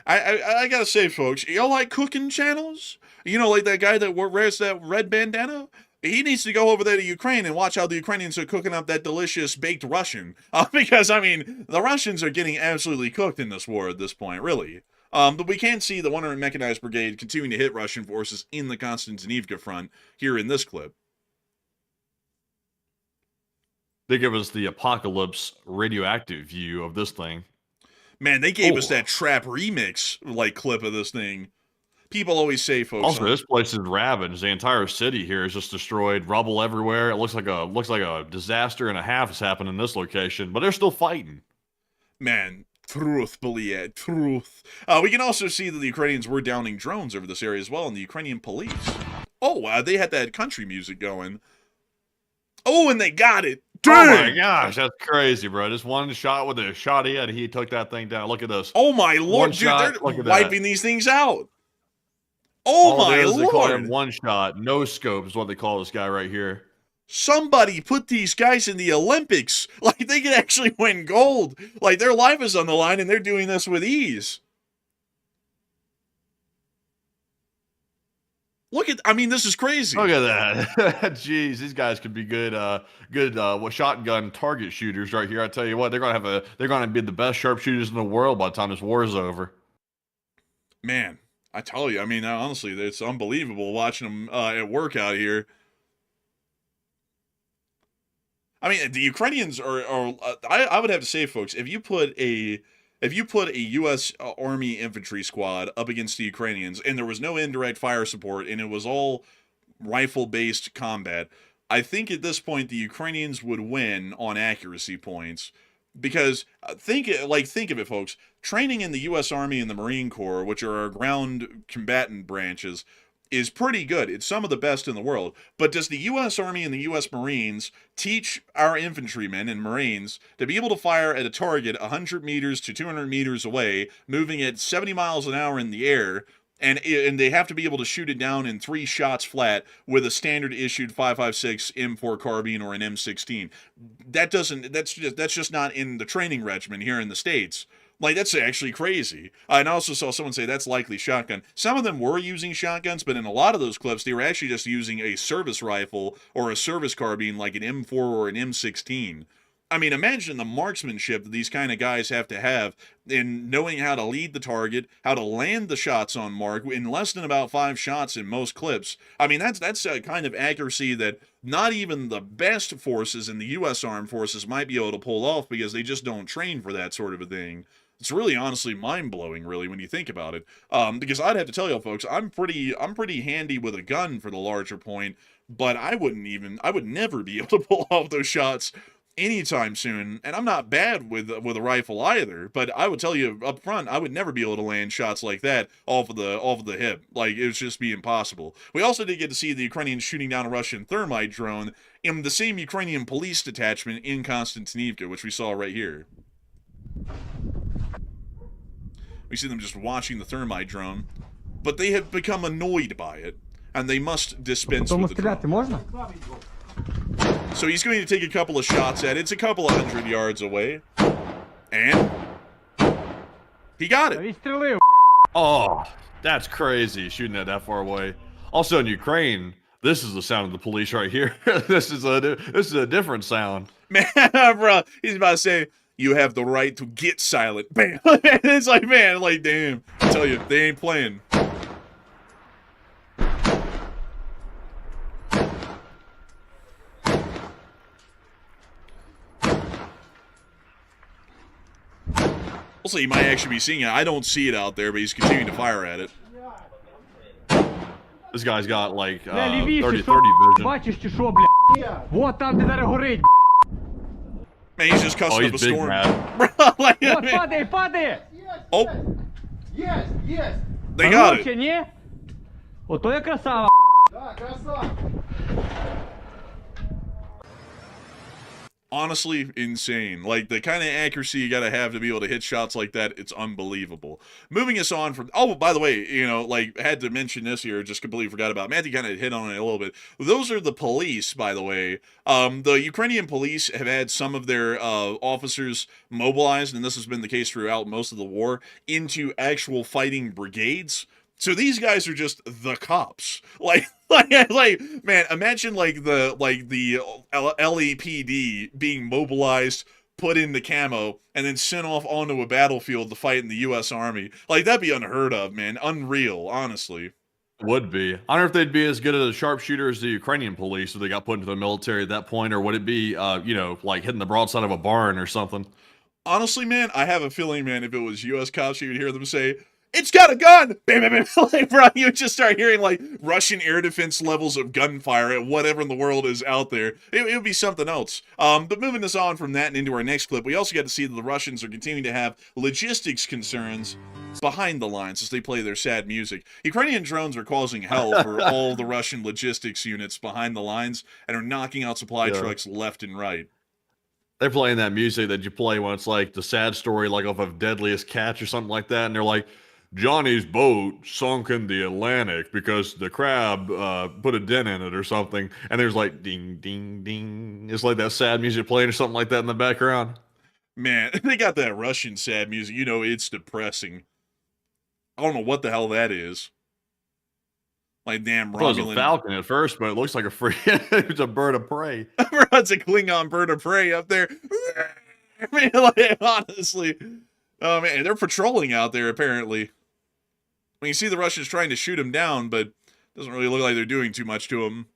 I gotta say, folks, y'all like cooking channels? You know, like that guy that wears that red bandana? He needs to go over there to Ukraine and watch how the Ukrainians are cooking up that delicious baked Russian. Because, I mean, the Russians are getting absolutely cooked in this war at this point, really. But we can see the 100 Mechanized Brigade continuing to hit Russian forces in the Konstantinivka front here in this clip. They give us the apocalypse radioactive view of this thing. Man, they gave us that trap remix like clip of this thing. People always say, folks. Also, this place is ravaged. The entire city here is just destroyed, rubble everywhere. It looks like a disaster and a half has happened in this location, but they're still fighting. Man, truth, Beliet, truth. We can also see that the Ukrainians were downing drones over this area as well, and the Ukrainian police. Oh, they had that country music going. Oh, and they got it. Dang! Oh my gosh, that's crazy, bro. Just one shot with a shot in, he took that thing down. Look at this. Oh my lord, dude, they're wiping these things out. Oh my lord. They call him one shot, no scope is what they call this guy right here. Somebody put these guys in the Olympics. Like, they could actually win gold. Like, their life is on the line, and they're doing this with ease. Look at, I mean, this is crazy. Look at that. Jeez, these guys could be good shotgun target shooters right here. I tell you what, they're gonna be the best sharpshooters in the world by the time this war is over. Man, I tell you, I mean, honestly, it's unbelievable watching them at work out here. I mean, the Ukrainians are I would have to say, folks, if you put a U.S. Army infantry squad up against the Ukrainians, and there was no indirect fire support, and it was all rifle-based combat, I think at this point the Ukrainians would win on accuracy points. Because think of it, folks. Training in the U.S. Army and the Marine Corps, which are our ground combatant branches, is pretty good. It's some of the best in the world. But does the U.S. Army and the U.S. Marines teach our infantrymen and Marines to be able to fire at a target 100 meters to 200 meters away, moving at 70 miles an hour in the air, and they have to be able to shoot it down in 3 shots flat with a standard issued 5.56 M4 carbine or an M16? That's just not in the training regimen here in the States. Like, that's actually crazy. And I also saw someone say that's likely shotgun. Some of them were using shotguns, but in a lot of those clips, they were actually just using a service rifle or a service carbine like an M4 or an M16. I mean, imagine the marksmanship that these kind of guys have to have in knowing how to lead the target, how to land the shots on mark in less than about 5 shots in most clips. I mean, that's a kind of accuracy that not even the best forces in the U.S. Armed Forces might be able to pull off because they just don't train for that sort of a thing. It's really honestly mind-blowing, really, when you think about it. Because I'd have to tell you, folks, I'm pretty handy with a gun for the larger point, but I would never be able to pull off those shots anytime soon. And I'm not bad with a rifle either, but I would tell you up front, I would never be able to land shots like that off of the hip. Like, it would just be impossible. We also did get to see the Ukrainians shooting down a Russian thermite drone in the same Ukrainian police detachment in Konstantinivka, which we saw right here. We see them just watching the thermite drone, but they have become annoyed by it, and they must dispense with the drone. So he's going to take a couple of shots at it. It's a couple of 100 yards away, and he got it. Oh, that's crazy, shooting it that far away. Also in Ukraine, this is the sound of the police right here. This is a different sound. Man, bro, he's about to say, "You have the right to get silent." Bam. It's like, man, like, damn. I tell you, they ain't playing. Also, you might actually be seeing it. I don't see it out there, but he's continuing to fire at it. This guy's got like 30-30 vision. Man, he's just cussing Oh, up a he's big storm. mad. Bro, like, I Вот, mean, падай, падай! oh, Есть, есть! they got Короче, it. не? Ото я красава! Да, красава! Honestly, insane. Like, the kind of accuracy you gotta have to be able to hit shots like that, it's unbelievable. Moving us on from, oh, by the way, you know, like, had to mention this here, just completely forgot about. Matthew kind of hit on it a little bit. Those are the police, by the way. The Ukrainian police have had some of their officers mobilized, and this has been the case throughout most of the war, into actual fighting brigades. So these guys are just the cops. Like, man, imagine like the LAPD being mobilized, put into camo, and then sent off onto a battlefield to fight in the U.S. Army. Like, that'd be unheard of, man. Unreal, honestly. Would be. I don't know if they'd be as good as a sharpshooter as the Ukrainian police if they got put into the military at that point, or would it be, you know, like hitting the broadside of a barn or something? Honestly, man, I have a feeling, man, if it was U.S. cops, you would hear them say, "It's got a gun!" Bam, bam, bam. Like, bro, you would just start hearing, like, Russian air defense levels of gunfire at whatever in the world is out there. It would be something else. But moving us on from that and into our next clip, we also got to see that the Russians are continuing to have logistics concerns behind the lines as they play their sad music. Ukrainian drones are causing hell for all the Russian logistics units behind the lines and are knocking out supply trucks left and right. They're playing that music that you play when it's like the sad story, like of Deadliest Catch or something like that, and they're like, Johnny's boat sunk in the Atlantic because the crab put a dent in it or something. And there's like ding, ding, ding. It's like that sad music playing or something like that in the background. Man, they got that Russian sad music. You know, it's depressing. I don't know what the hell that is. Like, damn, I thought it was Romulan. a falcon at first, but it looks like it's a bird of prey. It's a Klingon bird of prey up there. I mean, like, honestly. Oh, man, they're patrolling out there, apparently. I mean, you see the Russians trying to shoot him down, but it doesn't really look like they're doing too much to him.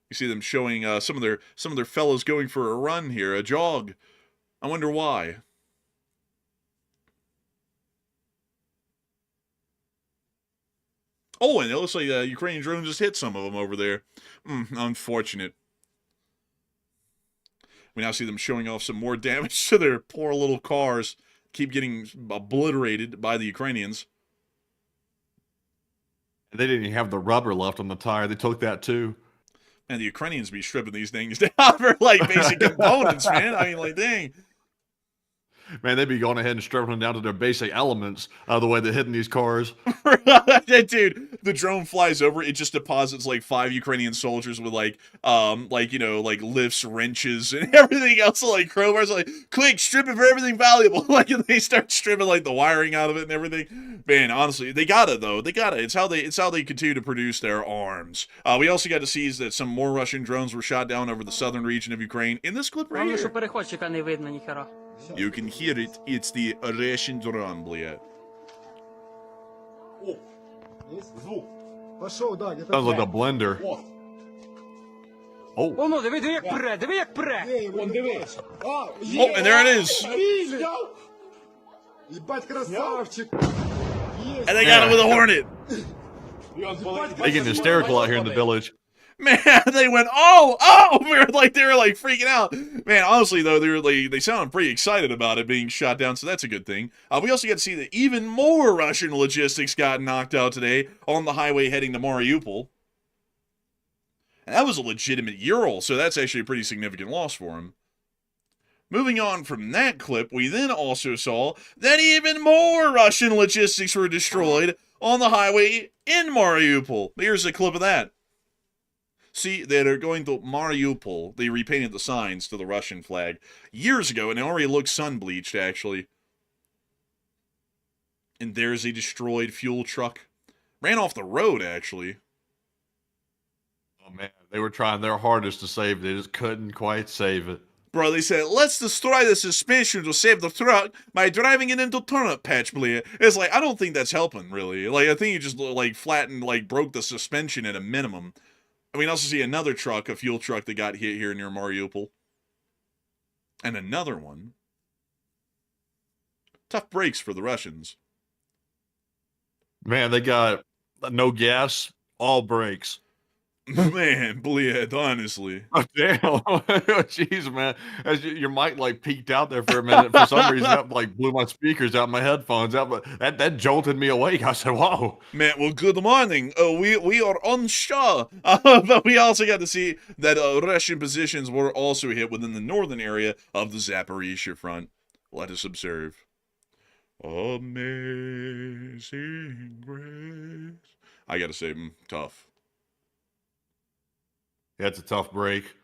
You see them showing some of their fellows going for a run here, a jog. I wonder why. Oh, and it looks like a Ukrainian drone just hit some of them over there. Unfortunate. We now see them showing off some more damage to their poor little cars. Keep getting obliterated by the Ukrainians. And they didn't even have the rubber left on the tire. They took that too. And the Ukrainians be stripping these things down for, like, basic components, man. I mean, like, dang. Man, they'd be going ahead and stripping them down to their basic elements the way they're hitting these cars. Dude, the drone flies over. It just deposits like 5 Ukrainian soldiers with like you know, like lifts, wrenches, and everything else, like crowbars. Like, quick, strip it for everything valuable. Like, and they start stripping like the wiring out of it and everything. Man, honestly, they got it though. They got it. It's how they continue to produce their arms. We also got to see that some more Russian drones were shot down over the southern region of Ukraine in this clip right Главное, що here. переходчика не видно ніхера. You can hear it. It's the Russian drone, блядь. О, есть звук. Пошел, да, где-то. Sounds like a blender. О, Oh, О, ну, диви як пре, диви як пре! ей, вон дивись. Oh, and there it is. Ебать, красавчик. Есть. And they got it with a Hornet. they getting hysterical out here in the village. Man, they went, they were like freaking out. Man, honestly though, they sounded pretty excited about it being shot down, so that's a good thing. We also got to see that even more Russian logistics got knocked out today on the highway heading to Mariupol. And that was a legitimate Ural, so that's actually a pretty significant loss for him. Moving on from that clip, we then also saw that even more Russian logistics were destroyed on the highway in Mariupol. Here's a clip of that. See, they're going to Mariupol. They repainted the signs to the Russian flag years ago, and it already looks sun-bleached, actually. And there's a destroyed fuel truck. Ran off the road, actually. Oh man, they were trying their hardest to save it. They just couldn't quite save it. Bro, they said, let's destroy the suspension to save the truck by driving it into turnip patch, bleed. It's like, I don't think that's helping, really. Like, I think you just, like, flattened, like, broke the suspension at a minimum. And we also see another truck, a fuel truck that got hit here near Mariupol. And another one. Tough breaks for the Russians. Man, they got no gas, all brakes. Man, bled, honestly. Oh, damn. Jeez, man. As your mic like peeked out there for a minute. For some reason, that like blew my speakers out, my headphones out, but that jolted me awake. I said, whoa. Man, well, good morning. We are unsure, but we also got to see that Russian positions were also hit within the northern area of the Zaporizhia front. Let us observe. Amazing grace. I gotta say, tough. Yeah, it's a tough break.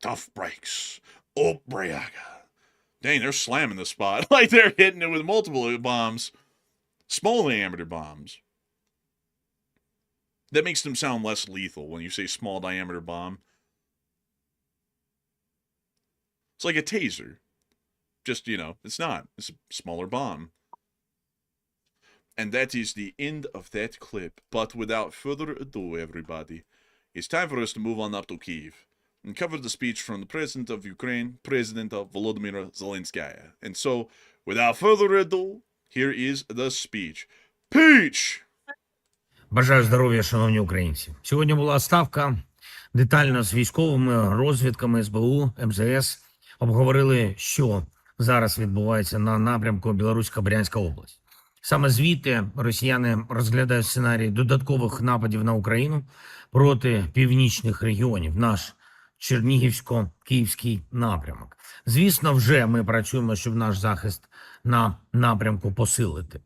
Tough breaks. Oh, Briaga. Dang, they're slamming the spot. Like they're hitting it with multiple bombs. Small diameter bombs. That makes them sound less lethal when you say small diameter bomb. It's like a taser. Just, it's not. It's a smaller bomb. And that is the end of that clip. But without further ado, everybody, it's time for us to move on up to Kyiv and cover the speech from the President of Ukraine, President of Volodymyr Zelenskyy. And so, without further ado, here is the speech. Peach! Бажаю здоров'я, шановні українці. Сьогодні була ставка. Детально з військовими розвідками СБУ, МЗС обговорили, що зараз відбувається на напрямку Білоруська-Брянська область. Саме звідти росіяни розглядають сценарій додаткових нападів на Україну проти північних регіонів, наш Чернігівсько-Київський напрямок. Звісно, вже ми працюємо, щоб наш захист на напрямку посилити.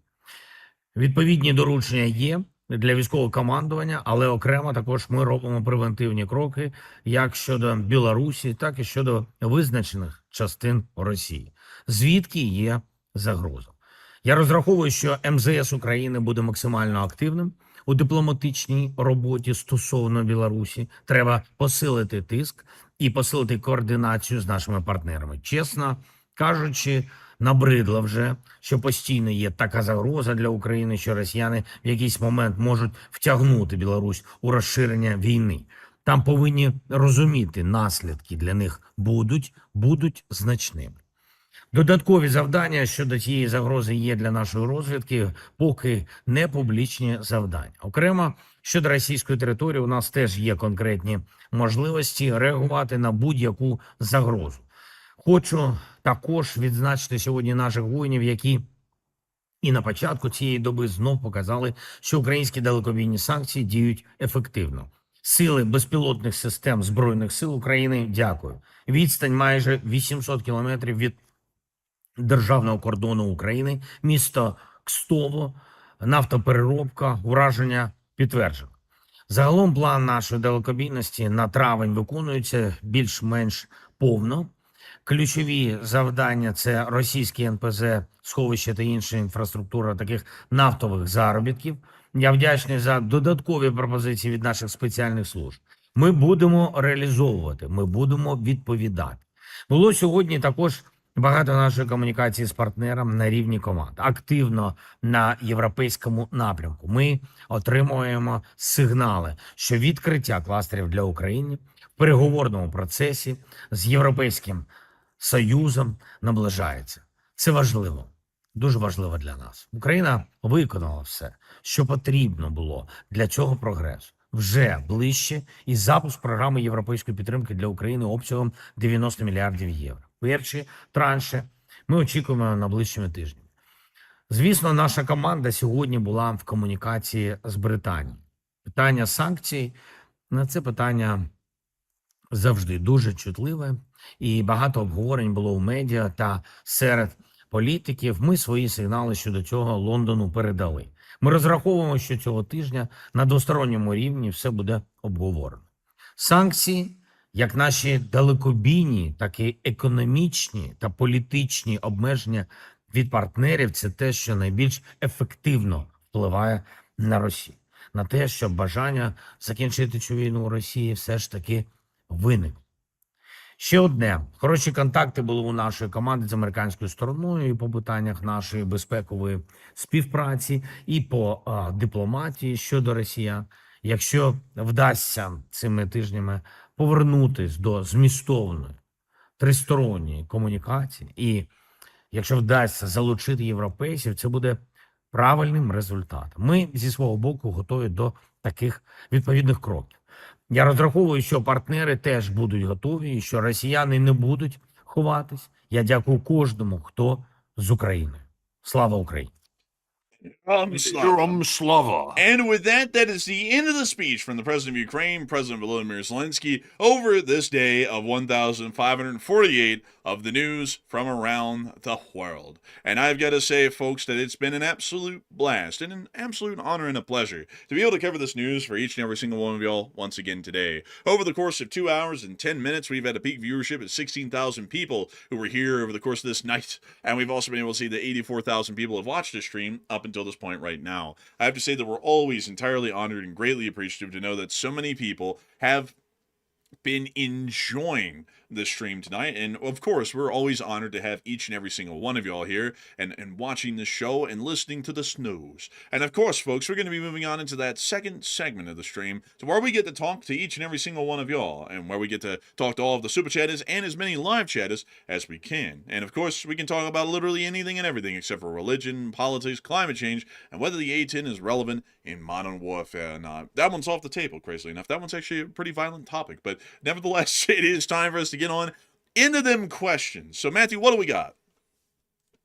Відповідні доручення є для військового командування, але окремо також ми робимо превентивні кроки як щодо Білорусі, так і щодо визначених частин Росії, звідки є загроза. Я розраховую, що МЗС України буде максимально активним у дипломатичній роботі стосовно Білорусі. Треба посилити тиск і посилити координацію з нашими партнерами. Чесно кажучи, набридло вже, що постійно є така загроза для України, що росіяни в якийсь момент можуть втягнути Білорусь у розширення війни. Там повинні розуміти, наслідки для них будуть значними. Додаткові завдання щодо цієї загрози є для нашої розвідки, поки не публічні завдання. Окремо, щодо російської території, у нас теж є конкретні можливості реагувати на будь-яку загрозу. Хочу також відзначити сьогодні наших воїнів, які і на початку цієї доби знов показали, що українські далекобійні санкції діють ефективно. Сили безпілотних систем Збройних сил України, дякую. Відстань майже 800 кілометрів від державного кордону України, місто Кстово, нафтопереробка, ураження підтверджено. Загалом план нашої далекобійності на травень виконується більш-менш повно. Ключові завдання – це російські НПЗ, сховища та інша інфраструктура таких нафтових заробітків. Я вдячний за додаткові пропозиції від наших спеціальних служб. Ми будемо реалізовувати, ми будемо відповідати. Було сьогодні також багато нашої комунікації з партнером на рівні команд. Активно на європейському напрямку. Ми отримуємо сигнали, що відкриття кластерів для України в переговорному процесі з Європейським Союзом наближається. Це важливо, дуже важливо для нас. Україна виконала все, що потрібно було для цього прогресу. Вже ближче і запуск програми європейської підтримки для України обсягом 90 мільярдів євро. Перші транші ми очікуємо найближчими тижнями. Звісно, наша команда сьогодні була в комунікації з Британією. Питання санкцій – це питання завжди дуже чутливе, і багато обговорень було в медіа та серед політиків. Ми свої сигнали щодо цього Лондону передали. Ми розраховуємо, що цього тижня на двосторонньому рівні все буде обговорено. Санкції, як наші далекобійні, так і економічні та політичні обмеження від партнерів – це те, що найбільш ефективно впливає на Росію. На те, щоб бажання закінчити цю війну у Росії все ж таки виникло. Ще одне. Хороші контакти були у нашої команди з американською стороною і по питаннях нашої безпекової співпраці, і по дипломатії щодо росіян. Якщо вдасться цими тижнями повернутись до змістовної тристоронньої комунікації, і якщо вдасться залучити європейців, це буде правильним результатам. Ми зі свого боку готові до таких відповідних кроків. Я розраховую, що партнери теж будуть готові і що росіяни не будуть ховатись. Я дякую кожному, хто з України. Слава Україні! Героям слава. And with that, that is the end of the speech from the President of Ukraine, President Volodymyr Zelenskyy, over this day of 1,548 of the news from around the world. And I've got to say, folks, that it's been an absolute blast and an absolute honor and a pleasure to be able to cover this news for each and every single one of y'all once again today. Over the course of 2 hours and 10 minutes, we've had a peak viewership of 16,000 people who were here over the course of this night. And we've also been able to see that 84,000 people have watched this stream up until this point right now. I have to say that we're always entirely honored and greatly appreciative to know that so many people have been enjoying this stream tonight. And of course, we're always honored to have each and every single one of y'all here and watching this show and listening to the snooze. And of course, folks, we're going to be moving on into that second segment of the stream to where we get to talk to each and every single one of y'all and where we get to talk to all of the super chatters and as many live chatters as we can. And of course, we can talk about literally anything and everything except for religion, politics, climate change, and whether the A-10 is relevant in modern warfare or not. That one's off the table, crazily enough. That one's actually a pretty violent topic, but nevertheless, it is time for us to get on into them questions. So, Matthew, what do we got?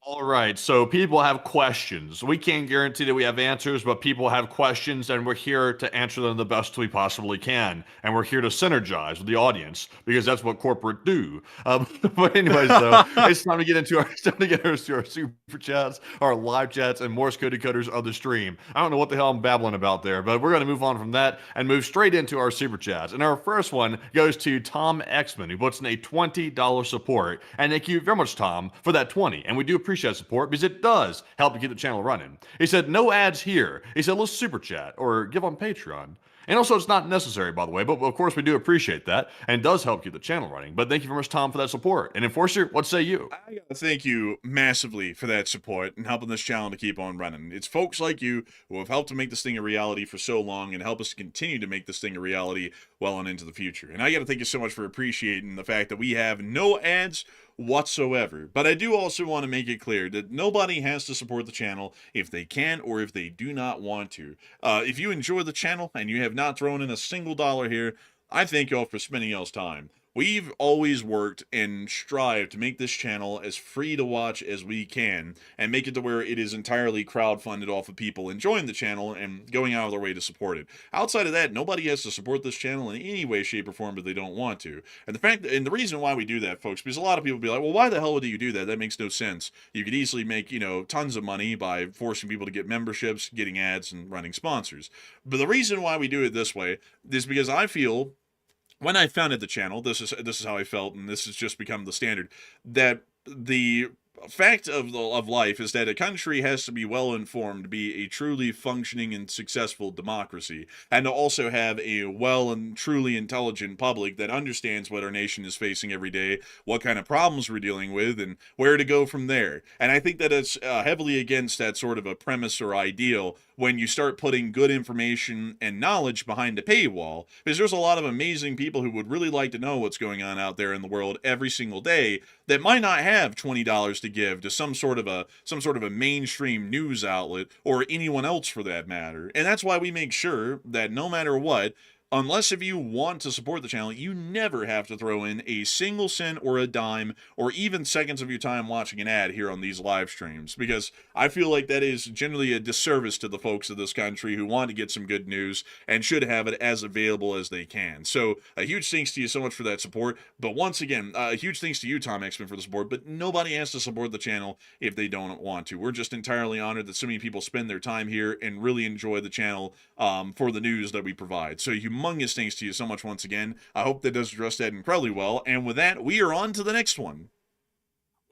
All right, so people have questions. We can't guarantee that we have answers, but people have questions, and we're here to answer them the best we possibly can. And we're here to synergize with the audience because that's what corporate do. But anyways, though, it's time to get into our super chats, our live chats, and Morse code decoders of the stream. I don't know what the hell I'm babbling about there, but we're going to move on from that and move straight into our super chats. And our first one goes to Tom Exman, who puts in a $20 support. And thank you very much, Tom, for that 20. And we do appreciate support because it does help to keep the channel running. He said, no ads here. He said, let's super chat or give on Patreon. And also, it's not necessary, by the way, but of course, we do appreciate that and does help keep the channel running. But thank you very much, Tom, for that support. And Enforcer, what say you? I gotta thank you massively for that support and helping this channel to keep on running. It's folks like you who have helped to make this thing a reality for so long and help us continue to make this thing a reality well on into the future. And I gotta thank you so much for appreciating the fact that we have no ads whatsoever. But I do also want to make it clear that nobody has to support the channel if they can or if they do not want to. If you enjoy the channel and you have not thrown in a single dollar here, I thank y'all for spending y'all's time. We've always worked and strived to make this channel as free to watch as we can and make it to where it is entirely crowdfunded off of people enjoying the channel and going out of their way to support it. Outside of that, nobody has to support this channel in any way, shape, or form if they don't want to. And the reason why we do that, folks, because a lot of people be like, well, why the hell would you do that? That makes no sense. You could easily make, tons of money by forcing people to get memberships, getting ads, and running sponsors. But the reason why we do it this way is because I feel, when I founded the channel, this is how I felt, and this has just become the standard, that the fact of life is that a country has to be well informed to be a truly functioning and successful democracy, and to also have a well and truly intelligent public that understands what our nation is facing every day, what kind of problems we're dealing with, and where to go from there. And I think that it's heavily against that sort of a premise or ideal when you start putting good information and knowledge behind a paywall, because there's a lot of amazing people who would really like to know what's going on out there in the world every single day that might not have $20 to give to some sort of a mainstream news outlet or anyone else for that matter. And that's why we make sure that no matter what, unless if you want to support the channel, you never have to throw in a single cent or a dime or even seconds of your time watching an ad here on these live streams, because I feel like that is generally a disservice to the folks of this country who want to get some good news and should have it as available as they can. So a huge thanks to you so much for that support. But once again, a huge thanks to you, Tom Exman, for the support. But nobody has to support the channel if they don't want to. We're just entirely honored that so many people spend their time here and really enjoy the channel for the news that we provide. So humongous thanks to you so much once again. I hope that does address that incredibly well. And with that, we are on to the next one.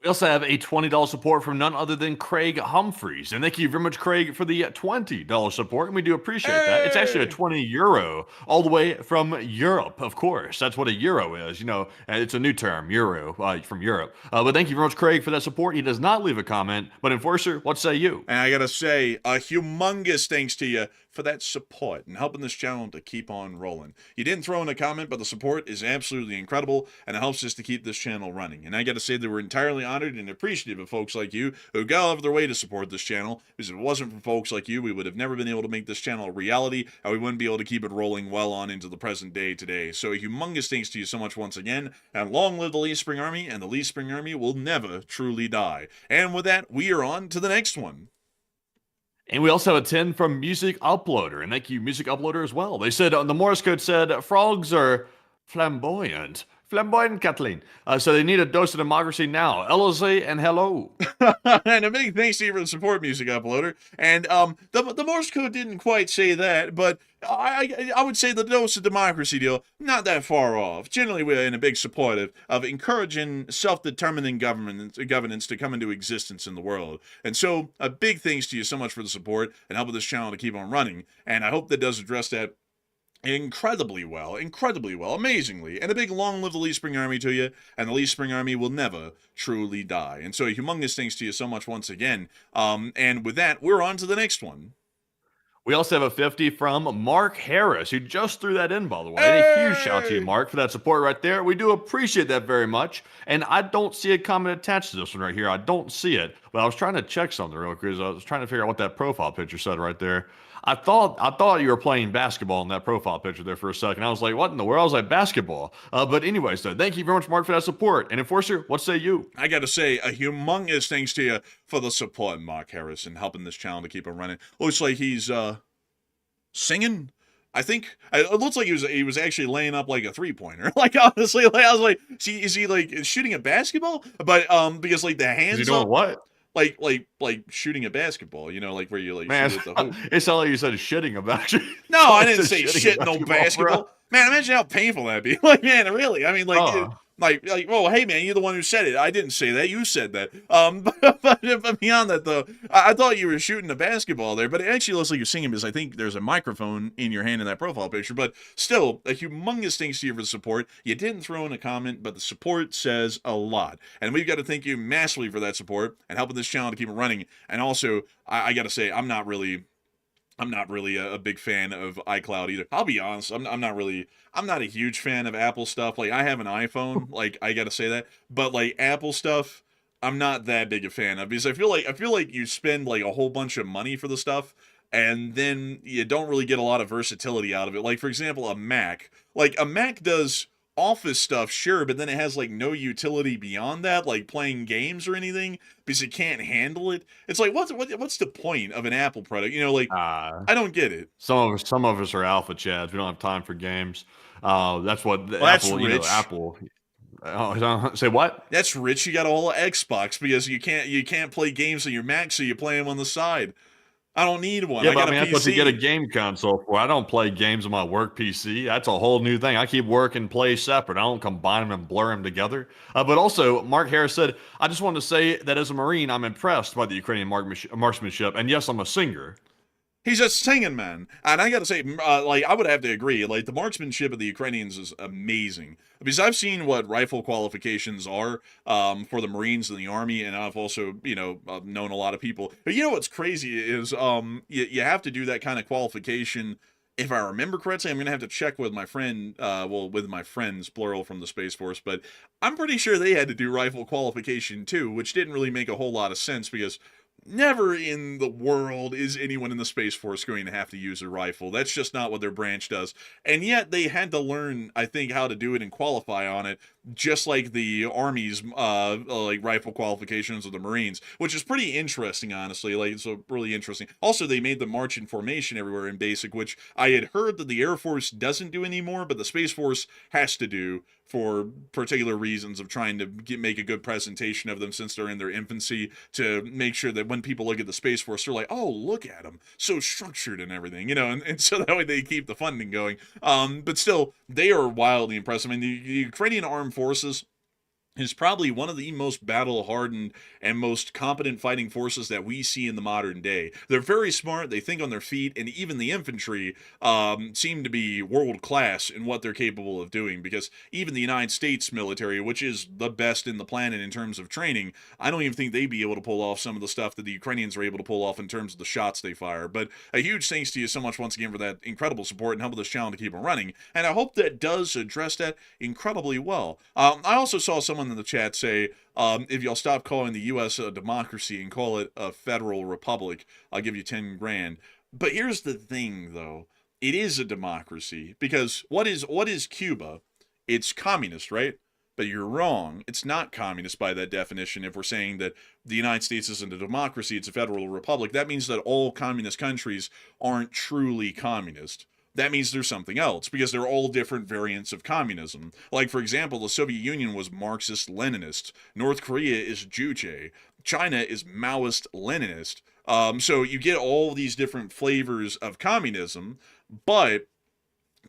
We also have a $20 support from none other than Craig Humphreys. And thank you very much, Craig, for the $20 support. And we do appreciate that. It's actually a €20 all the way from Europe, of course. That's what a euro is. It's a new term, euro, from Europe. But thank you very much, Craig, for that support. He does not leave a comment. But Enforcer, what say you? And I got to say, a humongous thanks to you for that support and helping this channel to keep on rolling. You didn't throw in a comment, but the support is absolutely incredible, and it helps us to keep this channel running. And I got to say that we're entirely honored and appreciative of folks like you who go out of their way to support this channel, because if it wasn't for folks like you, we would have never been able to make this channel a reality, and we wouldn't be able to keep it rolling well on into the present day today. So a humongous thanks to you so much once again, and long live the Lee Spring Army, and the Lee Spring Army will never truly die. And with that, we are on to the next one. And we also have a 10 from Music Uploader. And thank you, Music Uploader, as well. They said, the Morse code said, frogs are flamboyant. Flamboyant, Kathleen. So they need a dose of democracy now. Elise and hello. And a big thanks to you for the support, Music Uploader. And the Morse code didn't quite say that, but I would say the dose of democracy deal, not that far off. Generally, we're in a big support of encouraging self-determining governance to come into existence in the world. And so, a big thanks to you so much for the support and helping this channel to keep on running. And I hope that does address that incredibly well, amazingly. And a big long live the Lee Spring Army to you, and the Lee Spring Army will never truly die. And so a humongous thanks to you so much once again. And with that, we're on to the next one. We also have a 50 from Mark Harris, who just threw that in, by the way. And a huge shout out to you, Mark, for that support right there. We do appreciate that very much. And I don't see a comment attached to this one right here. I don't see it. But I was trying to check something real quick. I was trying to figure out what that profile picture said right there. I thought you were playing basketball in that profile picture there for a second. I was like, what in the world? I was like, basketball. But anyways, though, thank you very much, Mark, for that support. And Enforcer, what say you? I got to say, a humongous thanks to you for the support, Mark Harris, and helping this channel to keep on running. Looks like he's singing. I think it looks like he was actually laying up like a 3-pointer. Like, honestly, like, I was like, is he like shooting a basketball? But because like the hands Is he doing what? Like shooting a basketball, you know, like where you like shoot at the hoop. It sounded like you said shitting about you. No, I didn't say shit no basketball. Man, imagine how painful that'd be. Like, man, really? I mean, like, well, hey, man, you're the one who said it. I didn't say that. You said that. But beyond that, though, I thought you were shooting a basketball there, but it actually looks like you're singing because I think there's a microphone in your hand in that profile picture. But still, a humongous thanks to you for the support. You didn't throw in a comment, but the support says a lot. And we've got to thank you massively for that support and helping this channel to keep it running. And also, I got to say, I'm not really a big fan of iCloud either. I'll be honest. I'm not a huge fan of Apple stuff. Like, I have an iPhone. Like, I gotta say that. But like Apple stuff, I'm not that big a fan of, because I feel like you spend like a whole bunch of money for the stuff, and then you don't really get a lot of versatility out of it. Like, for example, a Mac. Like, a Mac does office stuff, sure, but then it has like no utility beyond that, like playing games or anything, because it can't handle it. It's like, what's the point of an Apple product? You know, like, I don't get it. Some of us are alpha chads. We don't have time for games. That's what Well, that's Apple. rich. You know, Apple. Say what? That's rich. You got a whole Xbox because you can't play games on your Mac, so you play them on the side. I don't need one. Yeah, I but got I mean, a that's PC. what you get a game console for. I don't play games on my work PC. That's a whole new thing. I keep work and play separate. I don't combine them and blur them together. But also, Mark Harris said, I just wanted to say that as a Marine, I'm impressed by the Ukrainian marksmanship. And yes, I'm a singer. He's a singing man. And I gotta say, like, I would have to agree, like, the marksmanship of the Ukrainians is amazing. Because I've seen what rifle qualifications are for the Marines and the Army, and I've also, you know, known a lot of people. But you know what's crazy is you have to do that kind of qualification. If I remember correctly, I'm going to have to check with my friend, with my friends, plural, from the Space Force, but I'm pretty sure they had to do rifle qualification too, which didn't really make a whole lot of sense, because never in the world is anyone in the Space Force going to have to use a rifle. That's just not what their branch does. And yet they had to learn, I think, how to do it and qualify on it, just like the Army's like rifle qualifications of the Marines, which is pretty interesting, honestly. Like, it's really interesting. Also, they made the march in formation everywhere in basic, which I had heard that the Air Force doesn't do anymore, but the Space Force has to do for particular reasons of trying to make a good presentation of them since they're in their infancy, to make sure that when people look at the Space Force, they're like, oh, look at them, so structured and everything, you know, and so that way they keep the funding going. But still, they are wildly impressive. I mean, the Ukrainian armed forces, is probably one of the most battle-hardened and most competent fighting forces that we see in the modern day. They're very smart, they think on their feet, and even the infantry seem to be world-class in what they're capable of doing, because even the United States military, which is the best in the planet in terms of training, I don't even think they'd be able to pull off some of the stuff that the Ukrainians are able to pull off in terms of the shots they fire. But a huge thanks to you so much once again for that incredible support and helping this channel to keep on running, and I hope that does address that incredibly well. I also saw someone in the chat say, if y'all stop calling the U.S. a democracy and call it a federal republic, I'll give you 10 grand. But here's the thing, though. It is a democracy, because what is Cuba? It's communist, right? But you're wrong. It's not communist by that definition. If we're saying that the United States isn't a democracy, it's a federal republic, that means that all communist countries aren't truly communist. That means there's something else, because they're all different variants of communism. Like, for example, the Soviet Union was Marxist-Leninist. North Korea is Juche. China is Maoist-Leninist. So you get all these different flavors of communism, but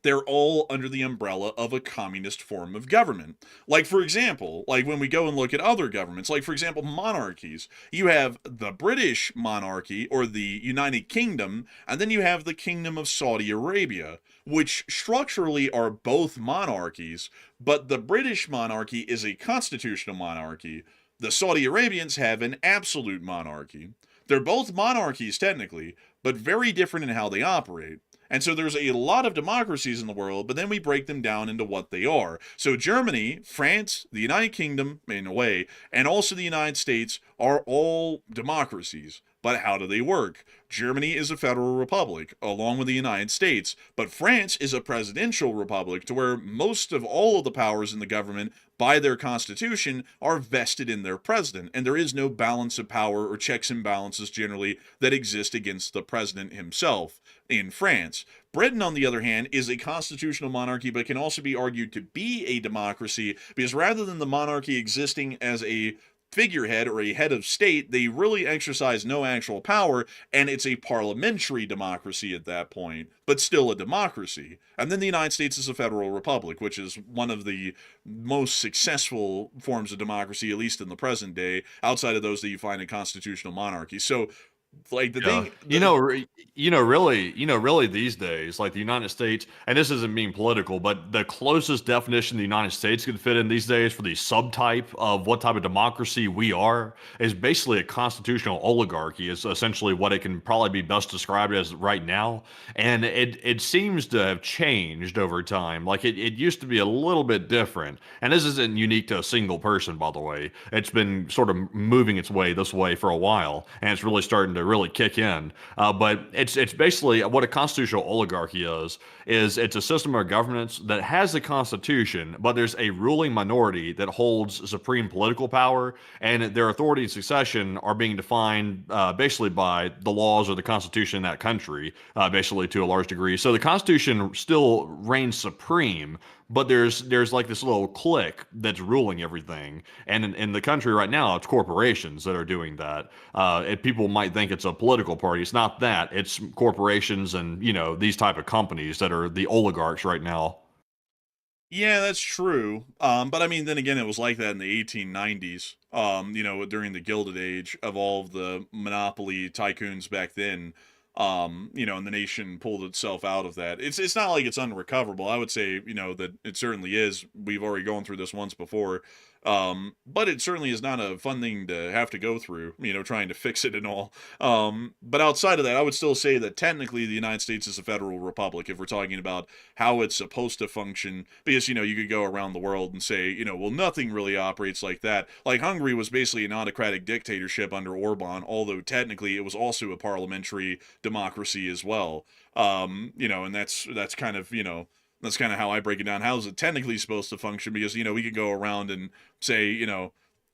they're all under the umbrella of a communist form of government. Like, for example, like when we go and look at other governments, like, for example, monarchies, you have the British monarchy or the United Kingdom, and then you have the Kingdom of Saudi Arabia, which structurally are both monarchies, but the British monarchy is a constitutional monarchy. The Saudi Arabians have an absolute monarchy. They're both monarchies technically, but very different in how they operate. And so there's a lot of democracies in the world, but then we break them down into what they are. So Germany, France, the United Kingdom, in a way, and also the United States are all democracies. But how do they work? Germany is a federal republic, along with the United States, but France is a presidential republic, to where most of all of the powers in the government, by their constitution, are vested in their president, and there is no balance of power or checks and balances generally that exist against the president himself in France. Britain, on the other hand, is a constitutional monarchy, but can also be argued to be a democracy, because rather than the monarchy existing as a figurehead or a head of state, they really exercise no actual power, and it's a parliamentary democracy at that point, but still a democracy. And then the United States is a federal republic, which is one of the most successful forms of democracy, at least in the present day, outside of those that you find in constitutional monarchies. So, like, the thing, really these days, like the United States, and this isn't being political, but the closest definition the United States could fit in these days for the subtype of what type of democracy we are is basically a constitutional oligarchy, is essentially what it can probably be best described as right now. And it seems to have changed over time. Like it used to be a little bit different. And this isn't unique to a single person, by the way. It's been sort of moving its way this way for a while, and it's really starting to really kick in. But it's basically what a constitutional oligarchy is it's a system of governance that has a constitution, but there's a ruling minority that holds supreme political power, and their authority and succession are being defined basically by the laws or the constitution in that country, basically to a large degree. So the constitution still reigns supreme, but there's like this little clique that's ruling everything. And in the country right now, it's corporations that are doing that. And people might think it's a political party. It's not that. It's corporations and, these type of companies that are the oligarchs right now. yeah, that's true. But I mean, then again, it was like that in the 1890s, during the Gilded Age of all of the monopoly tycoons back then. And the nation pulled itself out of that. It's not like it's unrecoverable. I would say, that it certainly is. We've already gone through this once before. But it certainly is not a fun thing to have to go through, trying to fix it and all. But outside of that, I would still say that technically the United States is a federal republic if we're talking about how it's supposed to function. Because, you could go around the world and say, well, nothing really operates like that. Like Hungary was basically an autocratic dictatorship under Orban, although technically it was also a parliamentary democracy as well. And that's kind of, that's kind of how I break it down. How is it technically supposed to function? Because, we could go around and say,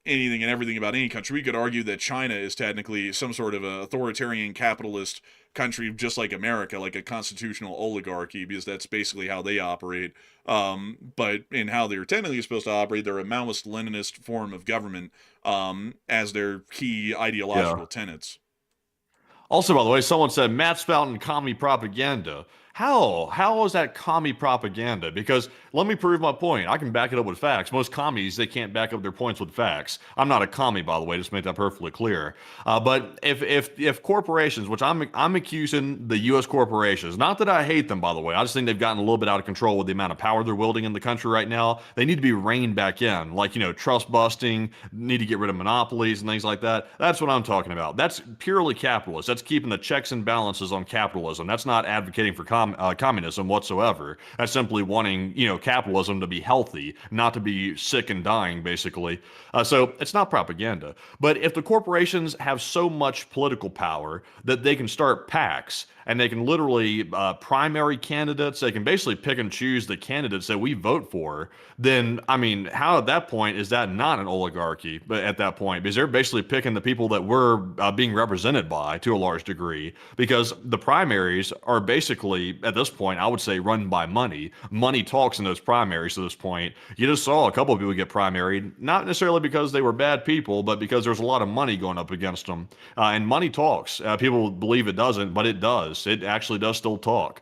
anything and everything about any country. We could argue that China is technically some sort of a authoritarian capitalist country, just like America, like a constitutional oligarchy, because that's basically how they operate. But in how they're technically supposed to operate, they're a Maoist-Leninist form of government as their key ideological tenets. Also, by the way, someone said Matt spouting commie propaganda. How is that commie propaganda? Because let me prove my point. I can back it up with facts. Most commies, they can't back up their points with facts. I'm not a commie, by the way, just to make that perfectly clear. But if corporations, which I'm accusing the U.S. corporations, not that I hate them, by the way, I just think they've gotten a little bit out of control with the amount of power they're wielding in the country right now. They need to be reined back in, like, trust busting, need to get rid of monopolies and things like that. That's what I'm talking about. That's purely capitalist. That's keeping the checks and balances on capitalism. That's not advocating for communism whatsoever. That's simply wanting, capitalism to be healthy, not to be sick and dying, basically. So it's not propaganda. But if the corporations have so much political power that they can start PACs and they can literally primary candidates, they can basically pick and choose the candidates that we vote for, then, I mean, how at that point is that not an oligarchy? But at that point, because they're basically picking the people that we're being represented by to a large degree, because the primaries are basically, at this point, I would say run by money. Money talks in those primaries to this point. You just saw a couple of people get primaried, not necessarily because they were bad people, but because there's a lot of money going up against them. And money talks. People believe it doesn't, but it does. It actually does still talk.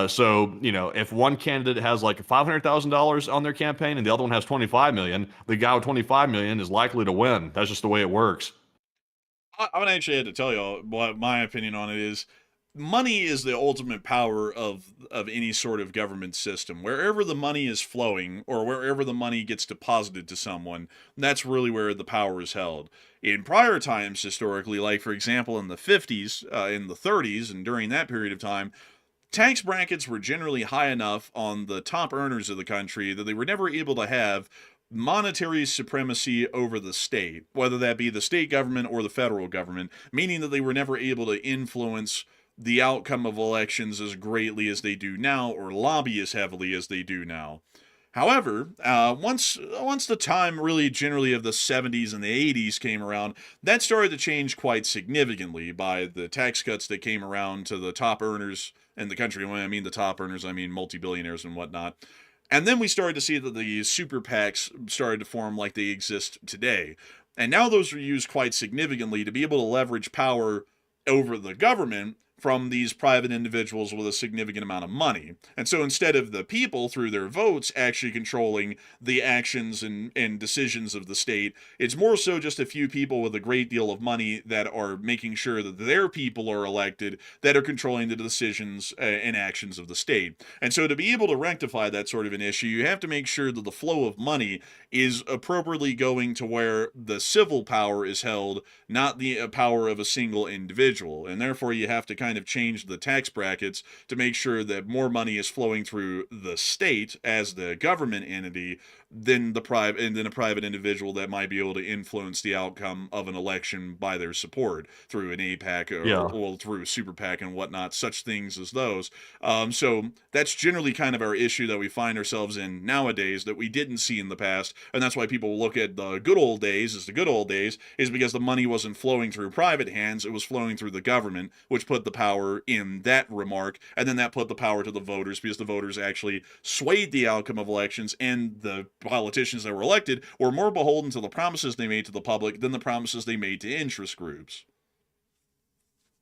So, if one candidate has like $500,000 on their campaign and the other one has 25 million, the guy with 25 million is likely to win. That's just the way it works. I would actually have to tell you what my opinion on it is. Money is the ultimate power of any sort of government system. Wherever the money is flowing or wherever the money gets deposited to someone, that's really where the power is held. In prior times, historically, like for example in the 50s, in the 30s, and during that period of time, tax brackets were generally high enough on the top earners of the country that they were never able to have monetary supremacy over the state, whether that be the state government or the federal government, meaning that they were never able to influence the outcome of elections as greatly as they do now or lobby as heavily as they do now. However, once the time really generally of the 70s and the 80s came around, that started to change quite significantly by the tax cuts that came around to the top earners in the country. When I mean the top earners, I mean multi-billionaires and whatnot. And then we started to see that the super PACs started to form like they exist today. And now those are used quite significantly to be able to leverage power over the government from these private individuals with a significant amount of money. And so instead of the people, through their votes, actually controlling the actions and decisions of the state, it's more so just a few people with a great deal of money that are making sure that their people are elected, that are controlling the decisions and actions of the state. And so to be able to rectify that sort of an issue, you have to make sure that the flow of money is appropriately going to where the civil power is held, not the power of a single individual. And therefore you have to kind of change the tax brackets to make sure that more money is flowing through the state as the government entity than a private individual that might be able to influence the outcome of an election by their support through an APAC or through super PAC and whatnot, such things as those. So that's generally kind of our issue that we find ourselves in nowadays that we didn't see in the past, and that's why people look at the good old days as the good old days, is because the money wasn't flowing through private hands, it was flowing through the government, which put the power in that remark, and then that put the power to the voters because the voters actually swayed the outcome of elections, and the politicians that were elected were more beholden to the promises they made to the public than the promises they made to interest groups.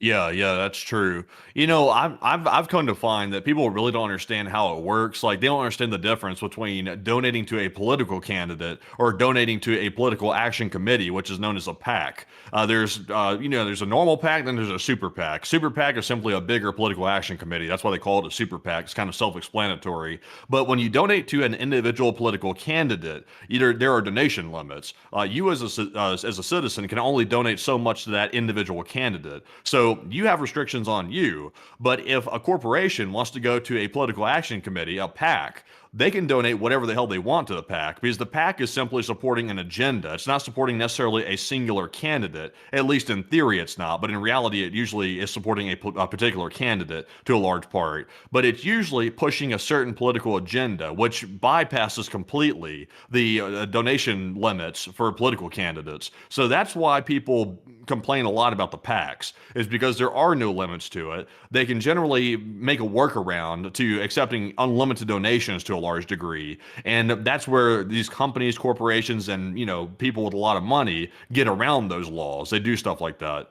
Yeah, that's true. I've come to find that people really don't understand how it works. Like, they don't understand the difference between donating to a political candidate or donating to a political action committee, which is known as a PAC. There's a normal PAC, then there's a super PAC. Super PAC is simply a bigger political action committee. That's why they call it a super PAC. It's kind of self-explanatory. But when you donate to an individual political candidate, there are donation limits. You as a citizen can only donate so much to that individual candidate. So you have restrictions on you, but if a corporation wants to go to a political action committee, a PAC, they can donate whatever the hell they want to the PAC, because the PAC is simply supporting an agenda. It's not supporting necessarily a singular candidate. At least in theory it's not, but in reality it usually is supporting a particular candidate to a large part. But it's usually pushing a certain political agenda, which bypasses completely the donation limits for political candidates. So that's why people complain a lot about the PACs, is because there are no limits to it. They can generally make a workaround to accepting unlimited donations to a large degree. And that's where these companies, corporations, and people with a lot of money get around those laws. They do stuff like that.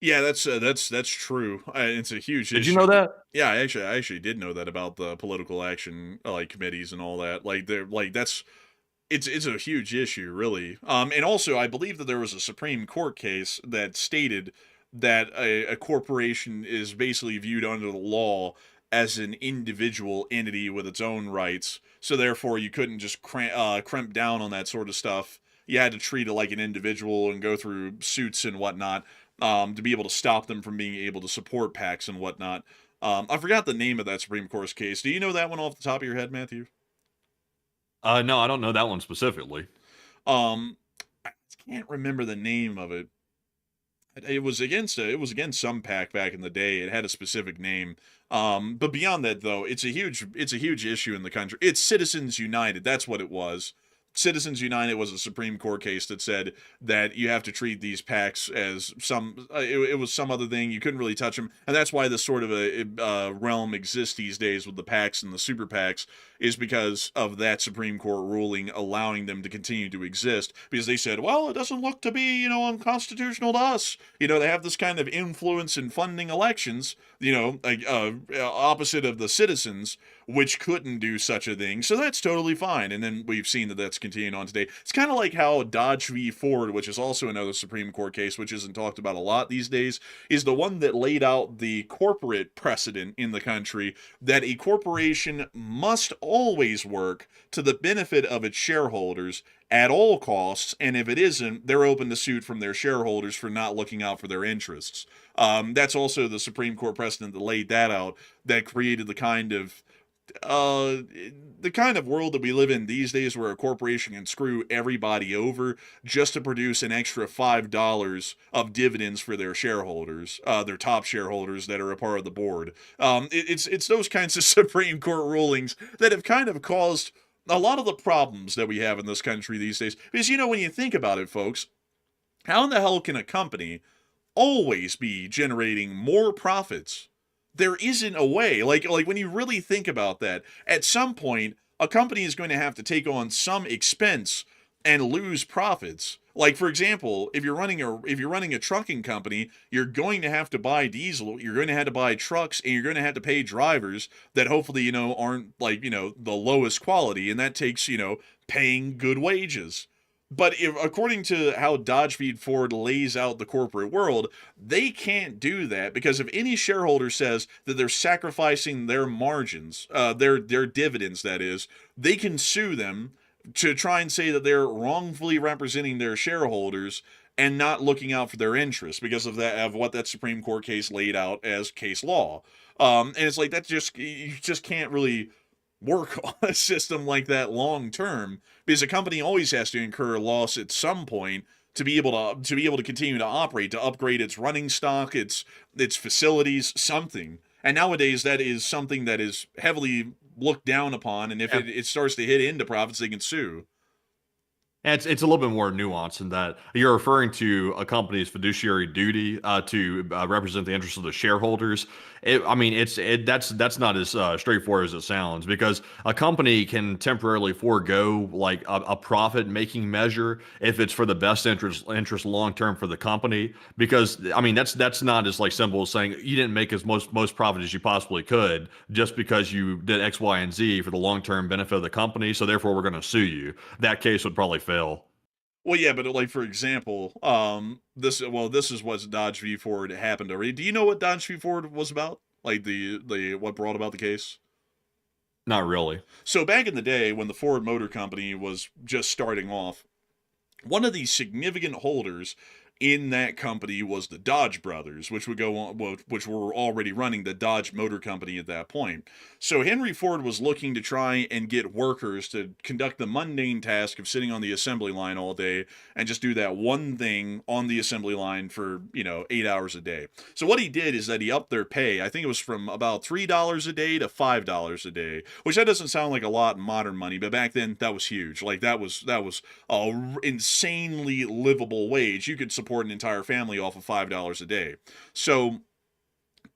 Yeah, that's true. It's a huge Did issue. you know that? Yeah, I actually did know that about the political action like committees and all that. Like they're like that's it's a huge issue, really. And also I believe that there was a Supreme Court case that stated that a corporation is basically viewed under the law as an individual entity with its own rights. So therefore, you couldn't just crimp down on that sort of stuff. You had to treat it like an individual and go through suits and whatnot to be able to stop them from being able to support PACs and whatnot. I forgot the name of that Supreme Court case. Do you know that one off the top of your head, Matthew? No, I don't know that one specifically. I can't remember the name of it. It was against some pack back in the day. It had a specific name. But beyond that, though, it's a huge issue in the country. It's Citizens United. That's what it was. Citizens United was a Supreme Court case that said that you have to treat these packs as some. It was some other thing. You couldn't really touch them, and that's why this sort of a realm exists these days with the packs and the super packs, is because of that Supreme Court ruling allowing them to continue to exist. Because they said, well, it doesn't look to be unconstitutional to us. They have this kind of influence in funding elections. Like opposite of the citizens, which couldn't do such a thing. So that's totally fine. And then we've seen that that's continuing on today. It's kind of like how Dodge v. Ford, which is also another Supreme Court case, which isn't talked about a lot these days, is the one that laid out the corporate precedent in the country that a corporation must always work to the benefit of its shareholders at all costs, and if it isn't, they're open to suit from their shareholders for not looking out for their interests. That's also the Supreme Court precedent that laid that out, that created the kind of world that we live in these days, where a corporation can screw everybody over just to produce an extra $5 of dividends for their shareholders, their top shareholders that are a part of the board. It's those kinds of Supreme Court rulings that have kind of caused a lot of the problems that we have in this country these days. Because when you think about it, folks, how in the hell can a company always be generating more profits? There isn't a way. Like when you really think about that, at some point, a company is going to have to take on some expense and lose profits. Like, for example, if you're running a trucking company, you're going to have to buy diesel, you're going to have to buy trucks, and you're going to have to pay drivers that hopefully, aren't the lowest quality, and that takes, paying good wages. But according to how Dodge v. Ford lays out the corporate world, they can't do that, because if any shareholder says that they're sacrificing their margins, their dividends, that is, they can sue them to try and say that they're wrongfully representing their shareholders and not looking out for their interests because of what that Supreme Court case laid out as case law. And it's like you just can't really work on a system like that long term, because a company always has to incur a loss at some point to be able to continue to operate, to upgrade its running stock, its facilities, something. And nowadays that is something that is heavily looked down upon, and if it starts to hit into profits, they can sue. And it's a little bit more nuanced in that you're referring to a company's fiduciary duty to represent the interests of the shareholders. That's not as straightforward as it sounds, because a company can temporarily forego like a profit making measure if it's for the best interest long term for the company. Because that's not as like simple as saying you didn't make as most profit as you possibly could just because you did X, Y, and Z for the long term benefit of the company. So therefore, we're going to sue you. That case would probably fail. Well, yeah, but like, for example, this is what Dodge v. Ford happened already. Do you know what Dodge v. Ford was about? Like the what brought about the case? Not really. So back in the day when the Ford Motor Company was just starting off, one of the significant holders in that company was the Dodge brothers, which were already running the Dodge Motor Company at that point. So Henry Ford was looking to try and get workers to conduct the mundane task of sitting on the assembly line all day and just do that one thing on the assembly line for 8 hours a day. So what he did is that he upped their pay. I think it was from about $3 a day to $5 a day, which that doesn't sound like a lot in modern money, but back then that was huge. Like that was a insanely livable wage. You could support an entire family off of $5 a day. So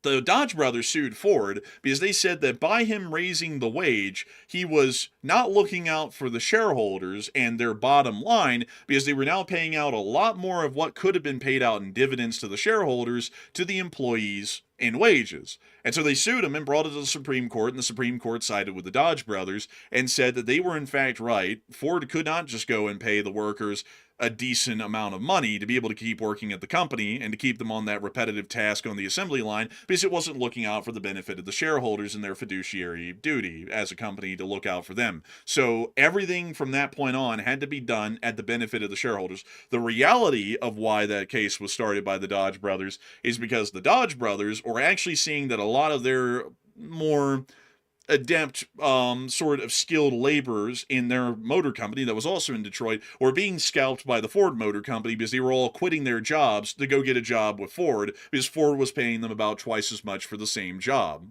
The Dodge brothers sued Ford because they said that by him raising the wage, he was not looking out for the shareholders and their bottom line, because they were now paying out a lot more of what could have been paid out in dividends to the shareholders to the employees in wages. And so they sued him and brought it to the Supreme Court, and the Supreme Court sided with the Dodge brothers and said that they were in fact right. Ford could not just go and pay the workers a decent amount of money to be able to keep working at the company and to keep them on that repetitive task on the assembly line, because it wasn't looking out for the benefit of the shareholders and their fiduciary duty as a company to look out for them. So everything from that point on had to be done at the benefit of the shareholders. The reality of why that case was started by the Dodge brothers is because the Dodge brothers were actually seeing that a lot of their more adept sort of skilled laborers in their motor company that was also in Detroit were being scalped by the Ford Motor Company, because they were all quitting their jobs to go get a job with Ford, because Ford was paying them about twice as much for the same job.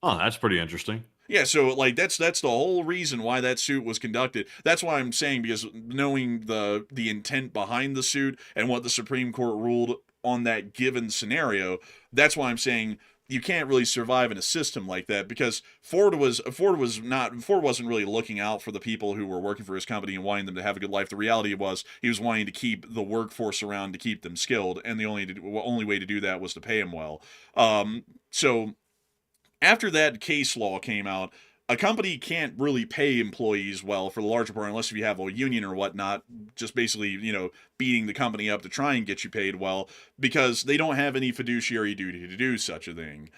Oh, that's pretty interesting. Yeah, so like that's the whole reason why that suit was conducted. That's why I'm saying, because knowing the intent behind the suit and what the Supreme Court ruled on that given scenario, that's why I'm saying you can't really survive in a system like that, because Ford wasn't really looking out for the people who were working for his company and wanting them to have a good life. The reality was he was wanting to keep the workforce around to keep them skilled, and the only way to do that was to pay them well. So after that case law came out, a company can't really pay employees well for the larger part, unless if you have a union or whatnot, just basically, beating the company up to try and get you paid well, because they don't have any fiduciary duty to do such a thing.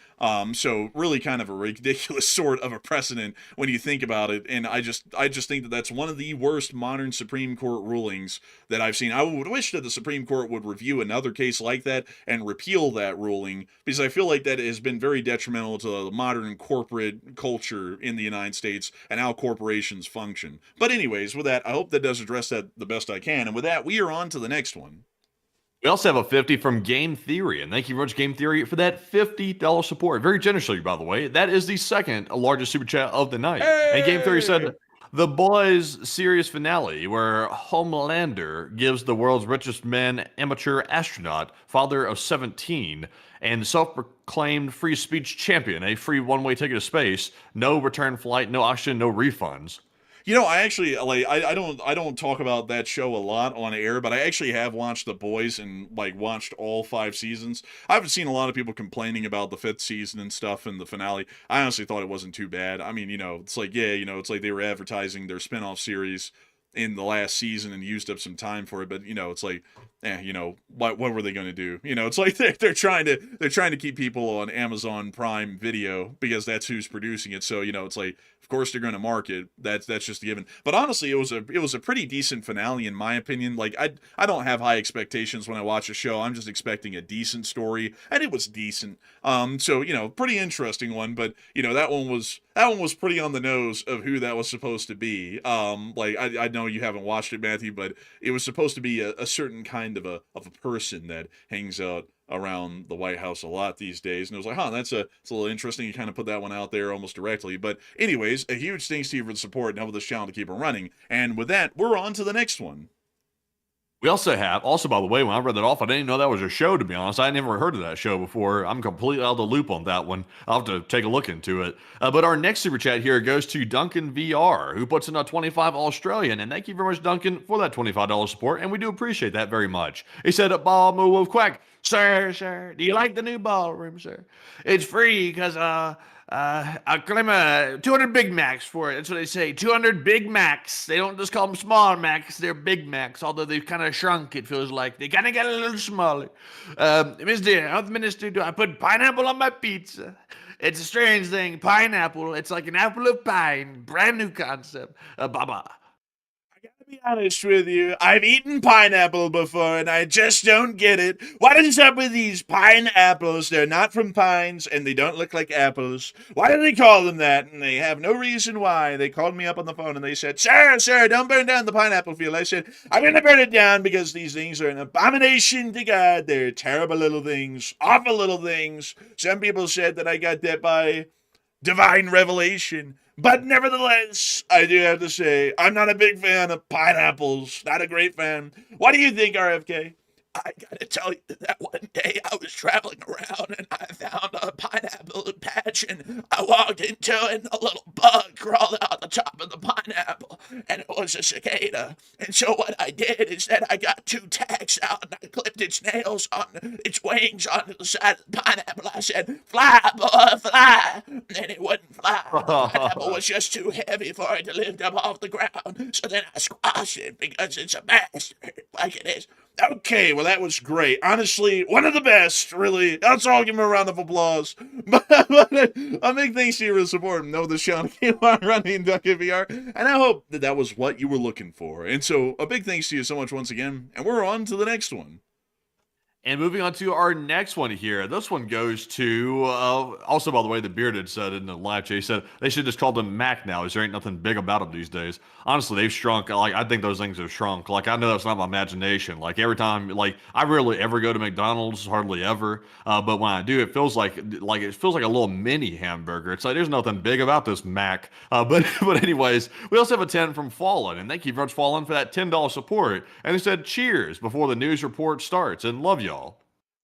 So really kind of a ridiculous sort of a precedent when you think about it. And I just think that that's one of the worst modern Supreme Court rulings that I've seen. I would wish that the Supreme Court would review another case like that and repeal that ruling, because I feel like that has been very detrimental to the modern corporate culture in the United States and how corporations function. But anyways, with that, I hope that does address that the best I can. And with that, we are on to the next one. We also have a 50 from Game Theory, and thank you very much, Game Theory, for that $50 support. Very generously, by the way. That is the second largest super chat of the night. Hey! And Game Theory said, The Boys series finale, where Homelander gives the world's richest man amateur astronaut, father of 17, and self-proclaimed free speech champion, a free one-way ticket to space, no return flight, no oxygen, no refunds. I actually I don't talk about that show a lot on air, but I actually have watched The Boys and watched all 5 seasons. I haven't seen a lot of people complaining about the 5th season and stuff and the finale. I honestly thought it wasn't too bad. I mean, it's like, yeah, it's like they were advertising their spinoff series in the last season and used up some time for it, but it's like, what were they going to do? It's like they're trying to keep people on Amazon Prime Video because that's who's producing it. So it's like, of course they're going to market. That's just a given. But honestly, it was a pretty decent finale in my opinion. Like I don't have high expectations when I watch a show. I'm just expecting a decent story, and it was decent. So pretty interesting one. But that one was pretty on the nose of who that was supposed to be. I know you haven't watched it, Matthew, but it was supposed to be a certain kind of a person that hangs out around the White House a lot these days, and it was like, it's a little interesting. You kind of put that one out there almost directly. But anyways, a huge thanks to you for the support and help this channel to keep it running. And with that, we're on to the next one. We also, by the way, when I read that off, I didn't even know that was a show, to be honest. I never heard of that show before. I'm completely out of the loop on that one. I'll have to take a look into it. But our next super chat here goes to Duncan VR, who puts in a 25 Australian. And thank you very much, Duncan, for that $25 support. And we do appreciate that very much. He said, Ball move of quack. Sir, do you like the new ballroom, sir? It's free because, I'll claim 200 Big Macs for it. That's what they say. 200 Big Macs. They don't just call them small Macs. They're Big Macs. Although they've kind of shrunk, it feels like. They kind of got a little smaller. Mr. Health Minister, do I put pineapple on my pizza? It's a strange thing. Pineapple. It's like an apple of pine. Brand new concept. Baba. To be honest with you, I've eaten pineapple before and I just don't get it. What is up with these pineapples? They're not from pines and they don't look like apples. Why do they call them that? And they have no reason why. They called me up on the phone and they said, Sir, don't burn down the pineapple field. I said, I'm going to burn it down because these things are an abomination to God. They're terrible little things, awful little things. Some people said that I got that by divine revelation. But nevertheless, I do have to say, I'm not a big fan of pineapples. Not a great fan. What do you think, RFK? I gotta tell you that one day I was traveling around and I found a pineapple patch and I walked into it and a little bug crawled out the top of the pineapple and it was a cicada. And so what I did is that I got 2 tacks out and I clipped its nails on its wings onto the side of the pineapple. I said, "Fly, boy, fly." And it wouldn't fly. The pineapple was just too heavy for it to lift up off the ground. So then I squashed it because it's a bastard, like it is. Okay, well, that was great. Honestly, one of the best, really. Let's all give him a round of applause. But a big thanks to you for supporting. Know this channel keep on running WVR. And I hope that that was what you were looking for. And so, a big thanks to you so much once again. And we're on to the next one. And moving on to our next one here. This one goes to, also, by the way, the Bearded said in the live chat, he said they should just call them Mac now, as there ain't nothing big about them these days. Honestly, they've shrunk. Like, I think those things have shrunk. Like, I know that's not my imagination. Like, every time, like, I rarely ever go to McDonald's, hardly ever. But when I do, it feels like a little mini hamburger. It's like, there's nothing big about this Mac. But anyways, we also have a 10 from Fallen. And thank you very much, Fallen, for that $10 support. And they said, cheers before the news report starts. And love y'all.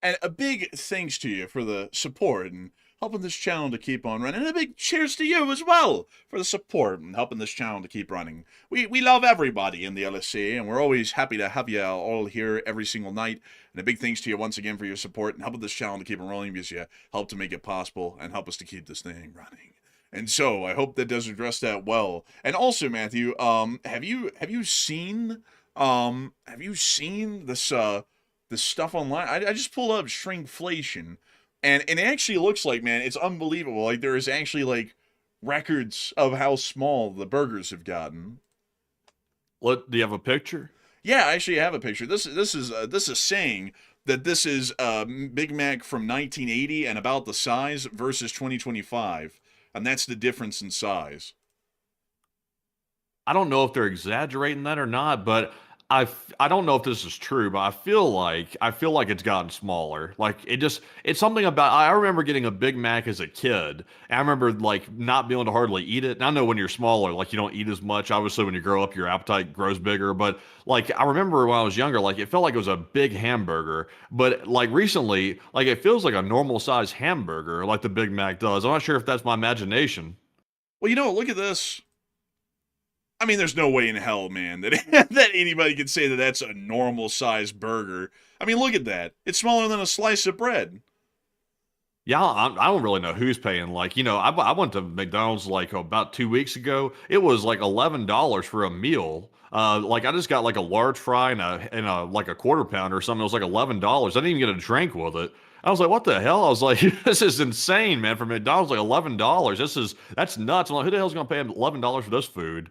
And a big thanks to you for the support and helping this channel to keep on running. And a big cheers to you as well for the support and helping this channel to keep running. We love everybody in the LSC, and we're always happy to have you all here every single night. And a big thanks to you once again for your support and helping this channel to keep on rolling, because you help to make it possible and help us to keep this thing running. And so I hope that does address that well. And also, Matthew, have you seen this stuff online? I just pulled up shrinkflation, and it actually looks like, man, it's unbelievable. Like, there is actually, like, records of how small the burgers have gotten. What, do you have a picture? Yeah, I actually have a picture. This is saying that this is Big Mac from 1980 and about the size versus 2025, and that's the difference in size. I don't know if they're exaggerating that or not, but I don't know if this is true, but I feel like it's gotten smaller. Like, it's something about, I remember getting a Big Mac as a kid. And I remember, like, not being able to hardly eat it. And I know when you're smaller, like, you don't eat as much. Obviously, when you grow up, your appetite grows bigger. But, like, I remember when I was younger, like, it felt like it was a big hamburger. But, like, recently, like, it feels like a normal size hamburger, like the Big Mac does. I'm not sure if that's my imagination. Well, you know, look at this. I mean, there's no way in hell, man, that that anybody could say that that's a normal-sized burger. I mean, look at that. It's smaller than a slice of bread. Yeah, I don't really know who's paying. Like, you know, I went to McDonald's like about 2 weeks ago. It was like $11 for a meal. Like, I just got like a large fry and a like a quarter pounder or something. It was like $11. I didn't even get a drink with it. I was like, what the hell? I was like, this is insane, man. For McDonald's, like $11. That's nuts. I'm like, who the hell's gonna pay $11 for this food?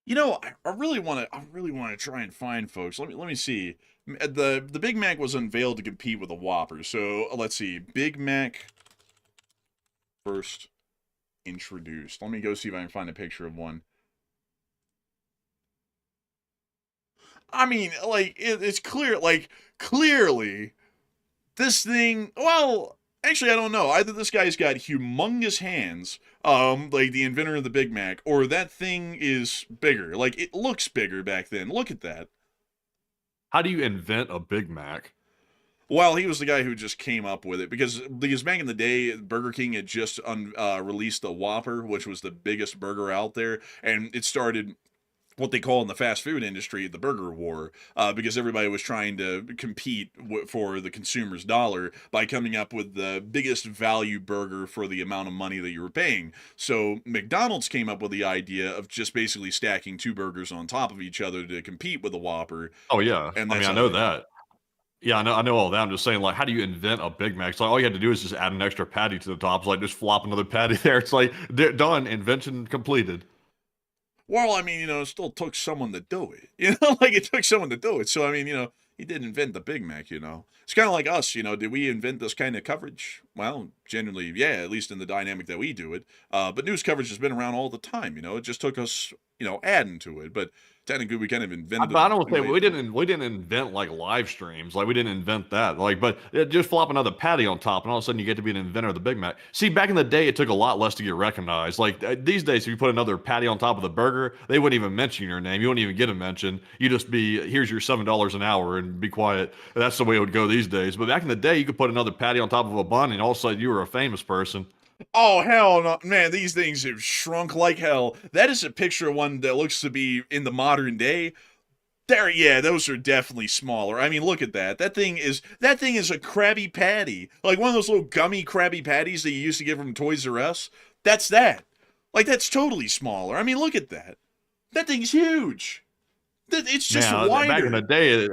You know, I really want to try and find, folks. Let me see. The Big Mac was unveiled to compete with the Whopper. So let's see. Big Mac first introduced. Let me go see if I can find a picture of one. I mean, like, it's clear. Like, clearly, this thing. Well, actually, I don't know. Either this guy's got humongous hands, like the inventor of the Big Mac, or that thing is bigger. Like, it looks bigger back then. Look at that. How do you invent a Big Mac? Well, he was the guy who just came up with it, because back in the day, Burger King had just released the Whopper, which was the biggest burger out there, and it started what they call in the fast food industry the burger war, because everybody was trying to compete for the consumer's dollar by coming up with the biggest value burger for the amount of money that you were paying. So McDonald's came up with the idea of just basically stacking 2 burgers on top of each other to compete with the Whopper. Oh yeah, And I mean, I know that. Yeah, I know all that. I'm just saying, like, how do you invent a Big Mac? It's like all you had to do is just add an extra patty to the top. It's like just flop another patty there. It's like done, invention completed. Well, I mean, you know, it still took someone to do it. You know, like, it took someone to do it. So, I mean, you know, he did invent the Big Mac, you know. It's kind of like us, you know. Did we invent this kind of coverage? Well, generally, yeah, at least in the dynamic that we do it. But news coverage has been around all the time, you know. It just took us adding to it. But technically, we kind of invented But I it. don't say we didn't invent like live streams. Like we didn't invent that. Like, but just flop another patty on top, and all of a sudden you get to be an inventor of the Big Mac. See, back in the day, it took a lot less to get recognized. Like these days, if you put another patty on top of the burger, they wouldn't even mention your name. You wouldn't even get a mention. You just be, here's your $7 an hour, and be quiet. That's the way it would go these days. But back in the day, you could put another patty on top of a bun, and all of a sudden you were a famous person. Oh, hell no. Man, these things have shrunk like hell. That is a picture of one that looks to be in the modern day. Yeah, those are definitely smaller. I mean, look at that. That thing is a Krabby Patty. Like one of those little gummy Krabby Patties that you used to get from Toys R Us. That's that. Like, that's totally smaller. I mean, look at that. That thing's huge. It's just wider. Back in the day,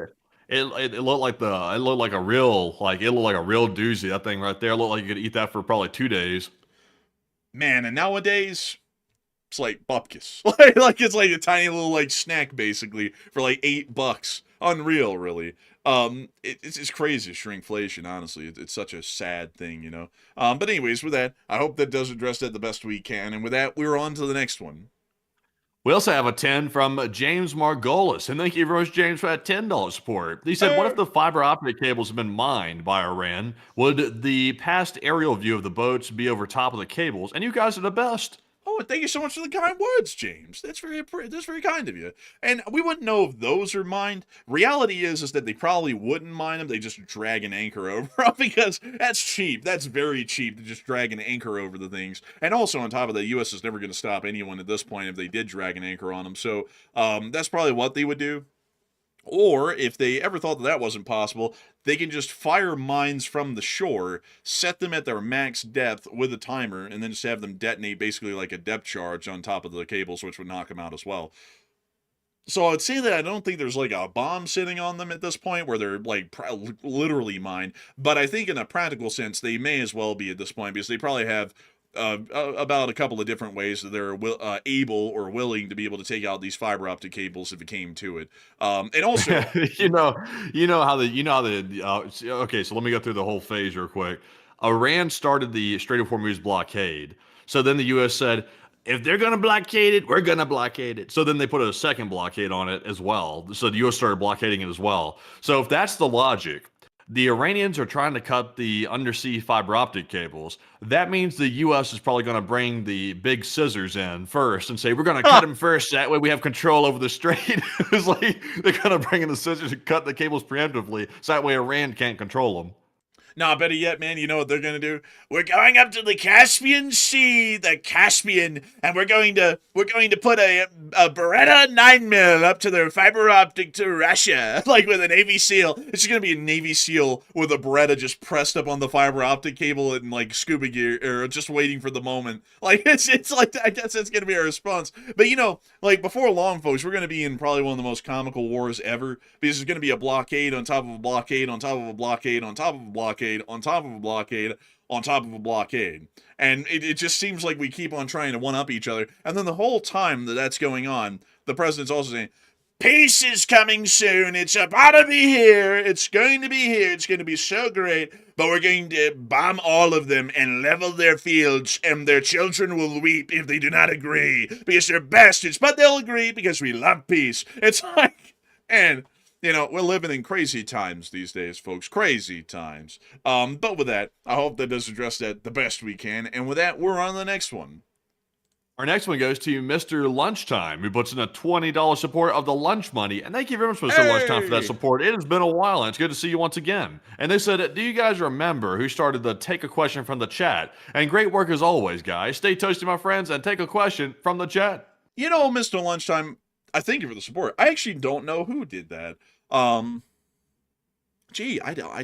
it looked like a real doozy. That thing right there looked like you could eat that for probably 2 days. Man, and nowadays, it's like bupkis. like it's like a tiny little like snack basically for like $8. Unreal, really. It's crazy shrinkflation. Honestly, it's such a sad thing, But anyways, with that, I hope that does address that the best we can. And with that, we're on to the next one. We also have a 10 from James Margolis. And thank you very much, James, for that $10 support. He said, what if the fiber optic cables have been mined by Iran? Would the past aerial view of the boats be over top of the cables? And you guys are the best. Oh, and thank you so much for the kind words, James. That's very kind of you. And we wouldn't know if those are mined. Reality is that they probably wouldn't mine them. They just drag an anchor over them because that's cheap. That's very cheap to just drag an anchor over the things. And also on top of that, the U.S. is never going to stop anyone at this point if they did drag an anchor on them. So that's probably what they would do. Or if they ever thought that wasn't possible, they can just fire mines from the shore, set them at their max depth with a timer, and then just have them detonate basically like a depth charge on top of the cables, which would knock them out as well. So I would say that I don't think there's like a bomb sitting on them at this point where they're like literally mined. But I think in a practical sense, they may as well be at this point because they probably have about a couple of different ways that they're able or willing to be able to take out these fiber optic cables if it came to it. And also, okay, so let me go through the whole phase real quick. Iran started the Strait of Hormuz blockade. So then the U.S. said, if they're going to blockade it, we're going to blockade it. So then they put a second blockade on it as well. So the U.S. started blockading it as well. So if that's the logic, the Iranians are trying to cut the undersea fiber optic cables. That means the U.S. is probably going to bring the big scissors in first and say, we're going to cut them first. That way we have control over the strait. It's like they're going to bring in the scissors and cut the cables preemptively. So that way Iran can't control them. Nah, better yet, man, you know what they're going to do? We're going up to the Caspian Sea, and we're going to put a Beretta 9mm up to their fiber optic to Russia, like with a Navy SEAL. It's going to be a Navy SEAL with a Beretta just pressed up on the fiber optic cable and like scuba gear, or just waiting for the moment. Like, it's like, I guess that's going to be our response. But like before long, folks, we're going to be in probably one of the most comical wars ever, because there's going to be a blockade on top of a blockade on top of a blockade on top of a blockade on top of a blockade on top of a blockade. And it just seems like we keep on trying to one-up each other. And then the whole time that's going on, the president's also saying, peace is coming soon. It's about to be here. It's going to be here. It's going to be so great. But we're going to bomb all of them and level their fields, and their children will weep if they do not agree, because they're bastards. But they'll agree because we love peace. It's like, and we're living in crazy times these days, folks. Crazy times. But with that, I hope that does address that the best we can. And with that, we're on the next one. Our next one goes to Mr. Lunchtime, who puts in a $20 support of the lunch money. And thank you very much for Mr. Lunchtime for that support. It has been a while, and it's good to see you once again. And they said, do you guys remember who started the Take a Question from the Chat? And great work as always, guys. Stay toasty, my friends, and take a question from the chat. Mr. Lunchtime, I thank you for the support. I actually don't know who did that. I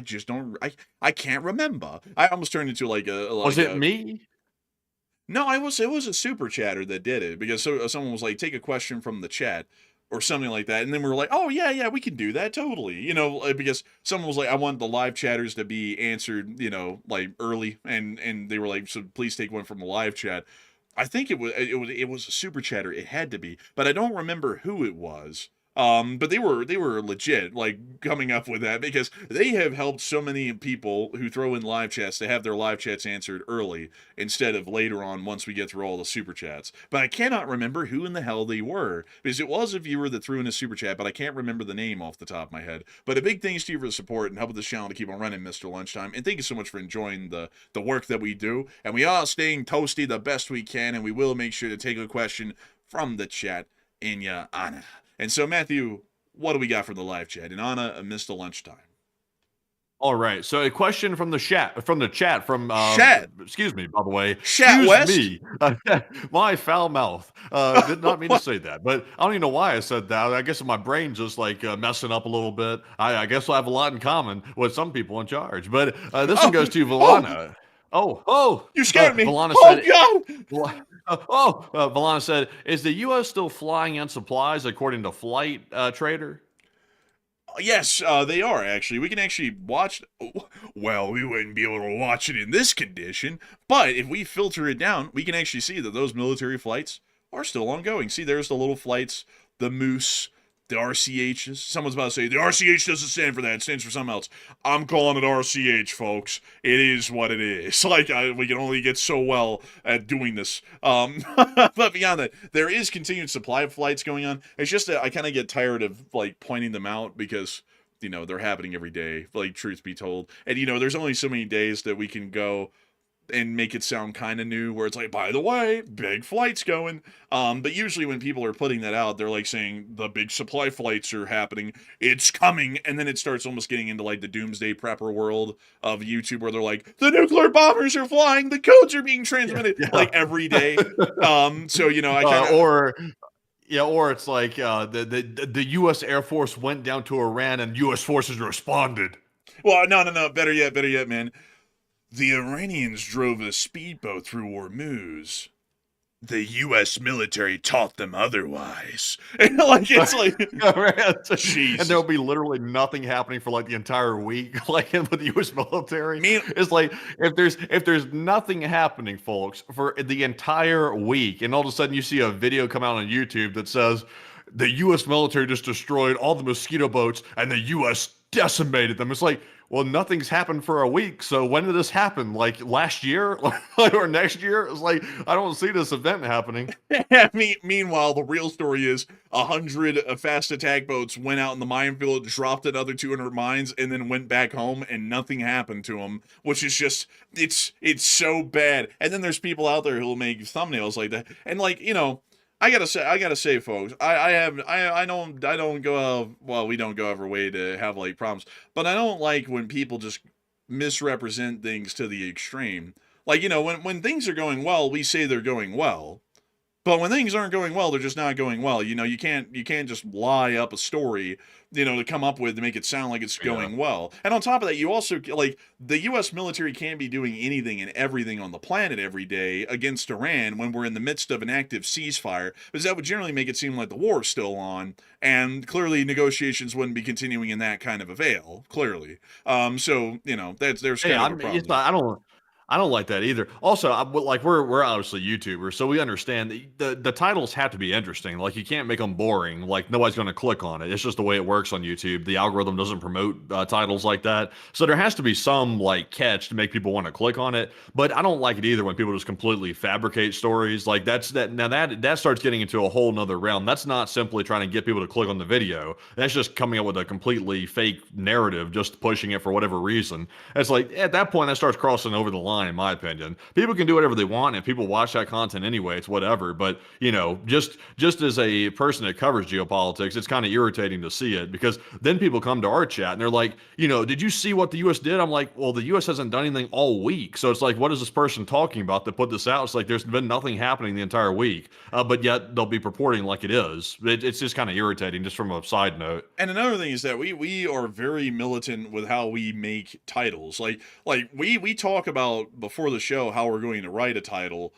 just don't. I can't remember. I almost turned into Was it me? No, it was a super chatter that did it, because someone was like, take a question from the chat or something like that, and then we were like, oh yeah, we can do that totally. Because someone was like, I want the live chatters to be answered, like early, and they were like, so please take one from the live chat. I think it was a super chatter. It had to be, but I don't remember who it was. But they were legit, like, coming up with that, because they have helped so many people who throw in live chats to have their live chats answered early instead of later on once we get through all the super chats. But I cannot remember who in the hell they were, because it was a viewer that threw in a super chat, but I can't remember the name off the top of my head. But a big thanks to you for the support and helping this channel to keep on running, Mr. Lunchtime. And thank you so much for enjoying the work that we do. And we are staying toasty the best we can, and we will make sure to take a question from the chat in your honor. And so, Matthew, what do we got from the live chat? In honor of Mr. Lunchtime. All right. So a question from the chat, Chat. Excuse me, by the way. Chat West? Me. My foul mouth. Did not mean to say that, but I don't even know why I said that. I guess my brain's just like messing up a little bit. I guess I have a lot in common with some people in charge. But this one goes to Valana. You scared me. Valana God. Valana said, is the U.S. still flying in supplies according to Flight Trader? Yes, they are, actually. We can actually watch... Well, we wouldn't be able to watch it in this condition, but if we filter it down, we can actually see that those military flights are still ongoing. See, there's the little flights, the Moose, the RCHs. Someone's about to say, the RCH doesn't stand for that. It stands for something else. I'm calling it RCH, folks. It is what it is. Like, we can only get so well at doing this. But beyond that, there is continued supply of flights going on. It's just that I kind of get tired of, like, pointing them out because, you know, they're happening every day, like, truth be told. And, you know, there's only so many days that we can go and make it sound kind of new, where it's like, by the way, big flights going. But usually when people are putting that out, they're like saying the big supply flights are happening, it's coming, and then it starts almost getting into like the doomsday prepper world of YouTube, where they're like, the nuclear bombers are flying, the codes are being transmitted, like every day. So, you know, I kind of... or it's like the U.S. Air Force went down to Iran and U.S. forces responded. Well, no. Better yet, man. The Iranians drove a speedboat through Hormuz. The U.S. military taught them otherwise. And like, it's like, jeez. And there'll be literally nothing happening for like the entire week, like with the U.S. military. It's like, if there's nothing happening, folks, for the entire week, and all of a sudden you see a video come out on YouTube that says the U.S. military just destroyed all the mosquito boats and the U.S. decimated them. It's like, well, nothing's happened for a week. So when did this happen? Like last year or next year? It's like, I don't see this event happening. Meanwhile, the real story is 100 fast attack boats went out in the minefield, dropped another 200 mines, and then went back home, and nothing happened to them, which is just, it's so bad. And then there's people out there who'll make thumbnails like that. And like, you know, I gotta say, folks, I don't go, well, we don't go out of our way to have, like, problems, but I don't like when people just misrepresent things to the extreme. Like, you know, when things are going well, we say they're going well, but when things aren't going well, they're just not going well. You know, you can't just lie up a story, you know, to come up with to make it sound like it's going well. And on top of that, you also, like, the U.S. military can't be doing anything and everything on the planet every day against Iran when we're in the midst of an active ceasefire, because that would generally make it seem like the war is still on, and clearly negotiations wouldn't be continuing in that kind of a veil, clearly. So, you know, there's kind of a problem. I don't like that either. Also, like we're obviously YouTubers, so we understand the titles have to be interesting. Like you can't make them boring. Like nobody's going to click on it. It's just the way it works on YouTube. The algorithm doesn't promote titles like that. So there has to be some like catch to make people want to click on it. But I don't like it either when people just completely fabricate stories. Like that starts getting into a whole nother realm. That's not simply trying to get people to click on the video. That's just coming up with a completely fake narrative, just pushing it for whatever reason. It's like at that point that starts crossing over the line. In my opinion, people can do whatever they want, and people watch that content anyway. It's whatever. But you know, just as a person that covers geopolitics, it's kind of irritating to see it, because then people come to our chat and they're like, you know, did you see what the U.S. did? I'm like, well, the U.S. hasn't done anything all week. So it's like, what is this person talking about that put this out? It's like there's been nothing happening the entire week, but yet they'll be purporting like it is. It's just kind of irritating, just from a side note. And another thing is that we are very militant with how we make titles. Like we talk about before the show how we're going to write a title,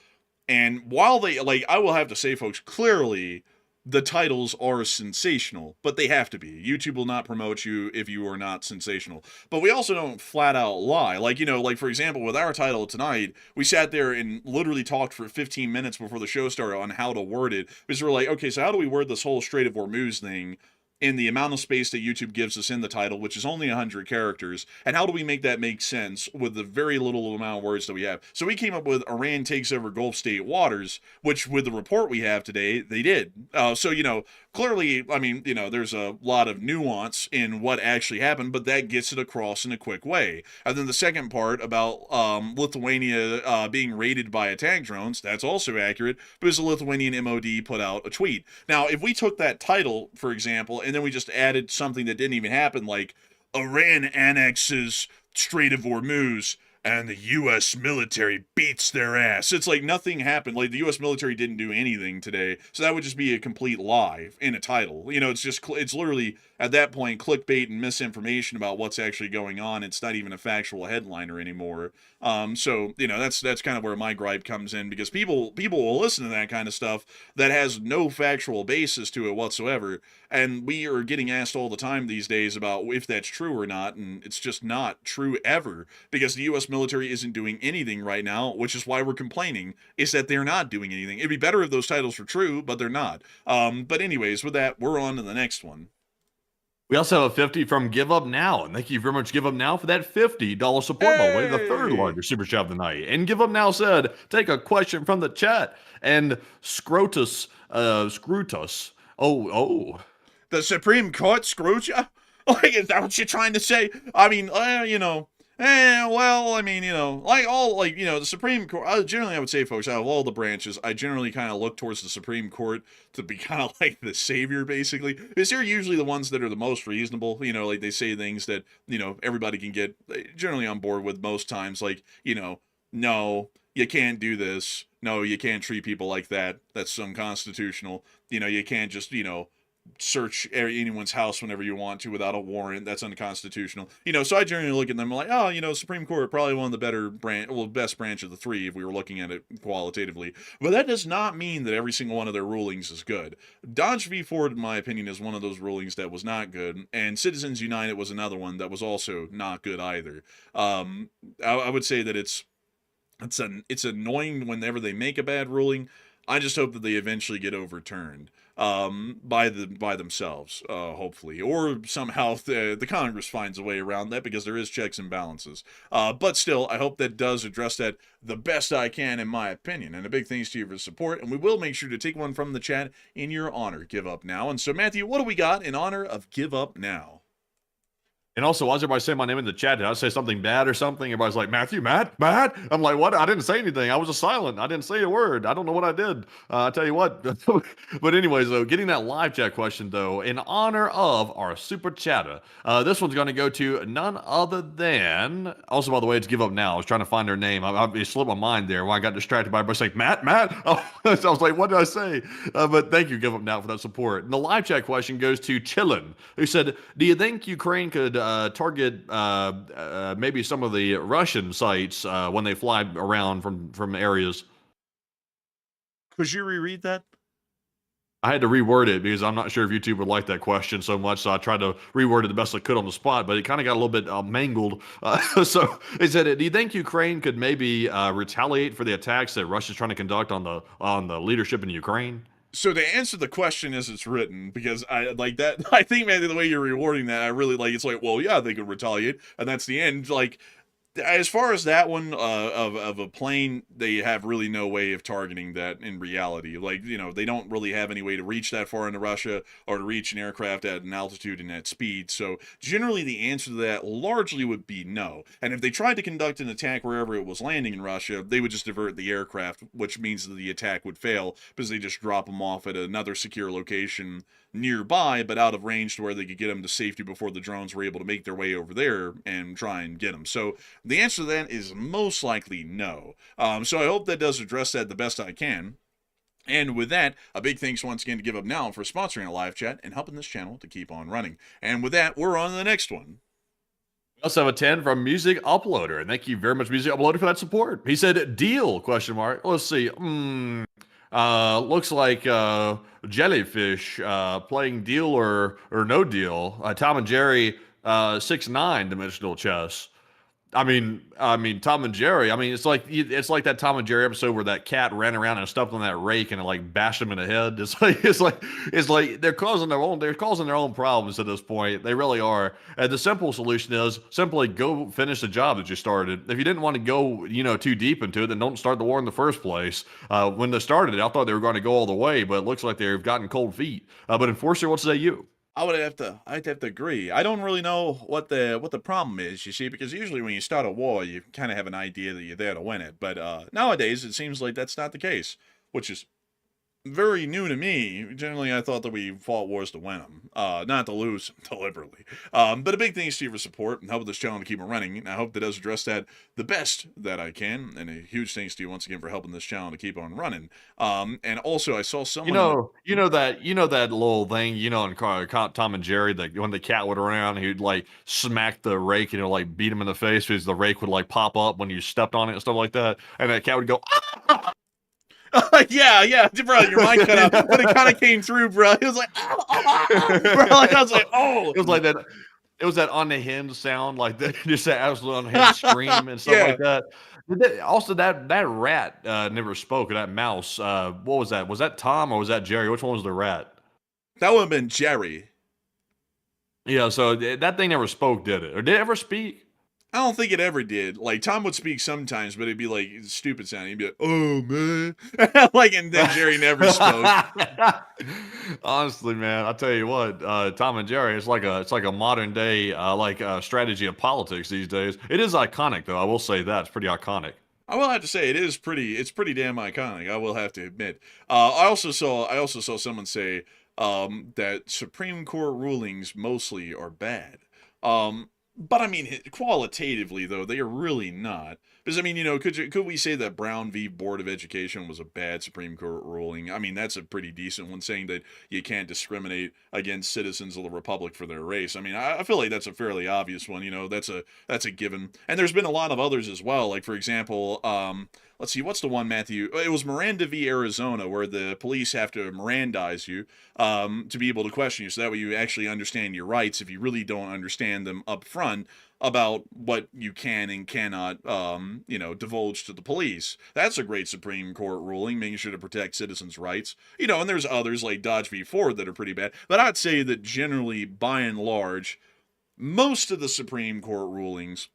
and while they, like, I will have to say, folks, clearly the titles are sensational, but they have to be. YouTube will not promote you if you are not sensational. But we also don't flat out lie. Like, you know, like for example, with our title tonight, we sat there and literally talked for 15 minutes before the show started on how to word it, because we're like, okay, so how do we word this whole Strait of Hormuz thing in the amount of space that YouTube gives us in the title, which is only 100 characters, and how do we make that make sense with the very little amount of words that we have? So we came up with Iran takes over Gulf state waters, which with the report we have today, they did. So, you know, clearly, I mean, you know, there's a lot of nuance in what actually happened, but that gets it across in a quick way. And then the second part about Lithuania being raided by attack drones, that's also accurate because the Lithuanian MOD put out a tweet. Now, if we took that title, for example, and then we just added something that didn't even happen, like Iran annexes Strait of Hormuz and the U.S. military beats their ass. It's like nothing happened. Like the U.S. military didn't do anything today. So that would just be a complete lie in a title. You know, it's literally at that point clickbait and misinformation about what's actually going on. It's not even a factual headliner anymore. So, you know, that's kind of where my gripe comes in, because people will listen to that kind of stuff that has no factual basis to it whatsoever. And we are getting asked all the time these days about if that's true or not, and it's just not true ever, because the U.S. military isn't doing anything right now, which is why we're complaining, is that they're not doing anything. It'd be better if those titles were true, but they're not. But anyways, with that, we're on to the next one. We also have a 50 from Give Up Now, and thank you very much, Give Up Now, for that $50 support, by the way, the third largest super chat of the night. And Give Up Now said, take a question from the chat, and Scrutus, The Supreme Court screwed you? Like, is that what you're trying to say? I mean, you know, well, I mean, you know, like all, like, you know, the Supreme Court, generally I would say, folks, out of all the branches, I generally kind of look towards the Supreme Court to be kind of like the savior, basically, because they're usually the ones that are the most reasonable, you know, like they say things that, you know, everybody can get generally on board with most times, like, you know, no, you can't do this. No, you can't treat people like that. That's unconstitutional. You know, you can't just, you know, search anyone's house whenever you want to without a warrant. That's unconstitutional. You know, so I generally look at them like, oh, you know, Supreme Court, probably one of the better best branch of the three if we were looking at it qualitatively. But that does not mean that every single one of their rulings is good. Dodge v. Ford, in my opinion, is one of those rulings that was not good, and Citizens United was another one that was also not good either. I would say that it's annoying whenever they make a bad ruling. I just hope that they eventually get overturned by themselves, hopefully, or somehow the Congress finds a way around that, because there is checks and balances. But still, I hope that does address that the best I can, in my opinion. And a big thanks to you for the support, and we will make sure to take one from the chat in your honor. Give Up Now. And so, Matthew, what do we got in honor of Give Up Now? And also, why is everybody saying my name in the chat? Did I say something bad or something? Everybody's like, Matthew, Matt? I'm like, what? I didn't say anything. I was just silent. I didn't say a word. I don't know what I did. I tell you what. But anyways, though, getting that live chat question, though, in honor of our super chatter, this one's going to go to none other than, also, by the way, it's Give Up Now. I was trying to find her name. It slipped my mind there when I got distracted by everybody saying, Matt? Oh, so I was like, what did I say? But thank you, Give Up Now, for that support. And the live chat question goes to Chillin, who said, do you think Ukraine could target maybe some of the Russian sites when they fly around from areas? Could you reread that? I had to reword it because I'm not sure if YouTube would like that question so much, so I tried to reword it the best I could on the spot, but it kind of got a little bit mangled. So he said, do you think Ukraine could maybe retaliate for the attacks that Russia's trying to conduct on the leadership in Ukraine? So to answer the question as it's written, because I like that, I think maybe the way you're rewarding that, I really like, it's like, well, yeah, they could retaliate, and that's the end. Like, as far as that one of a plane, they have really no way of targeting that in reality. Like, you know, they don't really have any way to reach that far into Russia or to reach an aircraft at an altitude and at speed. So generally the answer to that largely would be no. And if they tried to conduct an attack wherever it was landing in Russia, they would just divert the aircraft, which means that the attack would fail because they just drop them off at another secure location nearby, but out of range to where they could get them to safety before the drones were able to make their way over there and try and get them. So the answer to that is most likely no. So I hope that does address that the best I can. And with that, a big thanks once again to Give Up Now for sponsoring a live chat and helping this channel to keep on running. And with that, we're on to the next one. We also have a 10 from Music Uploader, and thank you very much, Music Uploader, for that support. He said, deal, question mark. Let's see. Looks like Jellyfish playing deal or no deal. Tom and Jerry 6-9 dimensional chess. Tom and Jerry. I mean, it's like that Tom and Jerry episode where that cat ran around and stepped on that rake and it like bashed him in the head. It's like they're causing their own problems at this point. They really are. And the simple solution is simply go finish the job that you started. If you didn't want to go, too deep into it, then don't start the war in the first place. When they started it, I thought they were going to go all the way, but it looks like they've gotten cold feet. But Enforcer, what say you? I'd have to agree. I don't really know what the problem is, you see, because usually when you start a war, you kind of have an idea that you're there to win it. But nowadays, it seems like that's not the case, which is very new to me. Generally, I thought that we fought wars to win them, not to lose them deliberately. But a big thanks to you for support and help this channel to keep it running. And I hope that does address that the best that I can. And a huge thanks to you once again for helping this channel to keep on running. And also, I saw someone. You know that little thing, in Tom and Jerry, that when the cat would around, he'd like smack the rake and like beat him in the face because the rake would like pop up when you stepped on it and stuff like that, and that cat would go. Ah! Yeah, bro, your mind cut out, but it kind of came through, bro. It was like, bro, like, I was like, oh. It was like that. It was that on the hinge sound, like that, just that absolute on the hinge scream and stuff like that. Also, that rat never spoke. That mouse, what was that? Was that Tom or was that Jerry? Which one was the rat? That would have been Jerry. Yeah, so that thing never spoke, did it? Or did it ever speak? I don't think it ever did. Like, Tom would speak sometimes, but it'd be like stupid sounding. He'd be like, oh, man. Like, and then Jerry never spoke. Honestly, man, I'll tell you what, Tom and Jerry, it's like a modern day, strategy of politics these days. It is iconic, though. I will say that. It's pretty iconic. I will have to say it's pretty damn iconic. I will have to admit. I also saw someone say that Supreme Court rulings mostly are bad. But I mean, qualitatively though, they are really not. Because I mean, could we say that Brown v. Board of Education was a bad Supreme Court ruling? I mean, that's a pretty decent one, saying that you can't discriminate against citizens of the Republic for their race. I mean, I feel like that's a fairly obvious one. That's a given. And there's been a lot of others as well. Like, for example, let's see, what's the one, Matthew? It was Miranda v. Arizona, where the police have to Mirandize you to be able to question you, so that way you actually understand your rights if you really don't understand them up front about what you can and cannot, divulge to the police. That's a great Supreme Court ruling, making sure to protect citizens' rights. And there's others like Dodge v. Ford that are pretty bad. But I'd say that generally, by and large, most of the Supreme Court rulings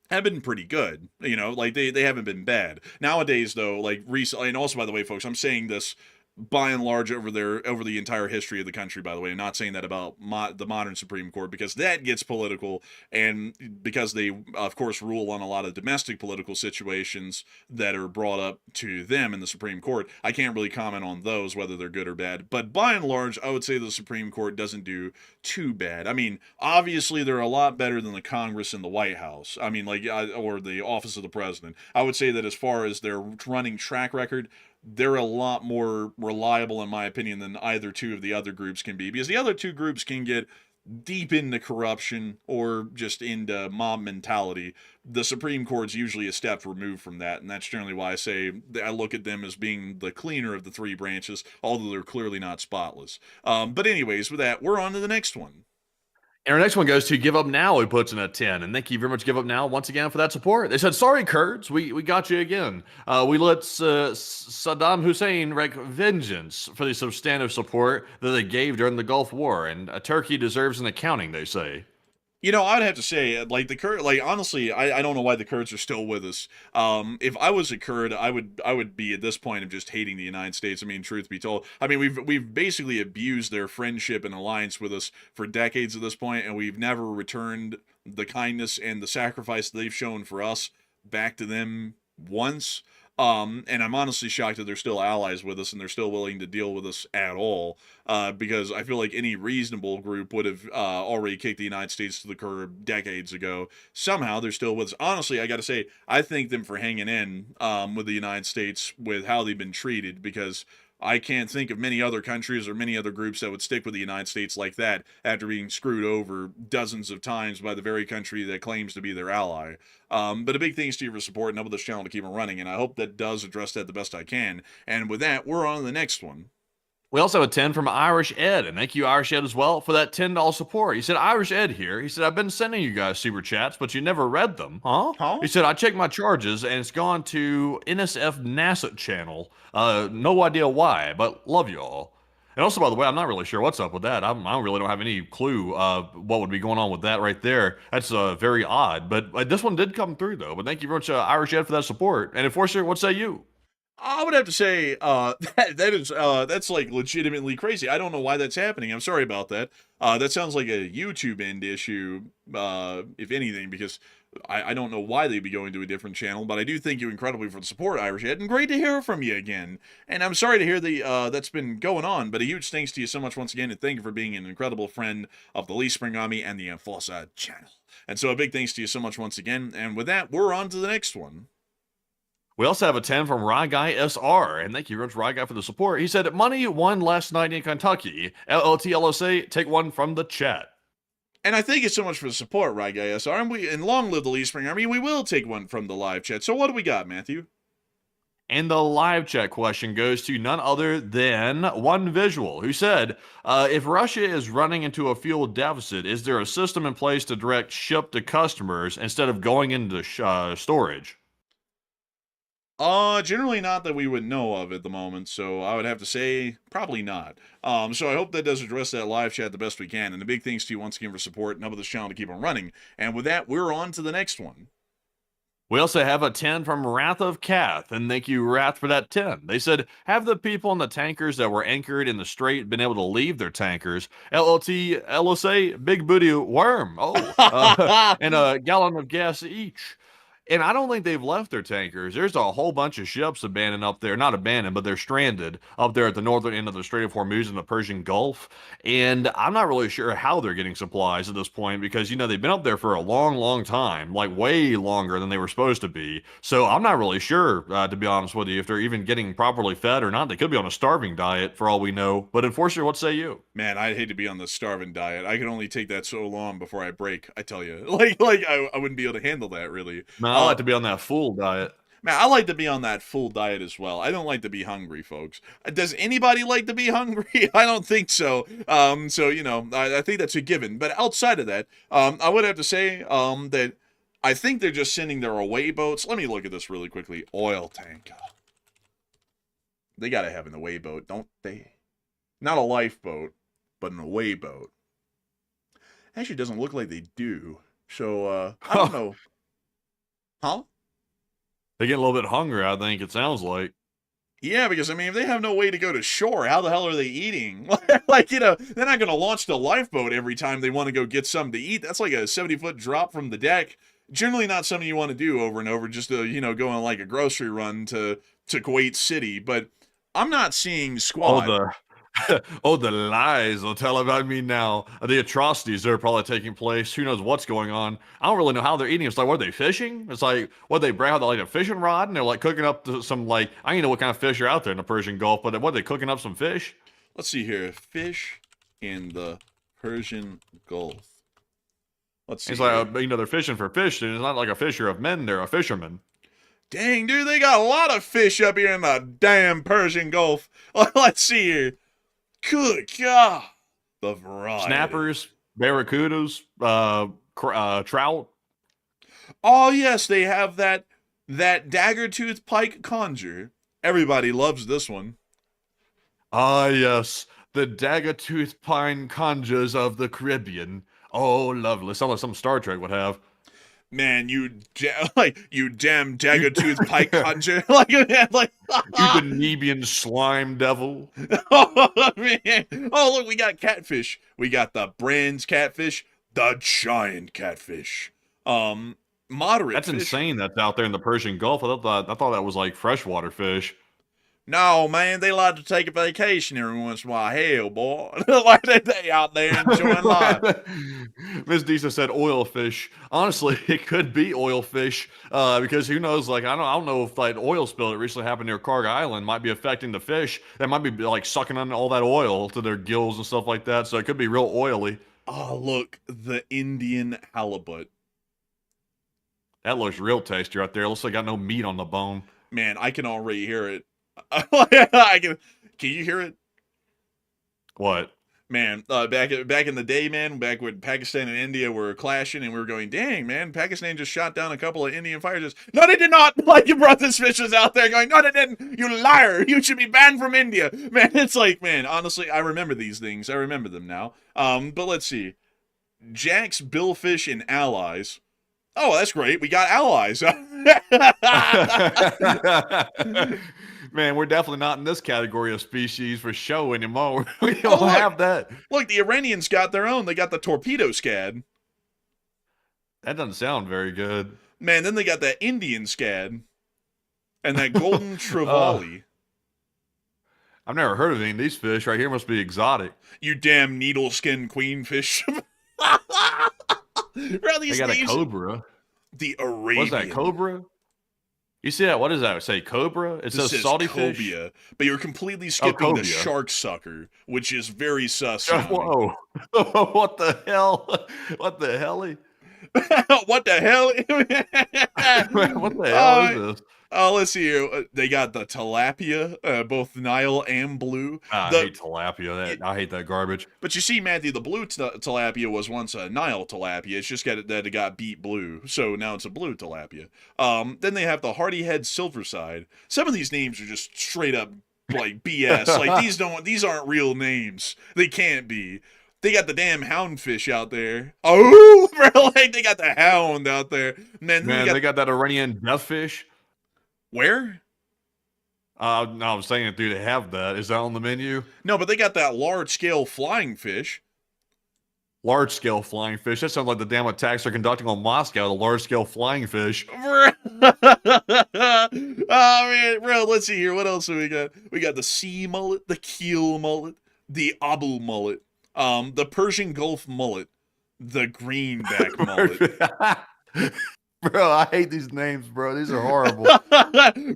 have been pretty good. Like they haven't been bad. Nowadays, though, like recently, and also, by the way, folks, I'm saying this by and large over the entire history of the country, by the way. I'm not saying that about the modern Supreme Court, because that gets political, and because they, of course, rule on a lot of domestic political situations that are brought up to them in the Supreme Court. I can't really comment on those, whether they're good or bad, but by and large, I would say the Supreme Court doesn't do too bad. I mean, obviously, they're a lot better than the Congress and the White House. I mean, or the Office of the President. I would say that as far as their running track record, they're a lot more reliable, in my opinion, than either two of the other groups can be, because the other two groups can get deep into corruption or just into mob mentality. The Supreme Court's usually a step removed from that, and that's generally why I look at them as being the cleaner of the three branches, although they're clearly not spotless. But anyways, with that, we're on to the next one. And our next one goes to Give Up Now, who puts in a 10. And thank you very much, Give Up Now, once again for that support. They said, sorry, Kurds, we got you again. We let Saddam Hussein wreak vengeance for the substantive support that they gave during the Gulf War. And Turkey deserves an accounting, they say. I'd have to say, like, the Kurd, like, honestly, I don't know why the Kurds are still with us. If I was a Kurd, I would be at this point of just hating the United States. I mean, truth be told, I mean, we've basically abused their friendship and alliance with us for decades at this point, and we've never returned the kindness and the sacrifice they've shown for us back to them once. And I'm honestly shocked that they're still allies with us and they're still willing to deal with us at all, because I feel like any reasonable group would have already kicked the United States to the curb decades ago. Somehow they're still with us. Honestly, I gotta say, I thank them for hanging in with the United States with how they've been treated, because I can't think of many other countries or many other groups that would stick with the United States like that after being screwed over dozens of times by the very country that claims to be their ally. But a big thanks to you for supporting up with this channel to keep it running, and I hope that does address that the best I can. And with that, we're on to the next one. We also have a 10 from Irish Ed, and thank you, Irish Ed, as well, for that $10 support. He said, Irish Ed here. He said, I've been sending you guys super chats, but you never read them, huh? Huh? He said, I checked my charges, and it's gone to NSF NASA channel. No idea why, but love you all. And also, by the way, I'm not really sure what's up with that. I really don't have any clue what would be going on with that right there. That's very odd. But this one did come through, though. But thank you very much, Irish Ed, for that support. And Enforcer, what say you? I would have to say that's like legitimately crazy. I don't know why that's happening. I'm sorry about that. That sounds like a YouTube end issue, if anything, because I don't know why they'd be going to a different channel. But I do thank you incredibly for the support, Irish Ed, and great to hear from you again. And I'm sorry to hear that's been going on, but a huge thanks to you so much once again, and thank you for being an incredible friend of the Lee Spring Army and the Enforcer channel. And so a big thanks to you so much once again. And with that, we're on to the next one. We also have a 10 from Rye Guy SR, and thank you very much, Rye Guy, for the support. He said, Money won last night in Kentucky. LLT LSA, take one from the chat. And I thank you so much for the support, Right Guy SR. And long live the Lee Spring Army. We will take one from the live chat. So what do we got, Matthew? And the live chat question goes to none other than One Visual, who said, if Russia is running into a fuel deficit, is there a system in place to direct ship to customers instead of going into storage? Generally not that we would know of at the moment, so I would have to say probably not. So I hope that does address that live chat the best we can, and a big thanks to you once again for support and helping this channel to keep on running. And with that, we're on to the next one. We also have a 10 from Wrath of Cath, and thank you, Wrath, for that 10. They said, have the people in the tankers that were anchored in the strait been able to leave their tankers? LLT, LSA, big booty worm. And a gallon of gas each. And I don't think they've left their tankers. There's a whole bunch of ships abandoned up there. Not abandoned, but they're stranded up there at the northern end of the Strait of Hormuz in the Persian Gulf. And I'm not really sure how they're getting supplies at this point because, you know, they've been up there for a long, long time, like way longer than they were supposed to be. So I'm not really sure, to be honest with you, if they're even getting properly fed or not. They could be on a starving diet for all we know. But Enforcer, what say you? Man, I'd hate to be on the starving diet. I can only take that so long before I break, I tell you. I wouldn't be able to handle that, really. No, I like to be on that full diet. Man, I like to be on that full diet as well. I don't like to be hungry, folks. Does anybody like to be hungry? I don't think so. So, you know, I think that's a given. But outside of that, I would have to say that I think they're just sending their away boats. Let me look at this really quickly. Oil tank. They got to have an away boat, don't they? Not a lifeboat, but an away boat. Actually, doesn't look like they do. So, I don't know. Huh? They get a little bit hungry, I think it sounds like. Yeah, because, I mean, if they have no way to go to shore, how the hell are they eating? Like, you know, they're not going to launch the lifeboat every time they want to go get something to eat. That's like a 70-foot drop from the deck. Generally not something you want to do over and over, just to, you know, go on like a grocery run to Kuwait City. But I'm not seeing squad. Oh, the lies they'll tell about me now. The atrocities that are probably taking place. Who knows what's going on? I don't really know how they're eating. It's like, what are they fishing? It's like, what they bring out like a fishing rod and they're like cooking up some like, I don't know what kind of fish are out there in the Persian Gulf, but what are they cooking up some fish? Let's see here. Fish in the Persian Gulf. Let's see. It's like, you know, they're fishing for fish. It's not like a fisher of men. They're a fisherman. Dang, dude, they got a lot of fish up here in the damn Persian Gulf. Let's see here. Good God. The variety. Snappers, barracudas, trout. Oh, yes, they have that dagger-tooth pike conger. Everybody loves this one. Ah, yes, the dagger-tooth pine conjures of the Caribbean. Oh, lovely. Sounds like some Star Trek would have. Man, you damn dagger-tooth pike conger. like You the Nebian slime devil. Oh, man. Oh, look, we got catfish. We got the Brand's catfish, the giant catfish. Moderate That's fish. insane that's out there in the Persian Gulf. I thought that was like freshwater fish. No, man, they like to take a vacation every once in a while. Hell, boy. Like they out there enjoying life. Miss Disa said oil fish. Honestly, it could be oil fish because who knows? Like I don't know if like oil spill that recently happened near Carg Island might be affecting the fish. That might be like sucking on all that oil to their gills and stuff like that. So it could be real oily. Oh, look, the Indian halibut. That looks real tasty right there. Looks like got no meat on the bone. Man, I can already hear it. I can. Can you hear it? What? Man, back in the day, man, back when Pakistan and India were clashing, and we were going, dang, man, Pakistan just shot down a couple of Indian fighters. Just, no, they did not. Like, your brother's fish was out there going, no, they didn't. You liar. You should be banned from India. Man, it's like, man, honestly, I remember these things. I remember them now. But let's see. Jack's billfish and allies. Oh, that's great. We got allies. Man, we're definitely not in this category of species for show anymore. We don't have that. Look, the Iranians got their own. They got the torpedo scad. That doesn't sound very good. Man, then they got that Indian scad. And that golden trevally. I've never heard of any of these fish. Right here must be exotic. You damn needle skin queenfish. They got a cobra. The Arabian. What's that, cobra? You see that? What does that say? Cobra? It says salty fish. Cobia, but you're completely skipping the shark sucker, which is very sus. Whoa! What the hell? What the hell? What the hell? What the hell is this? Let's see here. They got the tilapia, both Nile and blue. I hate tilapia. I hate that garbage. But you see, Matthew, the blue tilapia was once a Nile tilapia. It's just that it got beat blue, so now it's a blue tilapia. Then they have the hardy-head silverside. Some of these names are just straight up like BS. Like these aren't real names. They can't be. They got the damn houndfish out there. Oh, bro, like they got the hound out there. Man, they got that Iranian deathfish. Where? No, I was saying, do they have that? Is that on the menu? No, but they got that large-scale flying fish. Large-scale flying fish? That sounds like the damn attacks they're conducting on Moscow, the large-scale flying fish. Oh, man, bro, let's see here. What else do we got? We got the sea mullet, the keel mullet, the abu mullet, the Persian Gulf mullet, the greenback mullet. Bro, I hate these names, bro. These are horrible.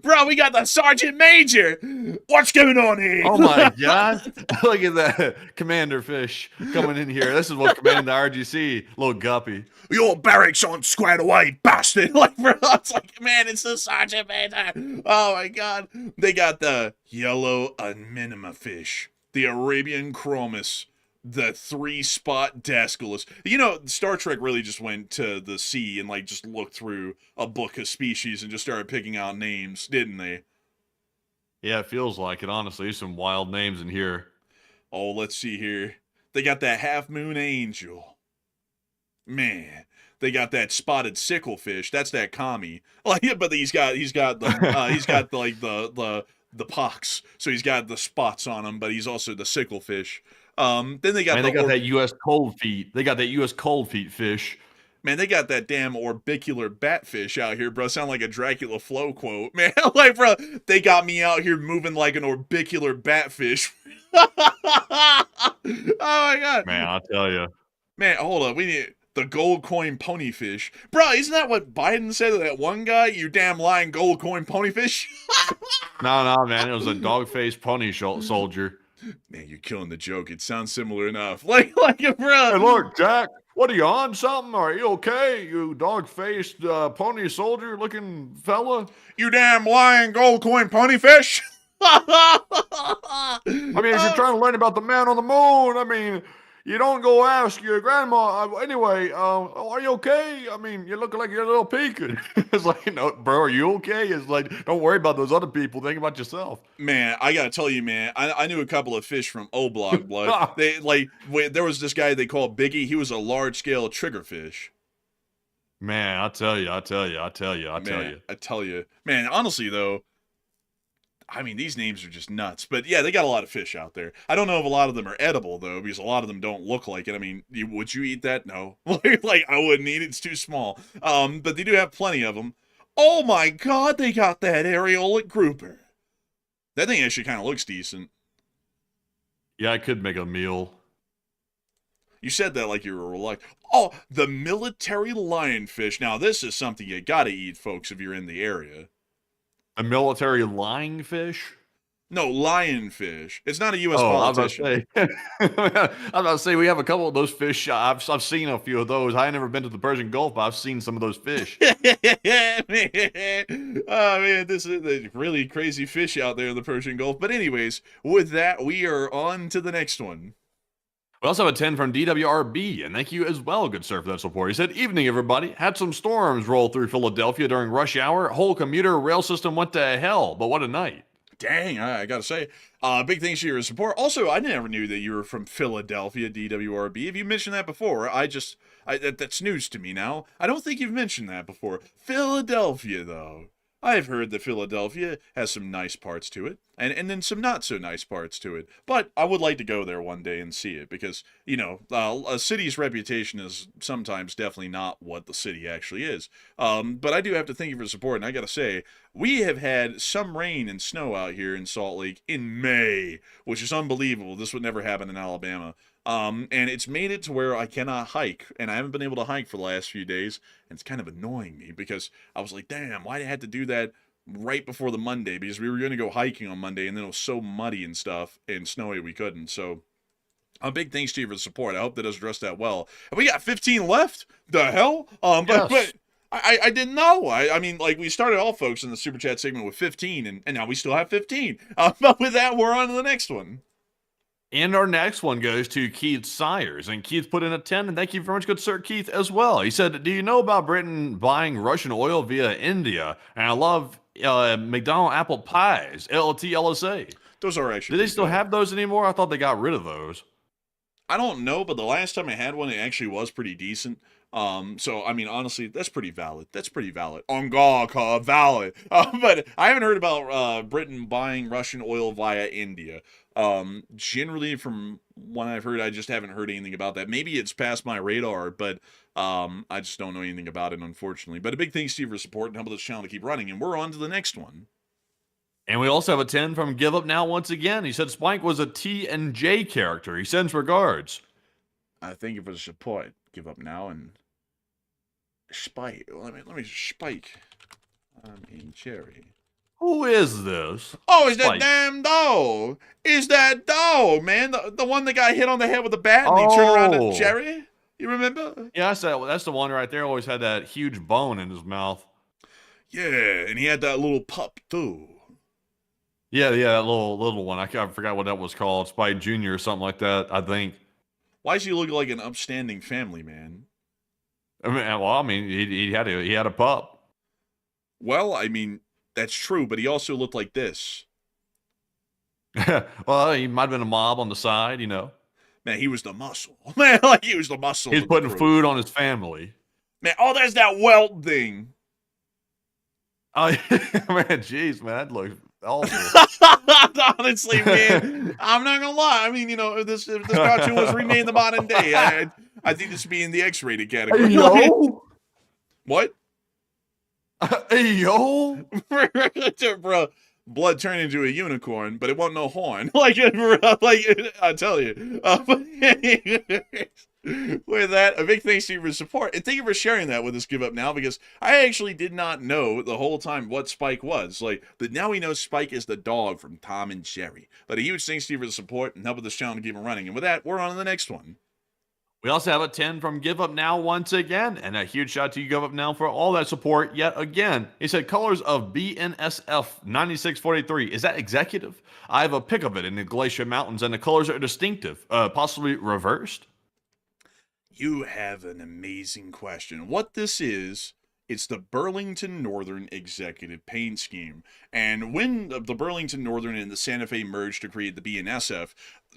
Bro, we got the Sergeant Major. What's going on here? Oh, my God. Look at that Commander Fish coming in here. This is what commanded the RGC, little guppy. Your barracks aren't squared away, bastard. Like, bro, it's like, man, it's the Sergeant Major. Oh, my God. They got the yellow anemone fish, the Arabian chromis, the 3-spot Dascalus. You know, Star Trek really just went to the sea and, like, just looked through a book of species and just started picking out names, didn't they? Yeah, it feels like it, honestly. There's some wild names in here. Oh, let's see here. They got that half-moon angel. Man, they got that spotted sicklefish. That's that commie. Like, but he's got the pox. So he's got the spots on him, but he's also the sicklefish. Then they got that U.S. cold feet. They got that U.S. cold feet fish. Man, they got that damn orbicular batfish out here, bro. Sound like a Dracula Flow quote, man. Like, bro, they got me out here moving like an orbicular batfish. Oh my God, man! I'll tell you, man. Hold up, we need the gold coin ponyfish, bro. Isn't that what Biden said to that one guy? You damn lying gold coin ponyfish. No, man. It was a dog-faced pony soldier. Man, you're killing the joke. It sounds similar enough. Like, bro. Hey, look, Jack. What are you on? Something? Are you okay? You dog-faced pony soldier-looking fella? You damn lying gold coin ponyfish. I mean, if you're trying to learn about the man on the moon, I mean, you don't go ask your grandma. Anyway, are you okay? I mean, you're looking like you're a little peaked. It's like, no, bro, are you okay? It's like, don't worry about those other people. Think about yourself. Man, I gotta tell you, man, I knew a couple of fish from O-Block blood. There was this guy they called Biggie. He was a large-scale triggerfish. Man, I tell you. Man, honestly, though, I mean, these names are just nuts. But yeah, they got a lot of fish out there. I don't know if a lot of them are edible, though, because a lot of them don't look like it. I mean, would you eat that? No. Like, I wouldn't eat it. It's too small. But they do have plenty of them. Oh my God, they got that areolic grouper. That thing actually kind of looks decent. Yeah, I could make a meal. You said that like you were reluctant. Oh, the military lionfish. Now, this is something you gotta eat, folks, if you're in the area. A military lying fish? No, lionfish. It's not a U.S. Oh, I was about politician. to say. I was about to say we have a couple of those fish. I've seen a few of those. I ain't never been to the Persian Gulf, but I've seen some of those fish. Oh man, this is a really crazy fish out there in the Persian Gulf. But anyways, with that, we are on to the next one. We also have a 10 from DWRB, and thank you as well, good sir, for that support. He said, "Evening, everybody. Had some storms roll through Philadelphia during rush hour. Whole commuter rail system went to hell, but what a night." Dang, I gotta say, big thanks to your support. Also, I never knew that you were from Philadelphia, DWRB. Have you mentioned that before? That's news to me now. I don't think you've mentioned that before. Philadelphia, though. I've heard that Philadelphia has some nice parts to it, and then some not so nice parts to it. But I would like to go there one day and see it, because, you know, a city's reputation is sometimes definitely not what the city actually is. But I do have to thank you for the support, and I gotta say, we have had some rain and snow out here in Salt Lake in May, which is unbelievable. This would never happen in Alabama. And it's made it to where I cannot hike, and I haven't been able to hike for the last few days, and it's kind of annoying me, because I was like, damn, why did I have to do that right before the Monday? Because we were going to go hiking on Monday, and then it was so muddy and stuff, and snowy we couldn't. So a big thanks to you for the support. I hope that does address that well. And we got 15 left? The hell? But I didn't know. I mean, like, we started all folks in the Super Chat segment with 15, and now we still have 15. But with that, we're on to the next one. And our next one goes to Keith Sires. And Keith put in a 10, and thank you very much, good sir Keith, as well. He said, "Do you know about Britain buying Russian oil via India? And I love McDonald apple pies, LLT LSA. Those are actually... Do they still have those anymore? I thought they got rid of those. I don't know, but the last time I had one, it actually was pretty decent. So, I mean, honestly, that's pretty valid. That's pretty valid. On God, valid. But I haven't heard about Britain buying Russian oil via India. Generally, from what I've heard, I just haven't heard anything about that. Maybe it's past my radar, but I just don't know anything about it, unfortunately. But a big thanks to you for support and helping this channel to keep running. And we're on to the next one. And we also have a 10 from Give Up Now once again. He said Spike was a T and J character. He sends regards. I thank you for the support. Give Up Now and Spike. Let me Spike. I'm in Cherry. Who is this? Oh, it's that Spike. damn dog. It's that dog, man. The one that got hit on the head with a bat and he turned around to Cherry. You remember? Yeah, that's the one right there. Always had that huge bone in his mouth. Yeah, and he had that little pup too. Yeah, that little one. I forgot what that was called. Spike Jr. or something like that, I think. Why does he look like an upstanding family man? I mean, he had a pup. Well, I mean, that's true, but he also looked like this. Well, he might have been a mob on the side, you know. Man, he was the muscle. Man, like he was the muscle. He's putting food on his family. Man, oh, there's that welt thing. Oh, man, jeez, man, that looks awful. Honestly, man, I'm not gonna lie. I mean, you know, if this cartoon was remade in the modern day, I think this would be in the X-rated category. Hey, yo. What? Hey, yo. Bro, blood turned into a unicorn, but it wasn't no horn. Like I tell you. With that, a big thanks to you for support, and thank you for sharing that with us. Give Up Now, because I actually did not know the whole time what Spike was. Like, but now we know Spike is the dog from Tom and Jerry. But a huge thanks to you for the support and helping this channel to keep it running. And with that, we're on to the next one. We also have a 10 from Give Up Now once again, and a huge shout out to you, Give Up Now, for all that support yet again. He said, colors of BNSF 9643. Is that executive? I have a pic of it in the Glacier Mountains, and the colors are distinctive, possibly reversed. You have an amazing question. What this is, it's the Burlington Northern Executive Paint Scheme. And when the Burlington Northern and the Santa Fe merged to create the BNSF,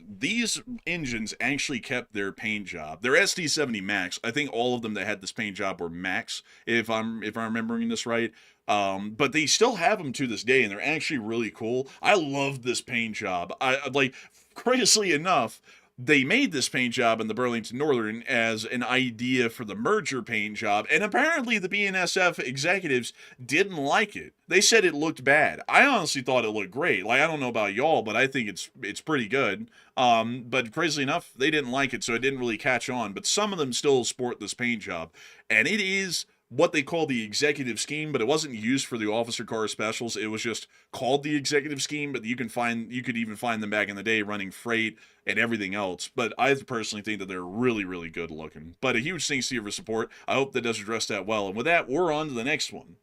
these engines actually kept their paint job. Their SD70 Max, I think all of them that had this paint job were Max, if I'm remembering this right. But they still have them to this day, and they're actually really cool. I love this paint job. I like, crazily enough, they made this paint job in the Burlington Northern as an idea for the merger paint job, and apparently the BNSF executives didn't like it. They said it looked bad. I honestly thought it looked great. Like, I don't know about y'all, but I think it's pretty good. But crazily enough, they didn't like it, so it didn't really catch on. But some of them still sport this paint job, and it is what they call the executive scheme, but it wasn't used for the officer car specials. It was just called the executive scheme, but you could even find them back in the day running freight and everything else. But I personally think that they're really, really good looking. But a huge thanks to you for support. I hope that does address that well. And with that, we're on to the next one.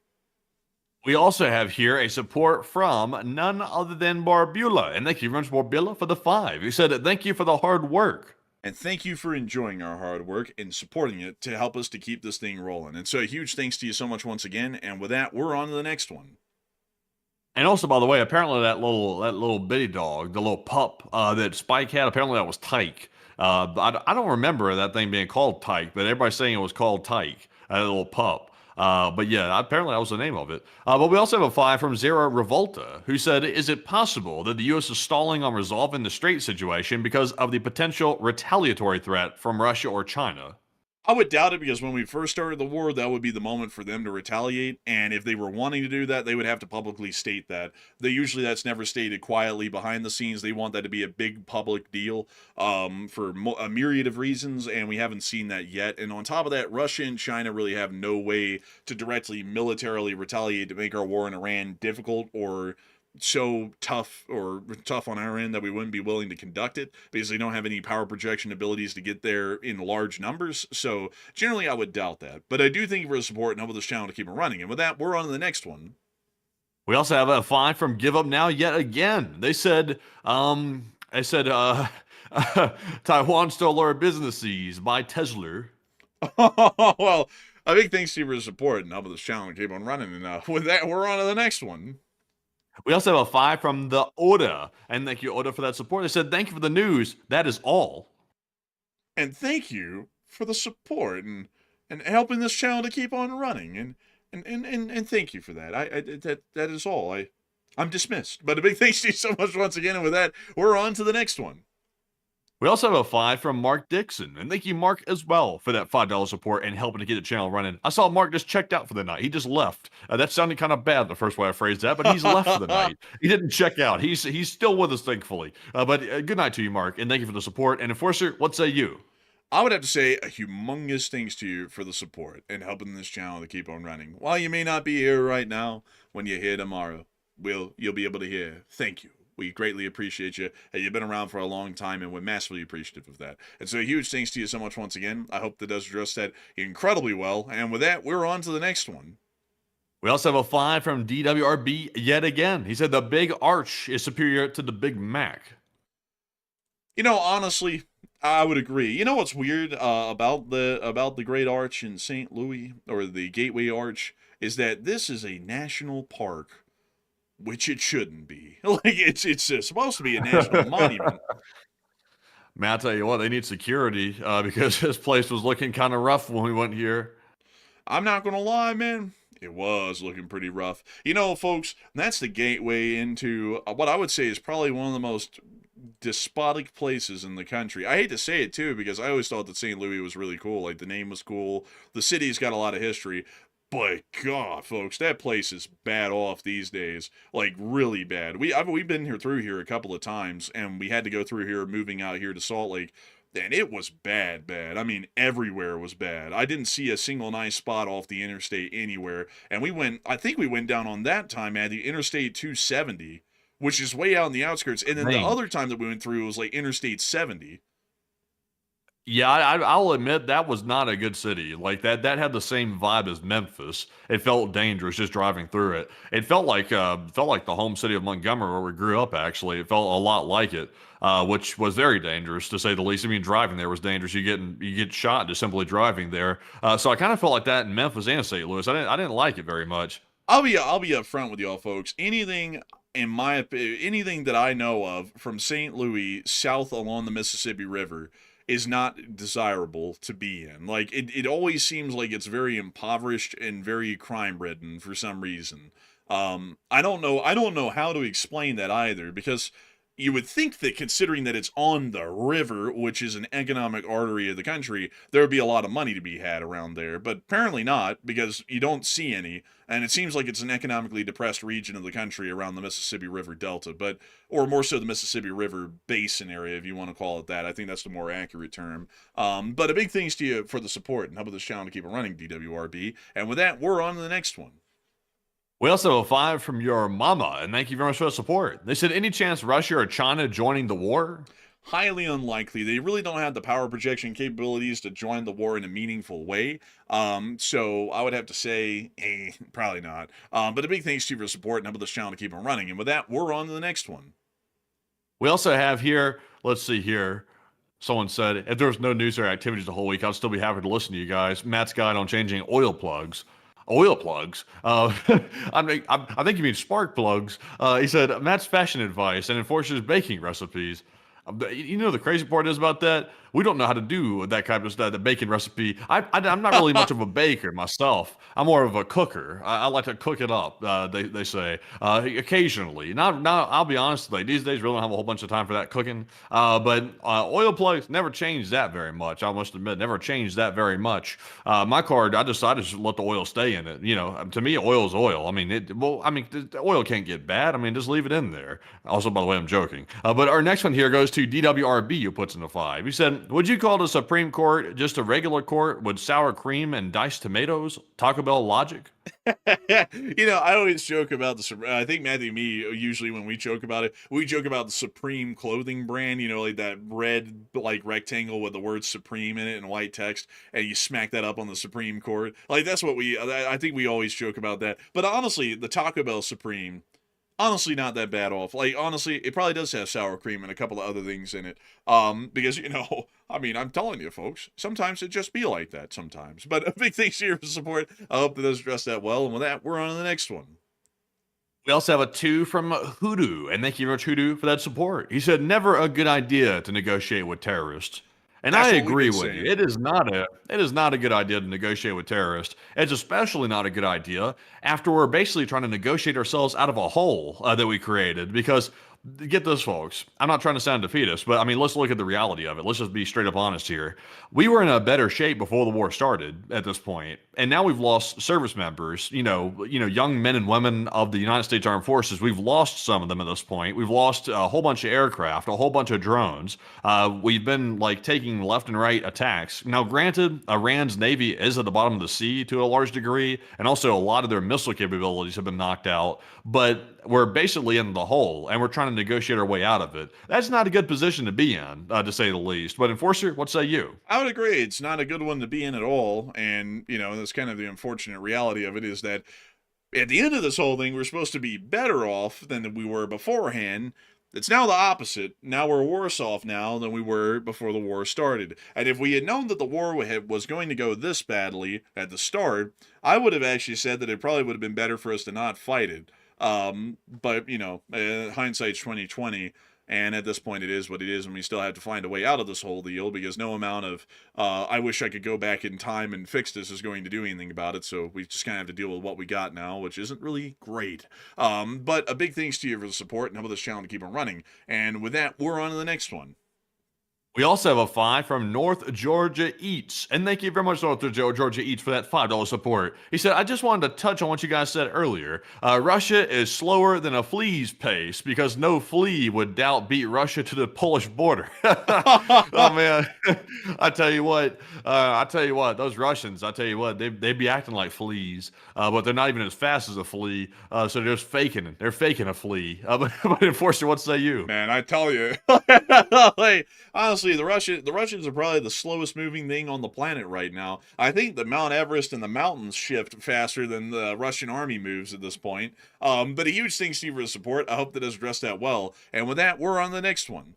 We also have here a support from none other than Barbula. And thank you very much, Barbula, for the 5. He said, thank you for the hard work. And thank you for enjoying our hard work and supporting it to help us to keep this thing rolling. And so a huge thanks to you so much once again. And with that, we're on to the next one. And also, by the way, apparently that little bitty dog, the little pup that Spike had, apparently that was Tyke. I don't remember that thing being called Tyke, but everybody's saying it was called Tyke, that little pup. But yeah, apparently that was the name of it. But we also have a 5 from Zera Revolta, who said, is it possible that the U.S. is stalling on resolving the Strait situation because of the potential retaliatory threat from Russia or China? I would doubt it, because when we first started the war, that would be the moment for them to retaliate. And if they were wanting to do that, they would have to publicly state that. That's never stated quietly behind the scenes. They want that to be a big public deal for a myriad of reasons, and we haven't seen that yet. And on top of that, Russia and China really have no way to directly militarily retaliate to make our war in Iran difficult or so tough on our end that we wouldn't be willing to conduct it, because they don't have any power projection abilities to get there in large numbers. So generally I would doubt that, but I do thank you for the support and help this channel to keep it running. And with that, we're on to the next one. We also have a 5 from Give Up Now yet again. They said Taiwan stole our businesses by Tesla. Well, a big thanks to you for the support and helping this channel to keep on running. And with that, we're on to the next one. We also have a 5 from the Oda, and thank you, Oda, for that support. They said, thank you for the news. That is all. And thank you for the support and helping this channel to keep on running. And thank you for that. That is all. I'm dismissed. But a big thanks to you so much once again. And with that, we're on to the next one. We also have a 5 from Mark Dixon, and thank you, Mark, as well, for that $5 support and helping to get the channel running. I saw Mark just checked out for the night. He just left. That sounded kind of bad the first way I phrased that, but he's left for the night. He didn't check out. He's still with us, thankfully. But good night to you, Mark, and thank you for the support. And Enforcer, what say you? I would have to say a humongous thanks to you for the support and helping this channel to keep on running. While you may not be here right now, when you're here tomorrow, you'll be able to hear thank you. We greatly appreciate you. Hey, you've been around for a long time, and we're massively appreciative of that. And so a huge thanks to you so much once again. I hope that does address that incredibly well. And with that, we're on to the next one. We also have a 5 from DWRB yet again. He said the Big Arch is superior to the Big Mac. You know, honestly, I would agree. You know what's weird about the Great Arch in St. Louis, or the Gateway Arch, is that this is a national park, which it shouldn't be. Like, it's supposed to be a national monument. Man, I'll tell you what, they need security because this place was looking kind of rough when we went here. I'm not going to lie, man. It was looking pretty rough. You know, folks, that's the gateway into what I would say is probably one of the most despotic places in the country. I hate to say it, too, because I always thought that St. Louis was really cool. Like, the name was cool. The city's got a lot of history. But God, folks, that place is bad off these days. Like, really bad. We've been through here a couple of times, and we had to go through here, moving out here to Salt Lake, and it was bad. I mean, everywhere was bad. I didn't see a single nice spot off the interstate anywhere. And I think we went down on that time at the Interstate 270, which is way out in the outskirts. And then the other time that we went through was like Interstate 70. Yeah, I'll admit that was not a good city. Like that had the same vibe as Memphis. It felt dangerous just driving through it. It felt like the home city of Montgomery where we grew up. Actually, it felt a lot like it, which was very dangerous to say the least. I mean, driving there was dangerous. You get shot just simply driving there. So I kind of felt like that in Memphis and St. Louis. I didn't like it very much. I'll be upfront with y'all, folks. Anything that I know of from St. Louis south along the Mississippi River is not desirable to be in. Like, it always seems like it's very impoverished and very crime-ridden for some reason. I don't know how to explain that either, because, you would think that considering that it's on the river, which is an economic artery of the country, there would be a lot of money to be had around there. But apparently not, because you don't see any. And it seems like it's an economically depressed region of the country around the Mississippi River Delta, or more so the Mississippi River Basin area, if you want to call it that. I think that's the more accurate term. But a big thanks to you for the support and helping this channel to keep it running, DWRB. And with that, we're on to the next one. We also have a 5 from your mama, and thank you very much for the support. They said, any chance Russia or China joining the war? Highly unlikely. They really don't have the power projection capabilities to join the war in a meaningful way. So I would have to say, probably not. But a big thanks to you for the support and helping this channel to keep it running. And with that, we're on to the next one. We also have here, let's see here. Someone said, if there was no news or activities the whole week, I'd still be happy to listen to you guys. Matt's guide on changing oil plugs. Oil plugs? I think you mean spark plugs. He said, Matt's fashion advice and enforces baking recipes. You know the crazy part is about that? We don't know how to do that kind of stuff, the bacon recipe. I'm not really much of a baker myself. I'm more of a cooker. I like to cook it up, they say, occasionally. Not, I'll be honest, like, these days, really don't have a whole bunch of time for that cooking. But oil plugs never changed that very much. I must admit, never changed that very much. My car, I just let the oil stay in it. You know, to me, oil is oil. I mean, the oil can't get bad. I mean, just leave it in there. Also, by the way, I'm joking. But our next one here goes to DWRB, who puts in a 5. He said, would you call the Supreme Court just a regular court with sour cream and diced tomatoes? Taco Bell logic? You know, I always joke about I think Matthew and me, usually when we joke about it, we joke about the Supreme clothing brand, you know, like that red, like, rectangle with the word Supreme in it in white text, and you smack that up on the Supreme Court. Like, that's what I think we always joke about that. But honestly, the Taco Bell Supreme, honestly, not that bad off. Like, honestly, it probably does have sour cream and a couple of other things in it. Because, you know, I mean, I'm telling you, folks, sometimes it just be like that sometimes. But a big thanks to your support. I hope that does address that well. And with that, we're on to the next one. We also have a 2 from Hoodoo, and thank you very much, Hoodoo, for that support. He said, never a good idea to negotiate with terrorists. And I agree with you. It is not a good idea to negotiate with terrorists. It's especially not a good idea after we're basically trying to negotiate ourselves out of a hole that we created. Because get this, folks, I'm not trying to sound defeatist, but I mean, let's look at the reality of it. Let's just be straight up honest here. We were in a better shape before the war started at this point, and now we've lost service members. You know, young men and women of the United States Armed Forces. We've lost some of them at this point. We've lost a whole bunch of aircraft, a whole bunch of drones. We've been like taking left and right attacks. Now, granted, Iran's navy is at the bottom of the sea to a large degree, and also a lot of their missile capabilities have been knocked out. But we're basically in the hole, and we're trying to negotiate our way out of it. That's not a good position to be in, to say the least. But Enforcer, what say you? I would agree. It's not a good one to be in at all. And, you know, that's kind of the unfortunate reality of it, is that at the end of this whole thing, we're supposed to be better off than we were beforehand. It's now the opposite. Now we're worse off now than we were before the war started. And if we had known that the war was going to go this badly at the start, I would have actually said that it probably would have been better for us to not fight it. But, you know, hindsight's 2020, and at this point it is what it is, and we still have to find a way out of this whole deal, because no amount of, I wish I could go back in time and fix this is going to do anything about it. So we just kind of have to deal with what we got now, which isn't really great. But a big thanks to you for the support and help this channel to keep on running. And with that, we're on to the next one. We also have a 5 from North Georgia Eats. And thank you very much, North Georgia Eats, for that $5 support. He said, I just wanted to touch on what you guys said earlier. Russia is slower than a flea's pace because no flea would doubt beat Russia to the Polish border. Oh, man. I tell you what, those Russians, they be acting like fleas, but they're not even as fast as a flea. So they're just faking. They're faking a flea. But Enforcer, what say you? Man, I tell you, like, honestly, the Russians are probably the slowest moving thing on the planet right now. I think that Mount Everest and the mountains shift faster than the Russian army moves at this point. But a huge thanks to you for the support. I hope that has addressed that well. And with that, we're on the next one.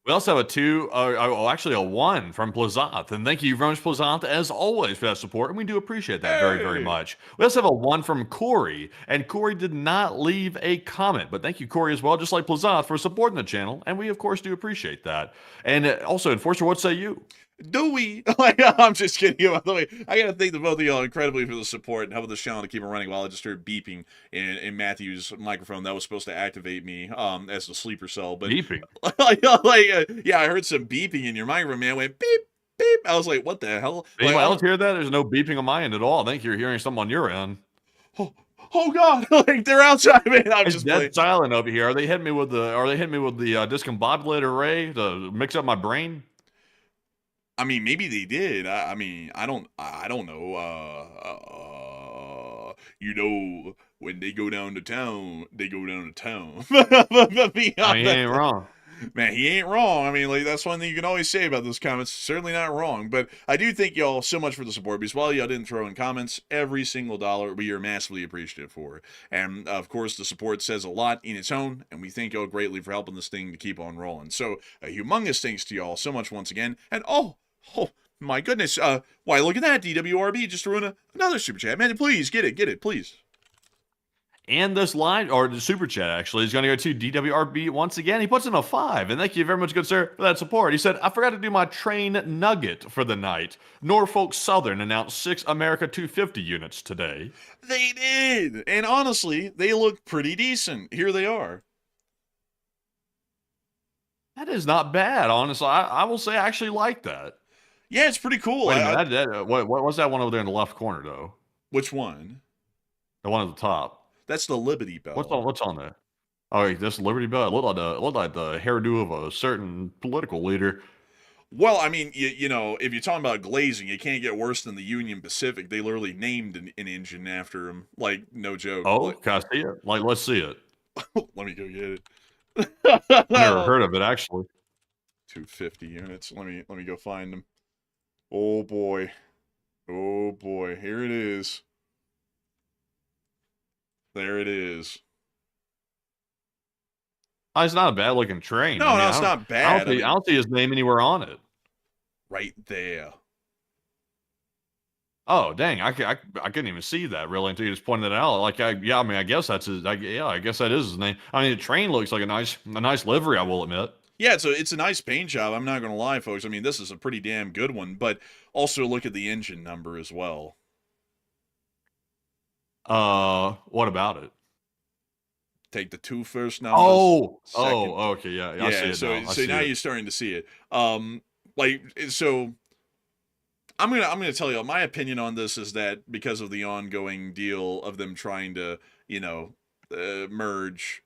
We also have a 2, actually a 1 from Plazant. And thank you very much, Plazant, as always, for that support. And we do appreciate that very, very much. We also have a 1 from Corey. And Corey did not leave a comment. But thank you, Corey, as well, just like Plazant, for supporting the channel. And we, of course, do appreciate that. And also, Enforcer, what say you? Do we? Like, I'm just kidding. By the way, I gotta thank the both of y'all incredibly for the support and helping the channel to keep it running while I just started beeping in Matthew's microphone that was supposed to activate me as the sleeper cell. But Beeping. yeah, I heard some beeping in your microphone, man. It went beep beep. I was like, what the hell? Anybody Like, else hear that? There's no beeping on my end at all. I think you're hearing something on your end. oh god, like they're outside, man. I'm It's just dead playing. silent over here. Are they hitting me with the discombobulated array to mix up my brain? I mean, maybe they did. I mean, I don't know. You know, when they go down to town, they go down to town. But beyond I mean, he that, ain't wrong. man, he ain't wrong. I mean, like, that's one thing you can always say about those comments. Certainly not wrong. But I do thank y'all so much for the support, because while y'all didn't throw in comments, every single dollar we are massively appreciative for. And of course, the support says a lot in its own, and we thank y'all greatly for helping this thing to keep on rolling. So a humongous thanks to y'all so much once again. And oh my goodness, why, look at that, DWRB just threw in another super chat. Man, please get it, please. And this line, or the super chat actually, is going to go to DWRB once again. He puts in a 5, and thank you very much, good sir, for that support. He said, I forgot to do my train nugget for the night. Norfolk Southern announced 6 America 250 units today. They did, and honestly, they look pretty decent. Here they are. That is not bad, honestly. I will say I actually like that. Yeah, it's pretty cool. Wait a minute, what's that one over there in the left corner, though? Which one? The one at the top. That's the Liberty Bell. What's on there? Oh, this Liberty Bell. It looked like the hairdo of a certain political leader. Well, I mean, you know, if you're talking about glazing, it can't get worse than the Union Pacific. They literally named an engine after him. Like, no joke. Oh, like, can I see it? Like, let's see it. let me go get it. Never heard of it, actually. 250 units. Let me go find them. Oh boy. Oh boy. Here it is. There it is. Oh, it's not a bad looking train. No, no, it's not bad. I don't see his name anywhere on it. Right there. Oh, dang. I couldn't even see that really until you just pointed it out. Like, I guess that's his. I guess that is his name. I mean, the train looks like a nice livery, I will admit. Yeah, it's a nice paint job. I'm not going to lie, folks. I mean, this is a pretty damn good one, but also look at the engine number as well. What about it? Take the 2 first numbers. Okay, yeah, I see it now. So now you're starting to see it. Like, so I'm gonna tell you my opinion on this is that because of the ongoing deal of them trying to, you know, merge,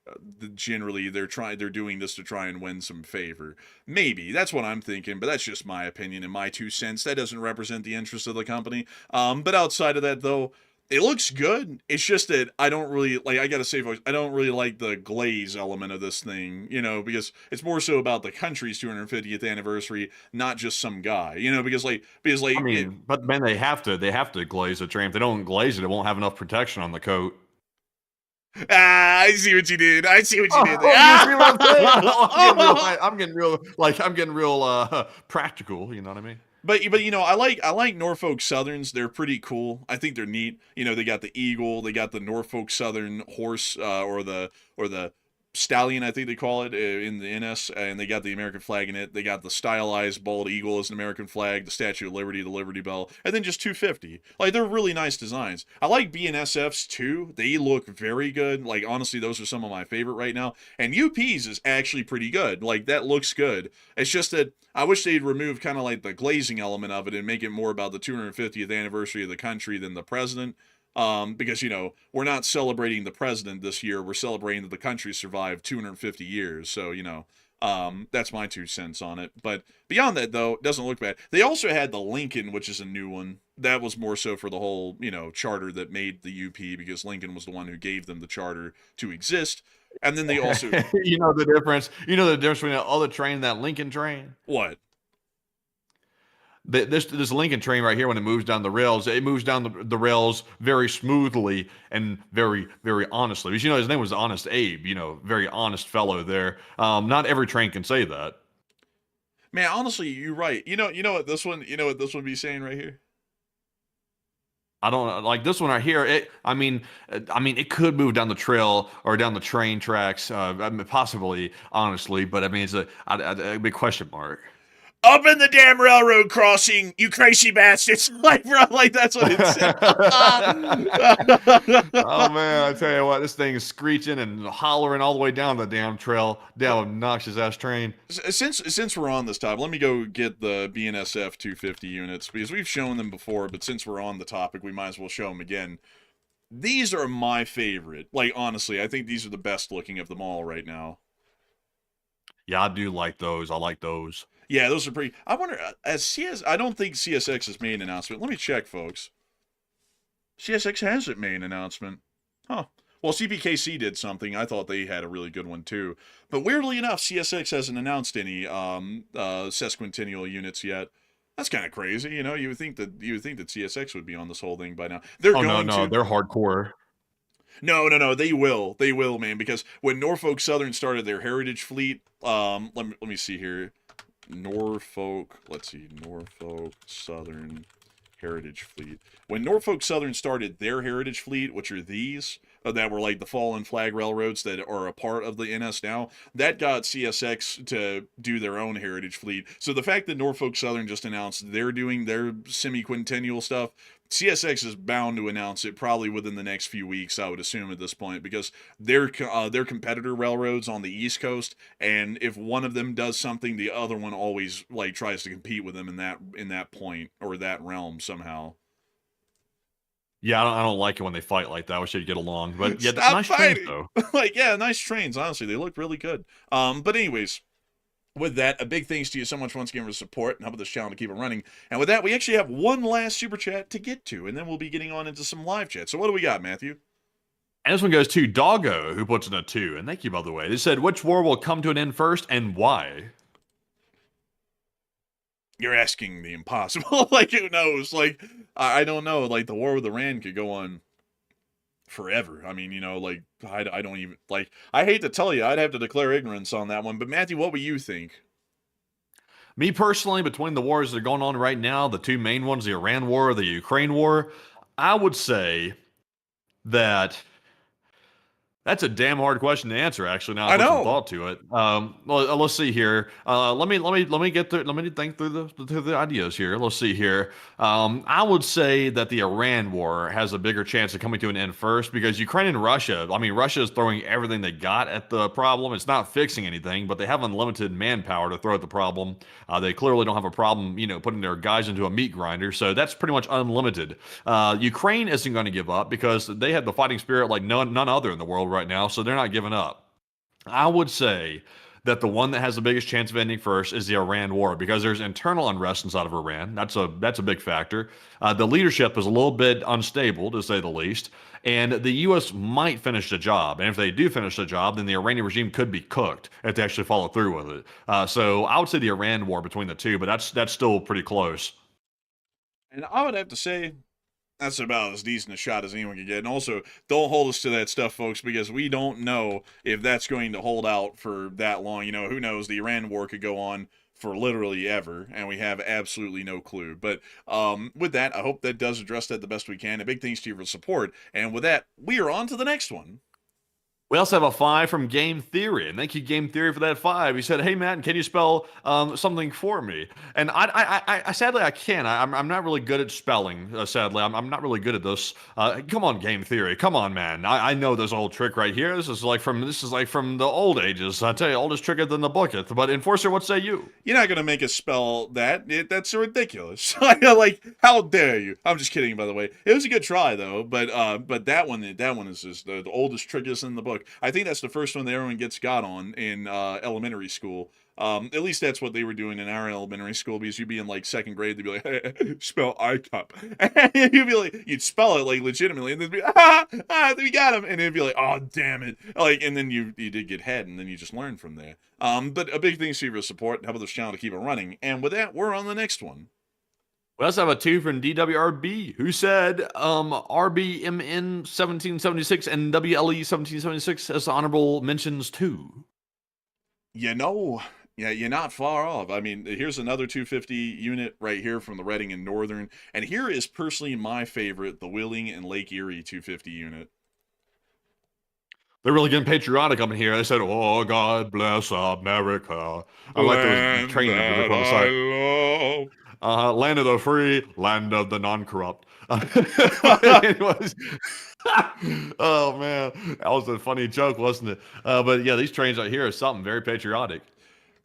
generally they're doing this to try and win some favor. Maybe that's what I'm thinking, but that's just my opinion and my 2 cents. That doesn't represent the interests of the company. But outside of that, though, it looks good. It's just that I don't really like. I gotta say, folks, I don't really like the glaze element of this thing. You know, because it's more so about the country's 250th anniversary, not just some guy. You know, because I mean, but man, they have to glaze the train. If they don't glaze it, it won't have enough protection on the coat. Ah, I see what you did. I see what you did there. You see what I'm saying? I'm getting real practical. You know what I mean? But you know, I like Norfolk Southerns. They're pretty cool. I think they're neat. You know, they got the eagle, they got the Norfolk Southern horse, or the stallion, I think they call it in the NS, and they got the American flag in it. They got the stylized bald eagle as an American flag, the Statue of Liberty, the Liberty Bell, and then just 250. Like, they're really nice designs. I like BNSFs too. They look very good. Like, honestly, those are some of my favorite right now. And UP's is actually pretty good. Like, that looks good. It's just that I wish they'd remove kind of like the glazing element of it and make it more about the 250th anniversary of the country than the president. Because, you know, we're not celebrating the president this year. We're celebrating that the country survived 250 years. So, you know, that's my 2 cents on it. But beyond that, though, it doesn't look bad. They also had the Lincoln, which is a new one. That was more so for the whole, you know, charter that made the UP, because Lincoln was the one who gave them the charter to exist. And then they also... You know the difference between the other train and that Lincoln train? What? This Lincoln train right here, when it moves down the rails, it moves down the rails very smoothly and very, very honestly. Because, you know, his name was Honest Abe, you know, very honest fellow there. Not every train can say that. Man, honestly, you're right. You know what this one be saying right here? I don't like this one right here. I mean, it could move down the trail or down the train tracks, possibly, honestly. But I mean, it's a big question mark. Open the damn railroad crossing, you crazy bastards. Like, bro, like, that's what it said. Oh man, I tell you what, this thing is screeching and hollering all the way down the damn trail, down obnoxious ass train. Since we're on this topic, let me go get the BNSF 250 units, because we've shown them before, but since we're on the topic, we might as well show them again. These are my favorite. Like, honestly, I think these are the best looking of them all right now. Yeah, I do like those. I like those. Yeah, those are pretty. I wonder, I don't think CSX has made an announcement. Let me check, folks. CSX hasn't made an announcement. Huh. Well, CPKC did something. I thought they had a really good one, too. But weirdly enough, CSX hasn't announced any sesquicentennial units yet. That's kind of crazy, you know. You would think that CSX would be on this whole thing by now. They're going no, to. they're hardcore. No, they will, man. Because when Norfolk Southern started their Heritage Fleet, let me see here. Norfolk Southern Heritage Fleet. When Norfolk Southern started their Heritage Fleet, which are these, that were like the fallen flag railroads that are a part of the NS now, that got CSX to do their own Heritage Fleet. So the fact that Norfolk Southern just announced they're doing their semi-quintennial stuff, CSX is bound to announce it probably within the next few weeks, I would assume at this point, because they're competitor railroads on the East Coast, and if one of them does something, the other one always like tries to compete with them in that point or that realm somehow. Yeah, I don't like it when they fight like that. I wish they'd get along. But yeah, Stop nice fighting. trains, though. Like, yeah, nice trains. Honestly, they look really good. But anyways, with that, a big thanks to you so much once again for support and helping this channel to keep it running. And with that, we actually have one last super chat to get to, and then we'll be getting on into some live chat. So what do we got, Matthew? And this one goes to Doggo, who puts in a 2. And thank you, by the way. They said, which war will come to an end first and why? You're asking the impossible. Like, who knows? Like, I don't know. Like, the war with Iran could go on forever. I mean, you know, like, I don't even, like, I hate to tell you, I'd have to declare ignorance on that one. But Matthew, what would you think? Me personally, between the wars that are going on right now, the two main ones, the Iran war, the Ukraine war, I would say that that's a damn hard question to answer. Actually, now I put some thought to it. Well, let's see here. Let me get through. Let me think through the ideas here. Let's see here. I would say that the Iran war has a bigger chance of coming to an end first because Ukraine and Russia. I mean, Russia is throwing everything they got at the problem. It's not fixing anything, but they have unlimited manpower to throw at the problem. They clearly don't have a problem, you know, putting their guys into a meat grinder. So that's pretty much unlimited. Ukraine isn't going to give up because they have the fighting spirit like none other in the world right now, so they're not giving up. I would say that the one that has the biggest chance of ending first is the Iran war because there's internal unrest inside of Iran. That's a big factor. The leadership is a little bit unstable, to say the least, and the U.S. might finish the job. And if they do finish the job, then the Iranian regime could be cooked if they actually follow through with it. So I would say the Iran war between the two, but that's still pretty close. And I would have to say, that's about as decent a shot as anyone can get. And also, don't hold us to that stuff, folks, because we don't know if that's going to hold out for that long. You know, who knows? The Iran war could go on for literally ever, and we have absolutely no clue. But with that, I hope that does address that the best we can. And big thanks to you for support. And with that, we are on to the next one. We also have a 5 from Game Theory, and thank you, Game Theory, for that 5. He said, "Hey, Matt, can you spell something for me?" And I sadly I can't. I'm not really good at spelling. Sadly, I'm not really good at this. Come on, Game Theory, come on, man. I know this old trick right here. This is like from the old ages. I tell you, oldest trick than the bucket. But Enforcer, what say you? You're not gonna make us spell that. That's ridiculous. Like, how dare you? I'm just kidding, by the way. It was a good try though. But that one is just the oldest trick is in the book. I think that's the first one that everyone got on in elementary school. At least that's what they were doing in our elementary school, because you'd be in like second grade, they'd be like, hey, spell I cup. And you'd be like, you'd spell it like legitimately, and they'd be, we got him. And it'd be like, oh, damn it. Like, and then you did get head, and then you just learn from there. But a big thanks to you for support and helping this channel to keep it running. And with that, we're on the next one. We also have a 2 from DWRB, who said RBMN 1776 and WLE 1776 as honorable mentions too. You know, yeah, you're not far off. I mean, here's another 250 unit right here from the Reading and Northern. And here is personally my favorite, the Wheeling and Lake Erie 250 unit. They're really getting patriotic up in here. They said, "Oh, God bless America." I like those Land train numbers up that on the I side. love. Land of the free, land of the non-corrupt. But anyways, oh man, that was a funny joke, wasn't it? But yeah, these trains right here are something very patriotic.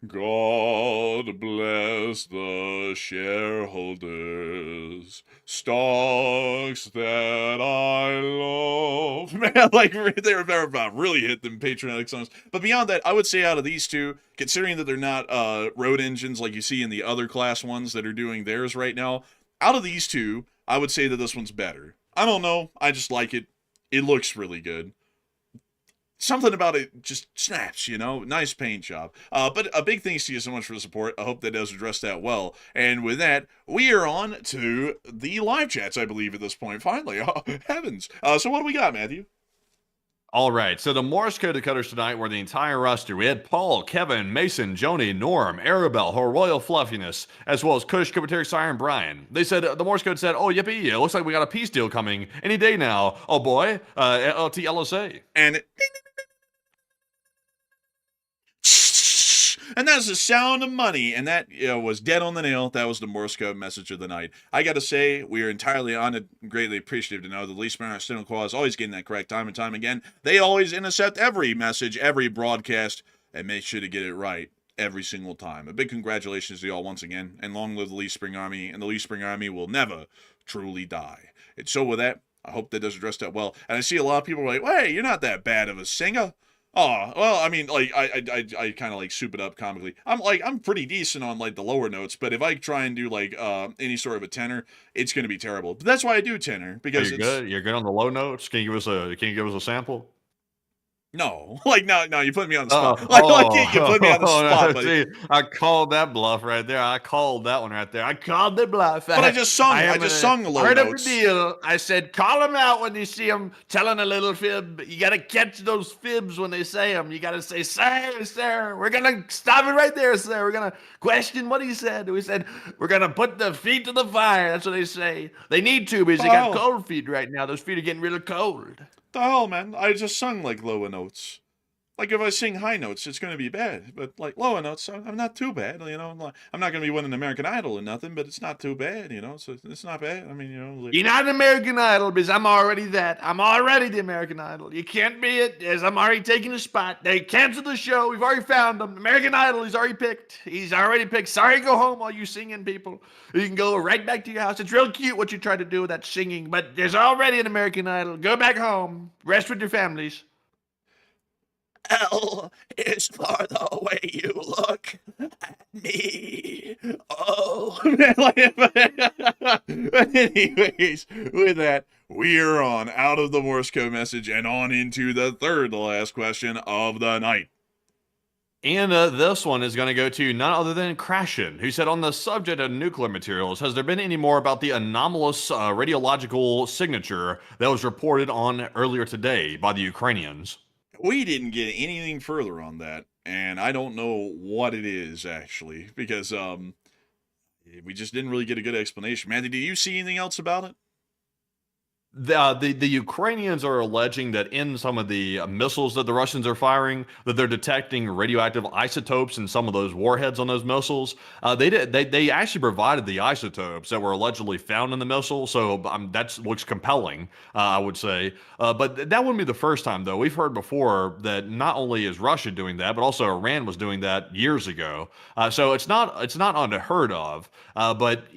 God bless the shareholders, stocks that I love. Man, like they're about really hit them patriotic songs. But beyond that, I would say out of these two, considering that they're not road engines like you see in the other class ones that are doing theirs right now, out of these two, I would say that this one's better. I don't know. I just like it. It looks really good. Something about it just snaps, nice paint job. But a big thanks to you so much for the support. I hope that does address that well. And with that, we are on to the live chats, I believe, at this point. Finally, oh, heavens. So what do we got, Matthew? All right, so the Morse code decoders tonight were the entire roster. We had Paul, Kevin, Mason, Joni, Norm, Arabelle, her royal fluffiness, as well as Kush, Kubaterik, Sire, and Brian. They said, the Morse code said, "Oh, yippee, it looks like we got a peace deal coming any day now. Oh boy, LTLSA." And and that's the sound of money, and that was dead on the nail. That was the Morse code message of the night. I gotta say, we are entirely honored, greatly appreciative to know the Least Student Clause always getting that correct time and time again. They always intercept every message, every broadcast, and make sure to get it right every single time. A big congratulations to y'all once again, and long live the Least Spring Army, and the Least Spring Army will never truly die. And so with that, I hope that does address that well. And I see a lot of people like, "Hey, you're not that bad of a singer." Oh, well, I mean, like, I kind of, like, soup it up comically. I'm pretty decent on, like, the lower notes, but if I try and do, like, any sort of a tenor, it's going to be terrible. But that's why I do tenor, because Are you good? You're good on the low notes? Can you give us a sample? No. Like, no, you put me on the Uh, spot. oh, You put me on the spot, buddy. see, I called that bluff right there. I called that one right there. I called the bluff. But I just sung the low heard of notes. the deal. I said, call them out when you see them telling a little fib. You got to catch those fibs when they say them. You got to say, sir, we're going to stop it right there, sir. We're going to question what he said. We said, we're going to put the feet to the fire. That's what they say. They need to because they got cold feet right now. Those feet are getting really cold. The hell, man? I just sung, like, lower notes. Like, if I sing high notes, it's going to be bad. But, like, lower notes, I'm not too bad, I'm not going to be winning American Idol or nothing, but it's not too bad, so it's not bad. I mean, like... You're not an American Idol because I'm already that. I'm already the American Idol. You can't be it as I'm already taking the spot. They canceled the show. We've already found him. American Idol, he's already picked. He's already picked. Sorry, go home, all you singing people. You can go right back to your house. It's real cute what you tried to do with that singing, but there's already an American Idol. Go back home. Rest with your families. L is for the way you look at me. Oh. Anyways, with that, we're on out of the Morse code message and on into the third to last question of the night. And this one is going to go to none other than Crashin, who said, on the subject of nuclear materials, has there been any more about the anomalous radiological signature that was reported on earlier today by the Ukrainians? We didn't get anything further on that, and I don't know what it is, actually, because we just didn't really get a good explanation. Mandy, do you see anything else about it? The Ukrainians are alleging that in some of the missiles that the Russians are firing, that they're detecting radioactive isotopes in some of those warheads on those missiles. They actually provided the isotopes that were allegedly found in the missile, so that looks compelling, I would say. But that wouldn't be the first time, though. We've heard before that not only is Russia doing that, but also Iran was doing that years ago. So it's not unheard of. But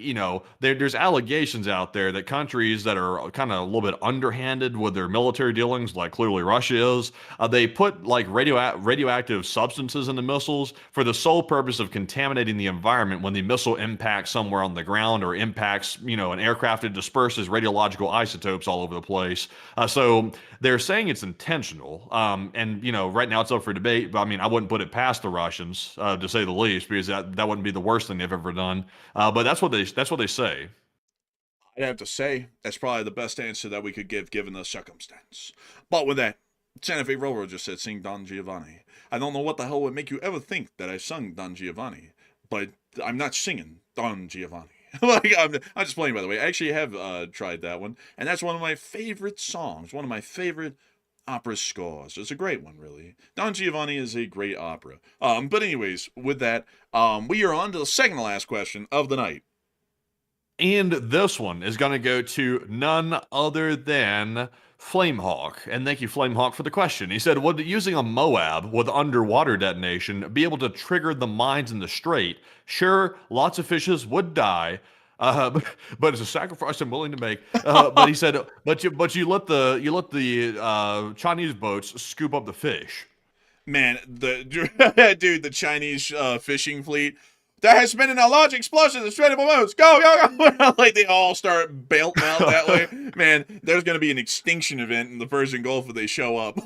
there's allegations out there that countries that are kind of a little bit underhanded with their military dealings, like clearly Russia is, they put like radioactive substances in the missiles for the sole purpose of contaminating the environment when the missile impacts somewhere on the ground or impacts, an aircraft. It disperses radiological isotopes all over the place. So they're saying it's intentional. And right now it's up for debate, but I mean, I wouldn't put it past the Russians, to say the least, because that wouldn't be the worst thing they've ever done. But that's what they say. I'd have to say that's probably the best answer that we could give given the circumstance. But with that, Santa Fe Railroad just said sing Don Giovanni. I don't know what the hell would make you ever think that I sung Don Giovanni, but I'm not singing Don Giovanni. I'm just playing, by the way. I actually have tried that one, and that's one of my favorite songs, one of my favorite opera scores. It's a great one, really. Don Giovanni is a great opera. But anyways, with that, we are on to the second to last question of the night. And this one is going to go to none other than Flamehawk. And thank you, Flamehawk, for the question. He said, would using a Moab with underwater detonation be able to trigger the mines in the strait? Sure, lots of fishes would die, but it's a sacrifice I'm willing to make. But he said, but you let the Chinese boats scoop up the fish. Man, the Chinese fishing fleet. There has been a large explosion in the Strait of Hormuz. Go, go, go! Like they all start belting out that way. Man, there's gonna be an extinction event in the Persian Gulf if they show up.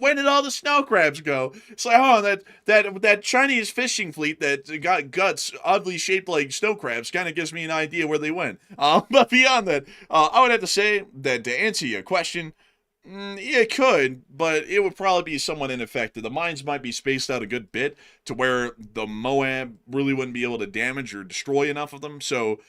When did all the snow crabs go? It's like, oh, that Chinese fishing fleet that got guts oddly shaped like snow crabs kind of gives me an idea where they went. But beyond that, I would have to say that to answer your question, it could, but it would probably be somewhat ineffective. The mines might be spaced out a good bit to where the Moab really wouldn't be able to damage or destroy enough of them. So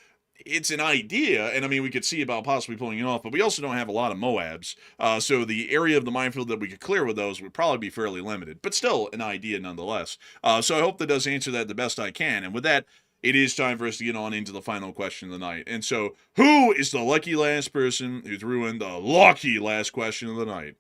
it's an idea, and I mean, we could see about possibly pulling it off, but we also don't have a lot of Moabs. So the area of the minefield that we could clear with those would probably be fairly limited, but still an idea nonetheless. So I hope that does answer that the best I can. And with that, it is time for us to get on into the final question of the night. And so, who is the lucky last person who threw in the lucky last question of the night?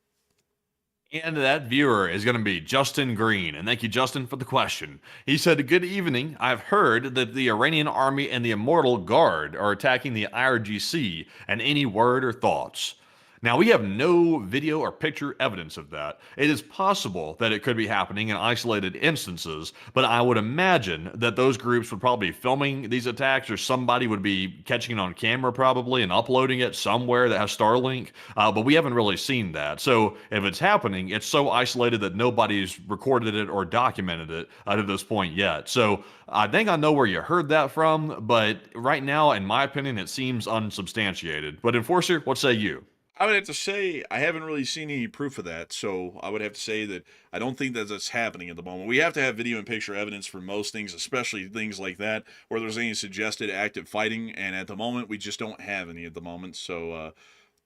And that viewer is going to be Justin Green. And thank you, Justin, for the question. He said, good evening. I've heard that the Iranian army and the Immortal Guard are attacking the IRGC. And any word or thoughts? Now, we have no video or picture evidence of that. It is possible that it could be happening in isolated instances, but I would imagine that those groups would probably be filming these attacks, or somebody would be catching it on camera probably and uploading it somewhere that has Starlink, but we haven't really seen that. So if it's happening, it's so isolated that nobody's recorded it or documented it to this point yet. So I think I know where you heard that from, but right now, in my opinion, it seems unsubstantiated. But Enforcer, what say you? I would have to say I haven't really seen any proof of that, so I would have to say that I don't think that that's happening at the moment. We have to have video and picture evidence for most things, especially things like that, where there's any suggested active fighting, and at the moment, we just don't have any at the moment, so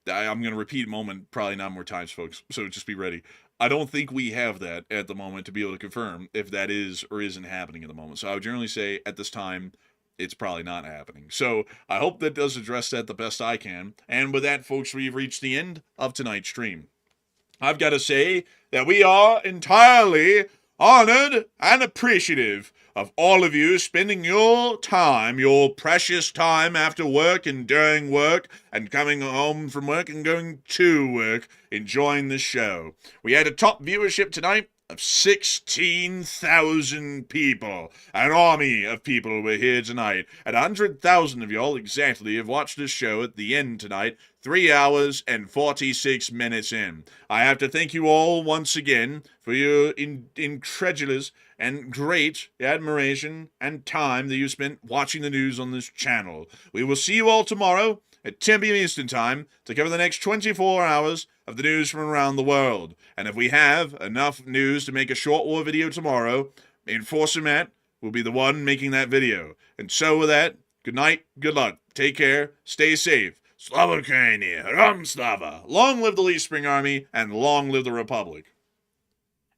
I'm going to repeat moment probably 9 more times, folks, so just be ready. I don't think we have that at the moment to be able to confirm if that is or isn't happening at the moment, so I would generally say at this time, it's probably not happening. So I hope that does address that the best I can. And with that, folks, we've reached the end of tonight's stream. I've got to say that we are entirely honored and appreciative of all of you spending your time, your precious time after work and during work and coming home from work and going to work, enjoying the show. We had a top viewership tonight of 16,000 people. An army of people were here tonight. And 100,000 of y'all exactly have watched this show at the end tonight, 3 hours and 46 minutes in. I have to thank you all once again for your incredulous and great admiration and time that you spent watching the news on this channel. We will see you all tomorrow at 10 p.m. Eastern Time to cover the next 24 hours of the news from around the world. And if we have enough news to make a short war video tomorrow, Enforcer Matt will be the one making that video. And so with that, good night, good luck, take care, stay safe. Slava Ukraini, Ram Slava. Long live the Leaf Spring Army, and long live the Republic.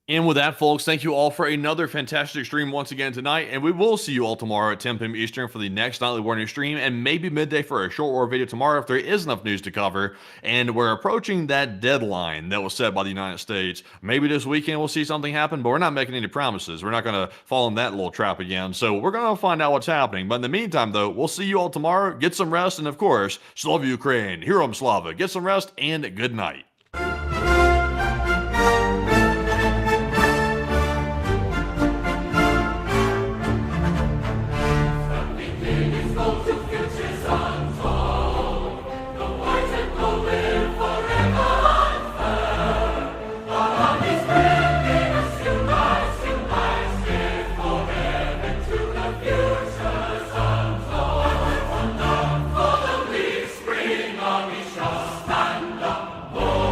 And with that, folks, thank you all for another fantastic stream once again tonight, and we will see you all tomorrow at 10 p.m. Eastern for the next Nightly War News stream, and maybe midday for a short war video tomorrow if there is enough news to cover. And we're approaching that deadline that was set by the United States. Maybe this weekend we'll see something happen, but we're not making any promises. We're not going to fall in that little trap again, so we're going to find out what's happening. But in the meantime, though, we'll see you all tomorrow. Get some rest, and of course, Slava Ukraine, Heroam Slava. Get some rest, and good night. Oh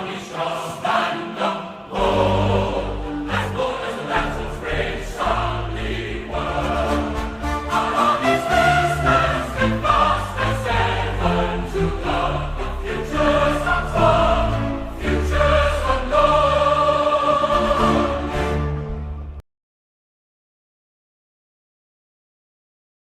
Shots